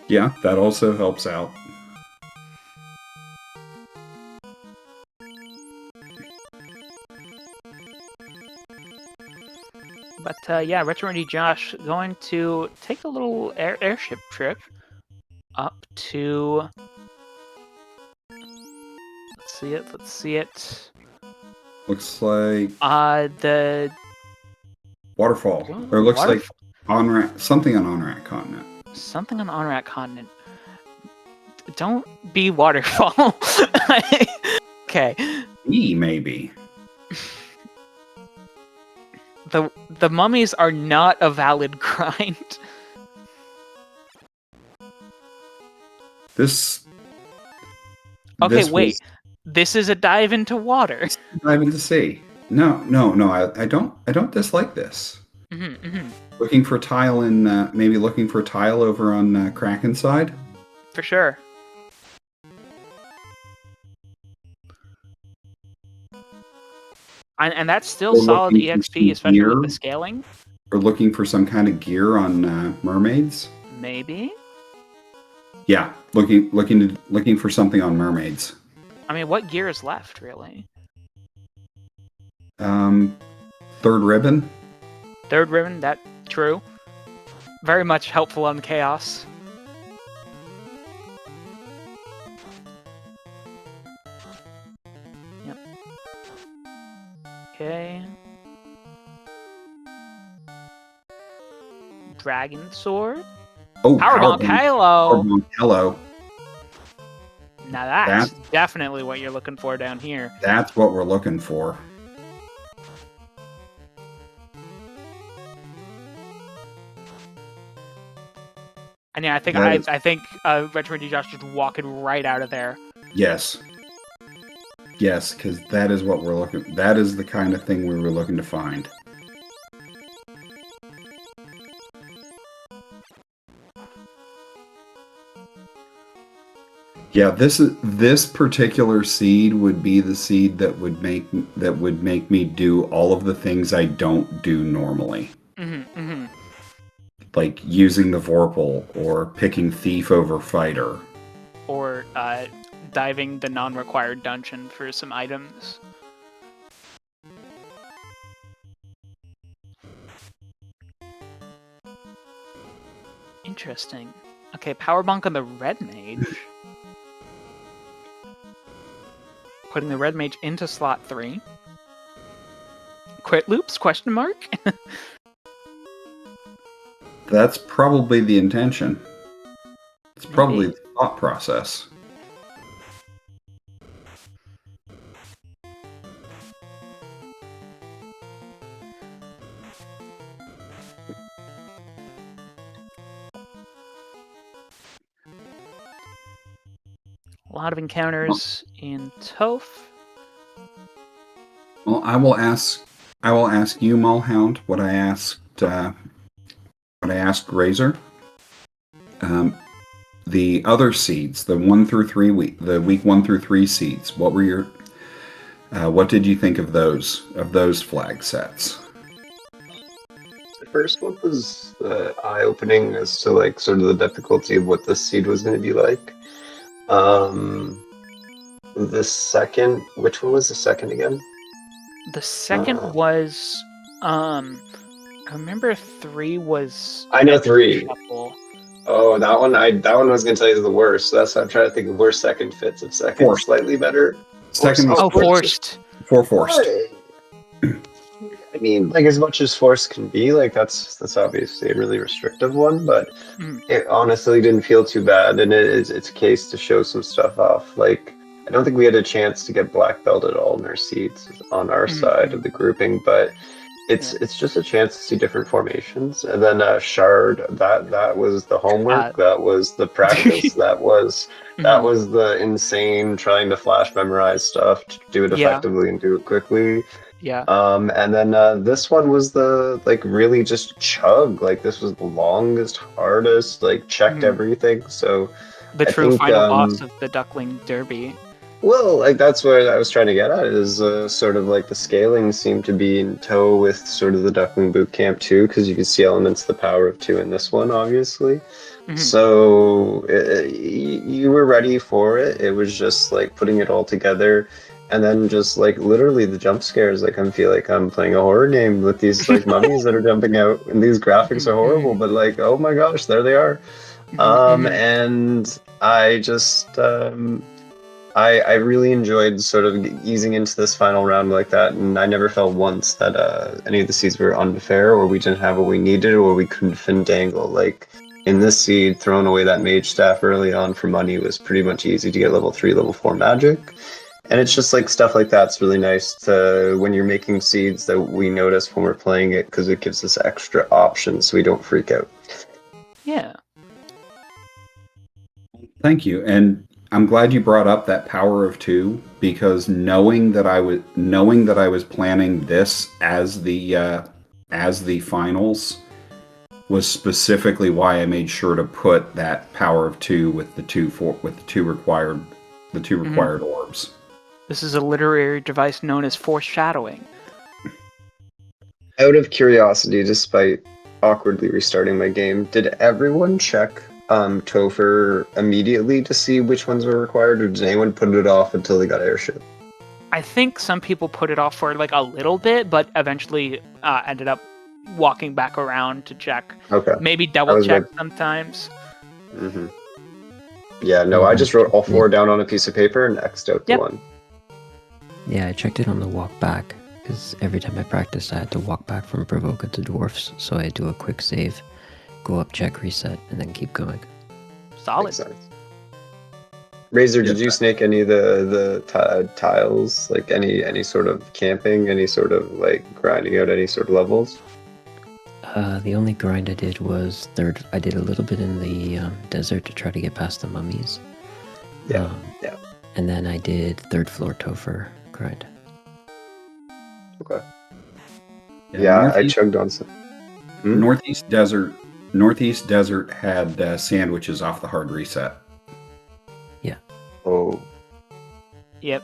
[SPEAKER 2] Yeah, that also helps out.
[SPEAKER 1] But yeah, Retro Indie Josh going to take a little airship trip up to. Let's see it. Let's see it.
[SPEAKER 2] Looks like
[SPEAKER 1] The
[SPEAKER 2] Waterfall, or looks like
[SPEAKER 1] Waterfall.
[SPEAKER 2] something on Onrak Continent.
[SPEAKER 1] Something on Onrak Continent. Don't be Waterfall. Okay.
[SPEAKER 2] E maybe.
[SPEAKER 1] The mummies are not a valid grind.
[SPEAKER 2] This.
[SPEAKER 1] Okay,
[SPEAKER 2] this
[SPEAKER 1] wait. This is a dive into water.
[SPEAKER 2] Dive into sea. No. I don't dislike this.
[SPEAKER 1] Mm-hmm, mm-hmm.
[SPEAKER 2] Looking for tile in maybe looking for a tile over on Kraken side.
[SPEAKER 1] For sure. And that's still
[SPEAKER 2] Or
[SPEAKER 1] solid
[SPEAKER 2] looking for
[SPEAKER 1] EXP,
[SPEAKER 2] some
[SPEAKER 1] especially
[SPEAKER 2] gear.
[SPEAKER 1] with the scaling.
[SPEAKER 2] Or looking for some kind of gear on mermaids.
[SPEAKER 1] Maybe.
[SPEAKER 2] Yeah, looking for something on mermaids.
[SPEAKER 1] I mean, what gear is left, really?
[SPEAKER 2] Third ribbon.
[SPEAKER 1] Third ribbon, that true. Very much helpful on chaos. Yep. Okay. Dragon sword.
[SPEAKER 2] Oh,
[SPEAKER 1] Powerbomb Halo.
[SPEAKER 2] Powerbomb Halo.
[SPEAKER 1] Now that's definitely what you're looking for down here.
[SPEAKER 2] That's what we're looking for.
[SPEAKER 1] And yeah, I think Retro Indie Josh just walking right out of there.
[SPEAKER 2] Yes. Yes, because that is what we're looking. That is the kind of thing we were looking to find. Yeah, this particular seed would be the seed that would make me do all of the things I don't do normally. Like using the Vorpal or picking Thief over Fighter.
[SPEAKER 1] Or diving the non-required dungeon for some items. Interesting. Okay, power bonk on the red mage. Putting the red mage into slot 3. Quit loops? Question mark?
[SPEAKER 2] That's probably the intention. It's probably
[SPEAKER 1] Maybe.
[SPEAKER 2] the thought process.
[SPEAKER 1] A lot of encounters in Toph.
[SPEAKER 2] Well, I will ask you, Mulhound, what I asked Razor. The other seeds, the 1 through 3 week 1 through 3 seeds. What did you think of those flag sets?
[SPEAKER 4] The first one was eye-opening as to like sort of the difficulty of what this seed was going to be like. The second, which one was the second again?
[SPEAKER 1] The second was, I remember 3 was.
[SPEAKER 4] I know 3.
[SPEAKER 1] Shuffle.
[SPEAKER 4] Oh, that one I was going to tell you is the worst. So that's what I'm trying to think of where second fits. If second
[SPEAKER 2] Forced.
[SPEAKER 4] slightly better.
[SPEAKER 2] Second was
[SPEAKER 1] Forced.
[SPEAKER 2] Forced.
[SPEAKER 4] I mean, like as much as force can be, like that's obviously a really restrictive one, but it honestly didn't feel too bad, and it's a case to show some stuff off. Like I don't think we had a chance to get black belt at all in our seats on our side of the grouping, but it's just a chance to see different formations. And then shard, that was the homework, that was the practice, that was the insane trying to flash memorize stuff to do it effectively and do it quickly.
[SPEAKER 1] Yeah.
[SPEAKER 4] And then this one was the like really just chug. Like this was the longest, hardest, like checked everything. So
[SPEAKER 1] the true final boss of the Duckling Derby.
[SPEAKER 4] Well, like that's what I was trying to get at is sort of like the scaling seemed to be in tow with sort of the Duckling Boot Camp too, because you could see elements of the power of 2 in this one, obviously. So you were ready for it. It was just like putting it all together. And then just like literally the jump scares, like I feel like I'm playing a horror game with these like mummies that are jumping out, and these graphics are horrible, but like oh my gosh, there they are. And I just I really enjoyed sort of easing into this final round like that, and I never felt once that any of the seeds were unfair, or we didn't have what we needed, or we couldn't findangle. Like in this seed, throwing away that mage staff early on for money was pretty much easy to get level 3, level 4 magic. And it's just like stuff like that's really nice to when you're making seeds that we notice when we're playing it, because it gives us extra options so we don't freak out.
[SPEAKER 1] Yeah.
[SPEAKER 2] Thank you, and I'm glad you brought up that power of 2, because knowing that I was planning this as the finals was specifically why I made sure to put that power of 2 with the two required orbs.
[SPEAKER 1] This is a literary device known as foreshadowing.
[SPEAKER 4] Out of curiosity, despite awkwardly restarting my game, did everyone check Topher immediately to see which ones were required, or did anyone put it off until they got airship?
[SPEAKER 1] I think some people put it off for like a little bit, but eventually ended up walking back around to check.
[SPEAKER 4] Okay.
[SPEAKER 1] Maybe double check sometimes.
[SPEAKER 4] Yeah, no, I just wrote all 4 down on a piece of paper and X'd out the one.
[SPEAKER 3] Yeah, I checked it on the walk back, because every time I practiced I had to walk back from Provoca to Dwarfs, so I do a quick save, go up, check, reset, and then keep going.
[SPEAKER 1] Solid.
[SPEAKER 4] Razor, did you snake any of the tiles? Like any sort of camping, any sort of like grinding out any sort of levels?
[SPEAKER 3] The only grind I did was I did a little bit in the desert to try to get past the mummies.
[SPEAKER 4] Yeah.
[SPEAKER 3] And then I did 3rd floor Topher grind.
[SPEAKER 4] Okay. Yeah, I chugged on some.
[SPEAKER 2] Northeast Desert had sandwiches off the hard reset.
[SPEAKER 3] Yeah.
[SPEAKER 1] Yep.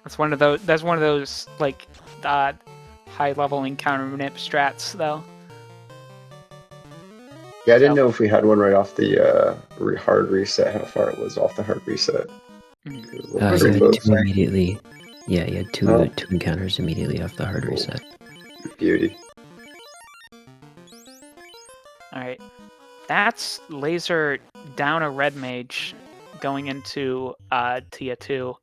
[SPEAKER 1] That's one of those. That's one of those like high level encounter manip strats, though.
[SPEAKER 4] Yeah, I didn't
[SPEAKER 1] So-
[SPEAKER 4] know if we had one right off the hard reset, how far it was off the hard reset.
[SPEAKER 1] Mhm.
[SPEAKER 4] It was
[SPEAKER 3] You
[SPEAKER 4] pretty
[SPEAKER 3] had
[SPEAKER 4] close.
[SPEAKER 3] two immediately. Yeah, you had two
[SPEAKER 4] Oh.
[SPEAKER 3] two encounters immediately off the hard
[SPEAKER 4] Cool.
[SPEAKER 3] reset.
[SPEAKER 4] Beauty.
[SPEAKER 1] All right. That's laser down a red mage going into Tia 2.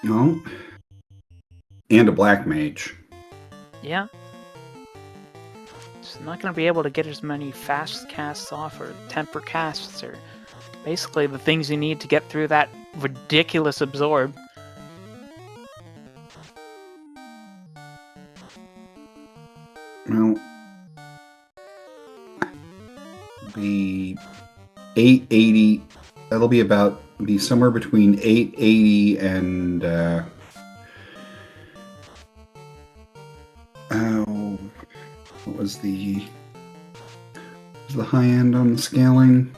[SPEAKER 2] No. And a black mage.
[SPEAKER 1] Yeah. It's not going to be able to get as many fast casts off or temper casts or basically the things you need to get through that ridiculous absorb.
[SPEAKER 2] Well, be 880. That'll be somewhere between 880 and what was the high end on the scaling?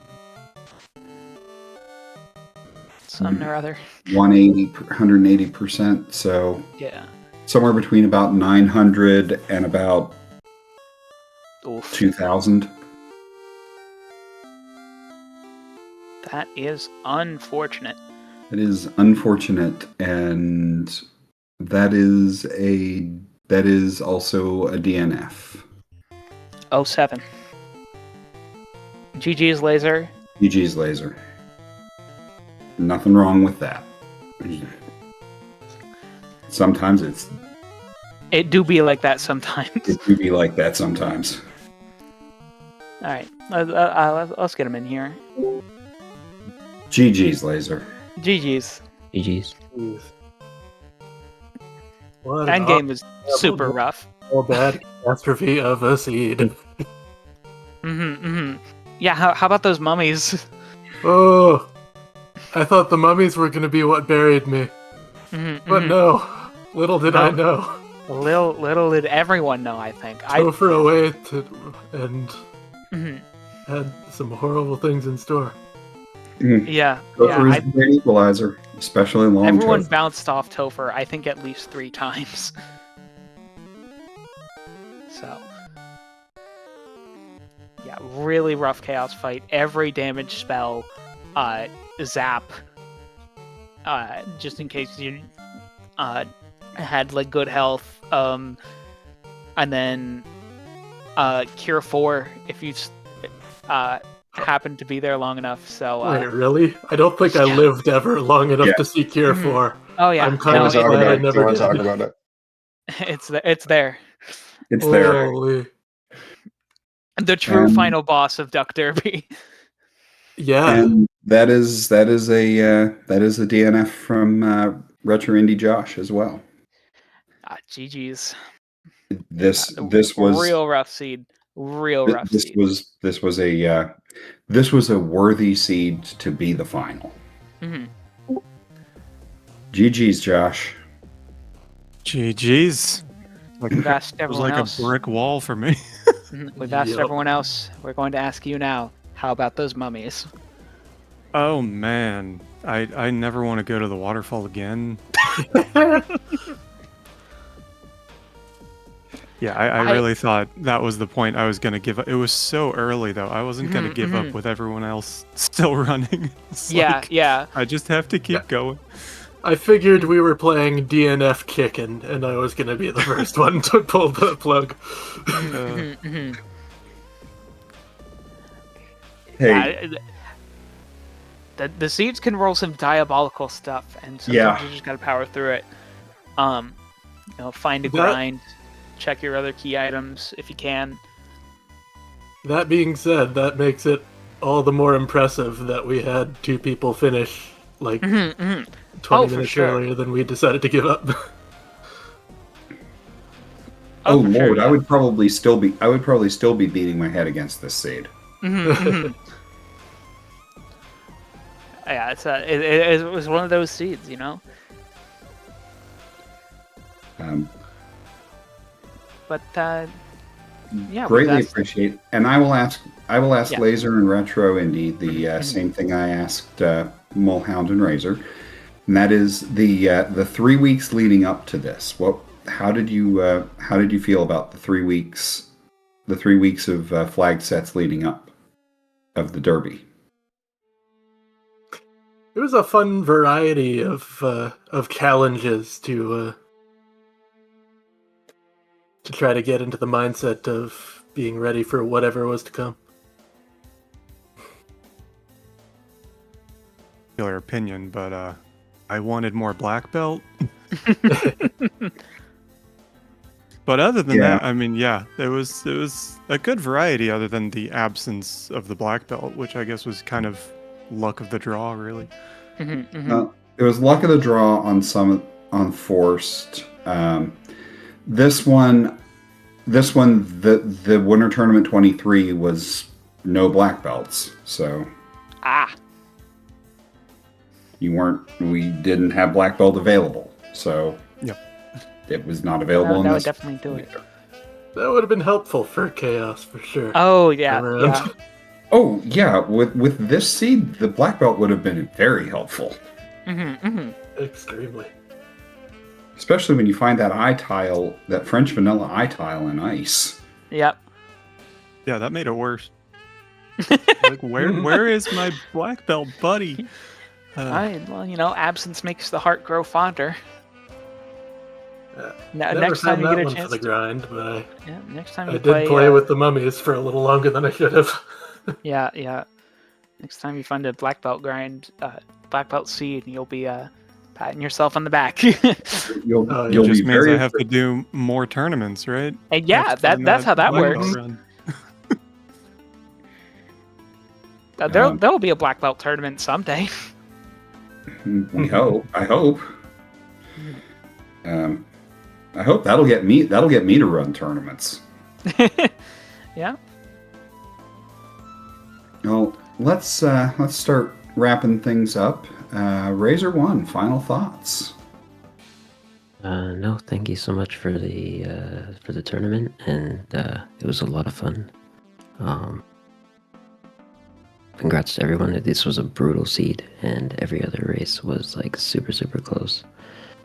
[SPEAKER 1] Something or other.
[SPEAKER 2] 180%. So
[SPEAKER 1] Yeah.
[SPEAKER 2] somewhere between about 900 and about
[SPEAKER 1] Oof.
[SPEAKER 2] 2000.
[SPEAKER 1] That is unfortunate.
[SPEAKER 2] It is unfortunate, and that is also a DNF.
[SPEAKER 1] 07. GG's laser.
[SPEAKER 2] GG's laser. Nothing wrong with that. Sometimes
[SPEAKER 1] It do be like that sometimes.
[SPEAKER 2] it do be like that sometimes.
[SPEAKER 1] All right. Let's get him in here.
[SPEAKER 2] GG's laser.
[SPEAKER 1] GG's.
[SPEAKER 3] GG's.
[SPEAKER 5] Jeez. What an
[SPEAKER 1] Endgame is super rough.
[SPEAKER 5] awful bad catastrophe of a seed.
[SPEAKER 1] Yeah, how about those mummies?
[SPEAKER 5] Oh, I thought the mummies were going to be what buried me, but no. Little did I know.
[SPEAKER 1] Little did everyone know, I think.
[SPEAKER 5] Topher away and
[SPEAKER 1] Mhm.
[SPEAKER 5] had some horrible things in store.
[SPEAKER 1] Yeah.
[SPEAKER 2] Topher
[SPEAKER 1] Yeah,
[SPEAKER 2] is a great equalizer, especially long
[SPEAKER 1] everyone
[SPEAKER 2] Topher.
[SPEAKER 1] bounced off Topher, I think, at least 3 times. So. Yeah, really rough chaos fight. Every damage spell, zap. Just in case you had like good health. And then cure 4 if you happened to be there long enough. So
[SPEAKER 5] Wait, really? I don't think I
[SPEAKER 1] yeah.
[SPEAKER 5] lived ever long enough
[SPEAKER 2] Yeah.
[SPEAKER 5] to see Cure
[SPEAKER 1] Mhm.
[SPEAKER 5] 4.
[SPEAKER 1] oh yeah,
[SPEAKER 5] I'm kind
[SPEAKER 1] no,
[SPEAKER 5] of
[SPEAKER 4] talk
[SPEAKER 5] glad
[SPEAKER 4] about
[SPEAKER 5] I
[SPEAKER 4] it. Do you
[SPEAKER 5] never
[SPEAKER 4] want to
[SPEAKER 5] did.
[SPEAKER 4] talk about it?
[SPEAKER 1] it's there.
[SPEAKER 2] It's there.
[SPEAKER 5] Holy.
[SPEAKER 1] The true
[SPEAKER 2] And-
[SPEAKER 1] final boss of Duck Derby.
[SPEAKER 5] Yeah.
[SPEAKER 2] And that is a DNF from Retro Indie Josh as well.
[SPEAKER 1] GG's.
[SPEAKER 2] This was
[SPEAKER 1] real rough seed. Real rough
[SPEAKER 2] this
[SPEAKER 1] seed.
[SPEAKER 2] was a worthy seed to be the final.
[SPEAKER 1] Mhm.
[SPEAKER 2] GG's, Josh.
[SPEAKER 6] GG's.
[SPEAKER 1] We've asked
[SPEAKER 6] It was
[SPEAKER 1] everyone
[SPEAKER 6] like
[SPEAKER 1] else.
[SPEAKER 6] a brick wall for me.
[SPEAKER 1] We've asked
[SPEAKER 5] Yup.
[SPEAKER 1] everyone else. We're going to ask you now. How about those mummies?
[SPEAKER 6] Oh man, I never want to go to the waterfall again. Yeah, I really thought that was the point I was gonna give up. It was so early though. I wasn't gonna give up with everyone else still running. It's like,
[SPEAKER 1] Yeah.
[SPEAKER 6] I just have to keep going.
[SPEAKER 5] I figured we were playing DNF kicking, and I was going to be the first one to pull the plug.
[SPEAKER 2] Hey,
[SPEAKER 1] The seeds can roll some diabolical stuff, and sometimes
[SPEAKER 2] Yeah.
[SPEAKER 1] you just gotta power through it. Find a
[SPEAKER 5] That-
[SPEAKER 1] grind, check your other key items if you can.
[SPEAKER 5] That being said, that makes it all the more impressive that we had 2 people finish like 20
[SPEAKER 1] Oh, for
[SPEAKER 5] minutes
[SPEAKER 1] sure.
[SPEAKER 5] earlier than we decided to give up.
[SPEAKER 2] oh
[SPEAKER 1] for
[SPEAKER 2] Lord,
[SPEAKER 1] sure, yeah.
[SPEAKER 2] I would probably still be beating my head against this seed.
[SPEAKER 1] Yeah, it was one of those seeds, you know.
[SPEAKER 2] Um,
[SPEAKER 1] But Yeah,
[SPEAKER 2] greatly
[SPEAKER 1] that's
[SPEAKER 2] appreciate. And I will ask
[SPEAKER 1] Yeah.
[SPEAKER 2] Laser and Retro Indy the same thing I asked Mulhound and Razor, and that is the 3 weeks leading up to this. How did you feel about the 3 weeks? The 3 weeks of flag sets leading up of the Derby.
[SPEAKER 5] It was a fun variety of challenges to try to get into the mindset of being ready for whatever was to come.
[SPEAKER 6] Your opinion, but I wanted more black belt. But other than that, I mean, yeah, it was a good variety other than the absence of the black belt, which I guess was kind of luck of the draw, really.
[SPEAKER 2] It was luck of the draw on forced. This one, the Winter Tournament 23 was no black belts, so we didn't have black belt available, so
[SPEAKER 6] yep.
[SPEAKER 2] It was not available.
[SPEAKER 1] That would definitely do it.
[SPEAKER 5] That would have been helpful for Chaos for sure.
[SPEAKER 1] Oh yeah.
[SPEAKER 2] Oh yeah, with this seed, the black belt would have been very helpful.
[SPEAKER 5] Extremely.
[SPEAKER 2] Especially when you find that eye tile, that French vanilla eye tile in ice.
[SPEAKER 1] Yep.
[SPEAKER 6] Yeah, that made it worse. Like, where is my black belt buddy?
[SPEAKER 1] Well, absence makes the heart grow fonder.
[SPEAKER 5] Next time you get a chance for the grind, but
[SPEAKER 1] next time
[SPEAKER 5] I did play with the mummies for a little longer than I should have.
[SPEAKER 1] Yeah. Next time you find a black belt grind, black belt seed, you'll be patting yourself on the back.
[SPEAKER 2] You'll
[SPEAKER 6] just means I have to do more tournaments, right?
[SPEAKER 1] And yeah, that's how that works. There'll be a black belt tournament someday.
[SPEAKER 2] We hope. I hope. I hope that'll get me to run tournaments.
[SPEAKER 1] Yeah.
[SPEAKER 2] Well, let's start wrapping things up. Razor One, final thoughts.
[SPEAKER 3] No, thank you so much for the tournament, and it was a lot of fun. Congrats to everyone. This was a brutal seed, and every other race was like super, super close.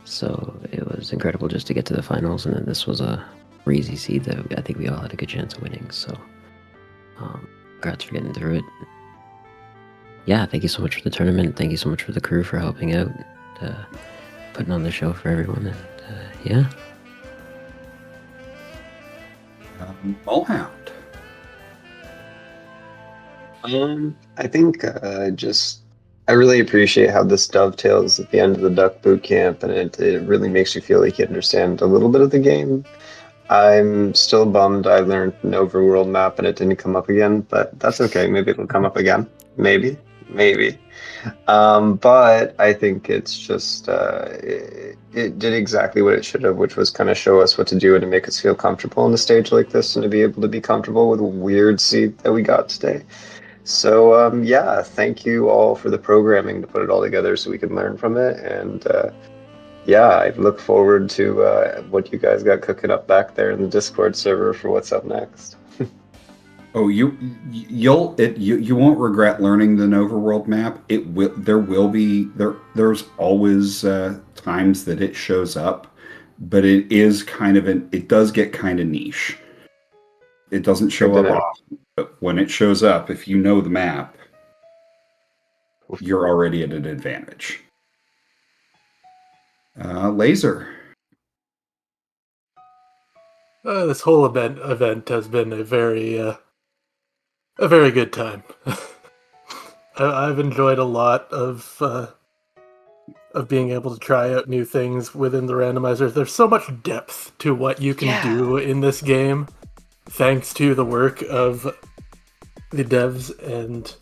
[SPEAKER 3] So it was incredible just to get to the finals, and then this was a easy seed that I think we all had a good chance of winning. So congrats for getting through it. Yeah, thank you so much for the tournament. Thank you so much for the crew for helping out, putting on the show for everyone. And yeah.
[SPEAKER 2] Mulhound.
[SPEAKER 4] I think I really appreciate how this dovetails at the end of the Duck Boot Camp, and it really makes you feel like you understand a little bit of the game. I'm still bummed I learned an overworld map and it didn't come up again, but that's okay. Maybe it'll come up again. Maybe. But I think it's just it did exactly what it should have, which was kind of show us what to do and to make us feel comfortable on a stage like this, and to be able to be comfortable with a weird seed that we got today. So thank you all for the programming to put it all together so we can learn from it. And I look forward to what you guys got cooking up back there in the Discord server for what's up next.
[SPEAKER 2] Oh, you won't regret learning the Overworld map. There's always times that it shows up, but it does get kind of niche. It doesn't show up often, but when it shows up, if you know the map, you're already at an advantage. Laser.
[SPEAKER 5] This whole event has been a very good time. I've enjoyed a lot of being able to try out new things within the randomizer. There's so much depth to what you can do in this game, thanks to the work of the devs and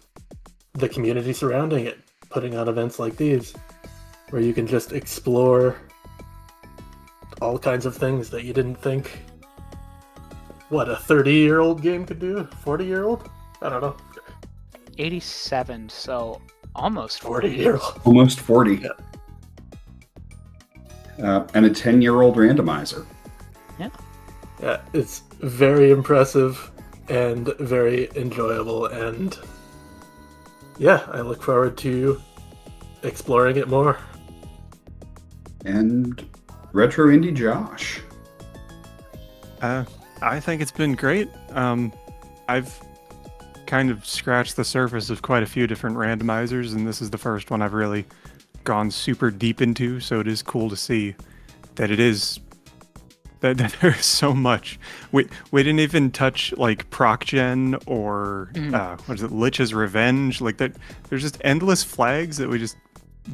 [SPEAKER 5] the community surrounding it, putting on events like these, where you can just explore all kinds of things that you didn't think a 30-year-old game could do? 40-year-old? I don't know.
[SPEAKER 1] 87, so almost
[SPEAKER 5] 40-year-old.
[SPEAKER 2] Almost 40.
[SPEAKER 5] Yeah.
[SPEAKER 2] And a 10-year-old randomizer.
[SPEAKER 1] Yeah.
[SPEAKER 5] Yeah, it's very impressive and very enjoyable, and yeah, I look forward to exploring it more.
[SPEAKER 2] And Retro Indie Josh.
[SPEAKER 6] I think it's been great. I've kind of scratched the surface of quite a few different randomizers, and this is the first one I've really gone super deep into, so it is cool to see that it is that there's so much. We didn't even touch like proc gen or what is it, Lich's Revenge, like that. There's just endless flags that we just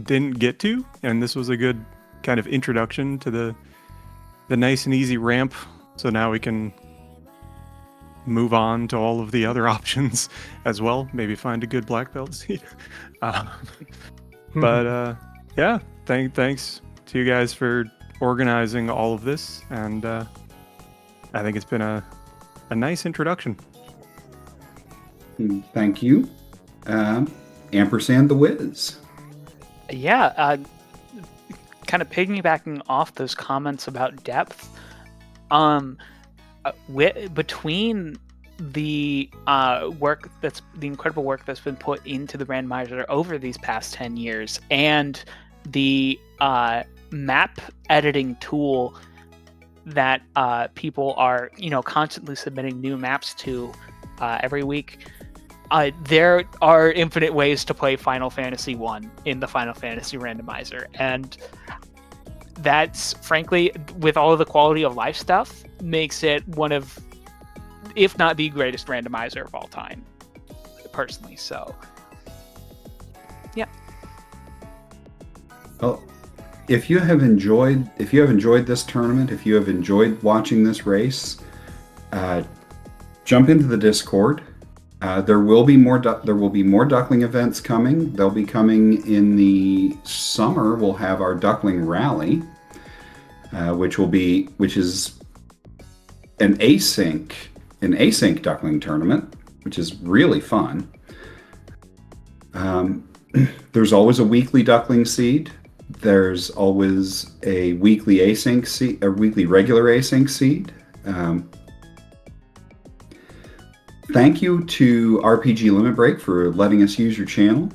[SPEAKER 6] didn't get to, and this was a good kind of introduction to the nice and easy ramp. So now we can move on to all of the other options as well. Maybe find a good black belt seat. But yeah, thanks to you guys for organizing all of this, and I think it's been a nice introduction.
[SPEAKER 2] Thank you. Ampersand the Wiz.
[SPEAKER 1] Yeah, kind of piggybacking off those comments about depth, between the incredible work that's been put into the randomizer over these past 10 years and the map editing tool that people are constantly submitting new maps to every week, there are infinite ways to play Final Fantasy 1 in the Final Fantasy randomizer, and that's frankly, with all of the quality of life stuff, makes it one of, if not the greatest randomizer of all time, personally. So yeah.
[SPEAKER 2] Well, if you have enjoyed this tournament, if you have enjoyed watching this race, jump into the Discord. There will be more duckling events coming. They'll be coming in the summer. We'll have our duckling rally, which is an async duckling tournament, which is really fun. There's always a weekly duckling seed. There's always a weekly async seed, a weekly regular async seed. Thank you to RPG Limit Break for letting us use your channel.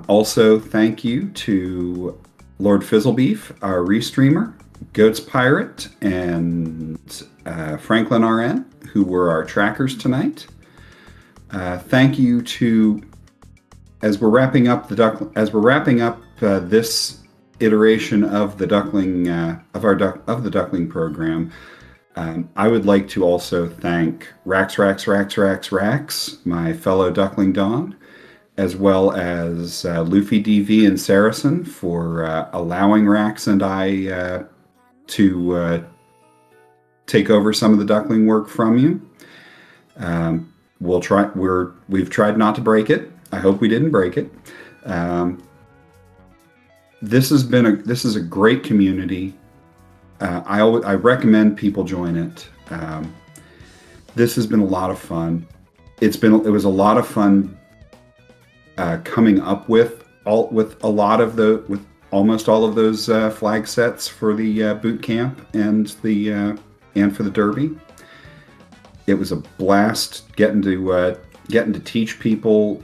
[SPEAKER 2] Also, thank you to Lord Fizzlebeef, our restreamer, Goats Pirate, and Franklin RN, who were our trackers tonight. Thank you to, as we're wrapping up this iteration of the duckling the duckling program. I would like to also thank Rax, my fellow Duckling Don, as well as Luffy DV and Saracen for allowing Rax and I to take over some of the duckling work from you. We've tried not to break it. I hope we didn't break it. This is a great community. I recommend people join it. This has been a lot of fun. It was a lot of fun coming up with almost all of those flag sets for the boot camp and for the derby. It was a blast getting to teach people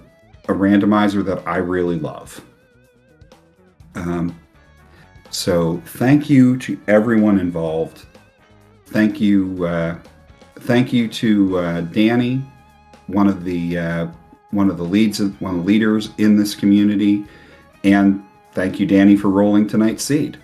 [SPEAKER 2] a randomizer that I really love. So thank you to everyone involved. Thank you to Danny, one of the leaders in this community, and thank you, Danny, for rolling tonight's seed.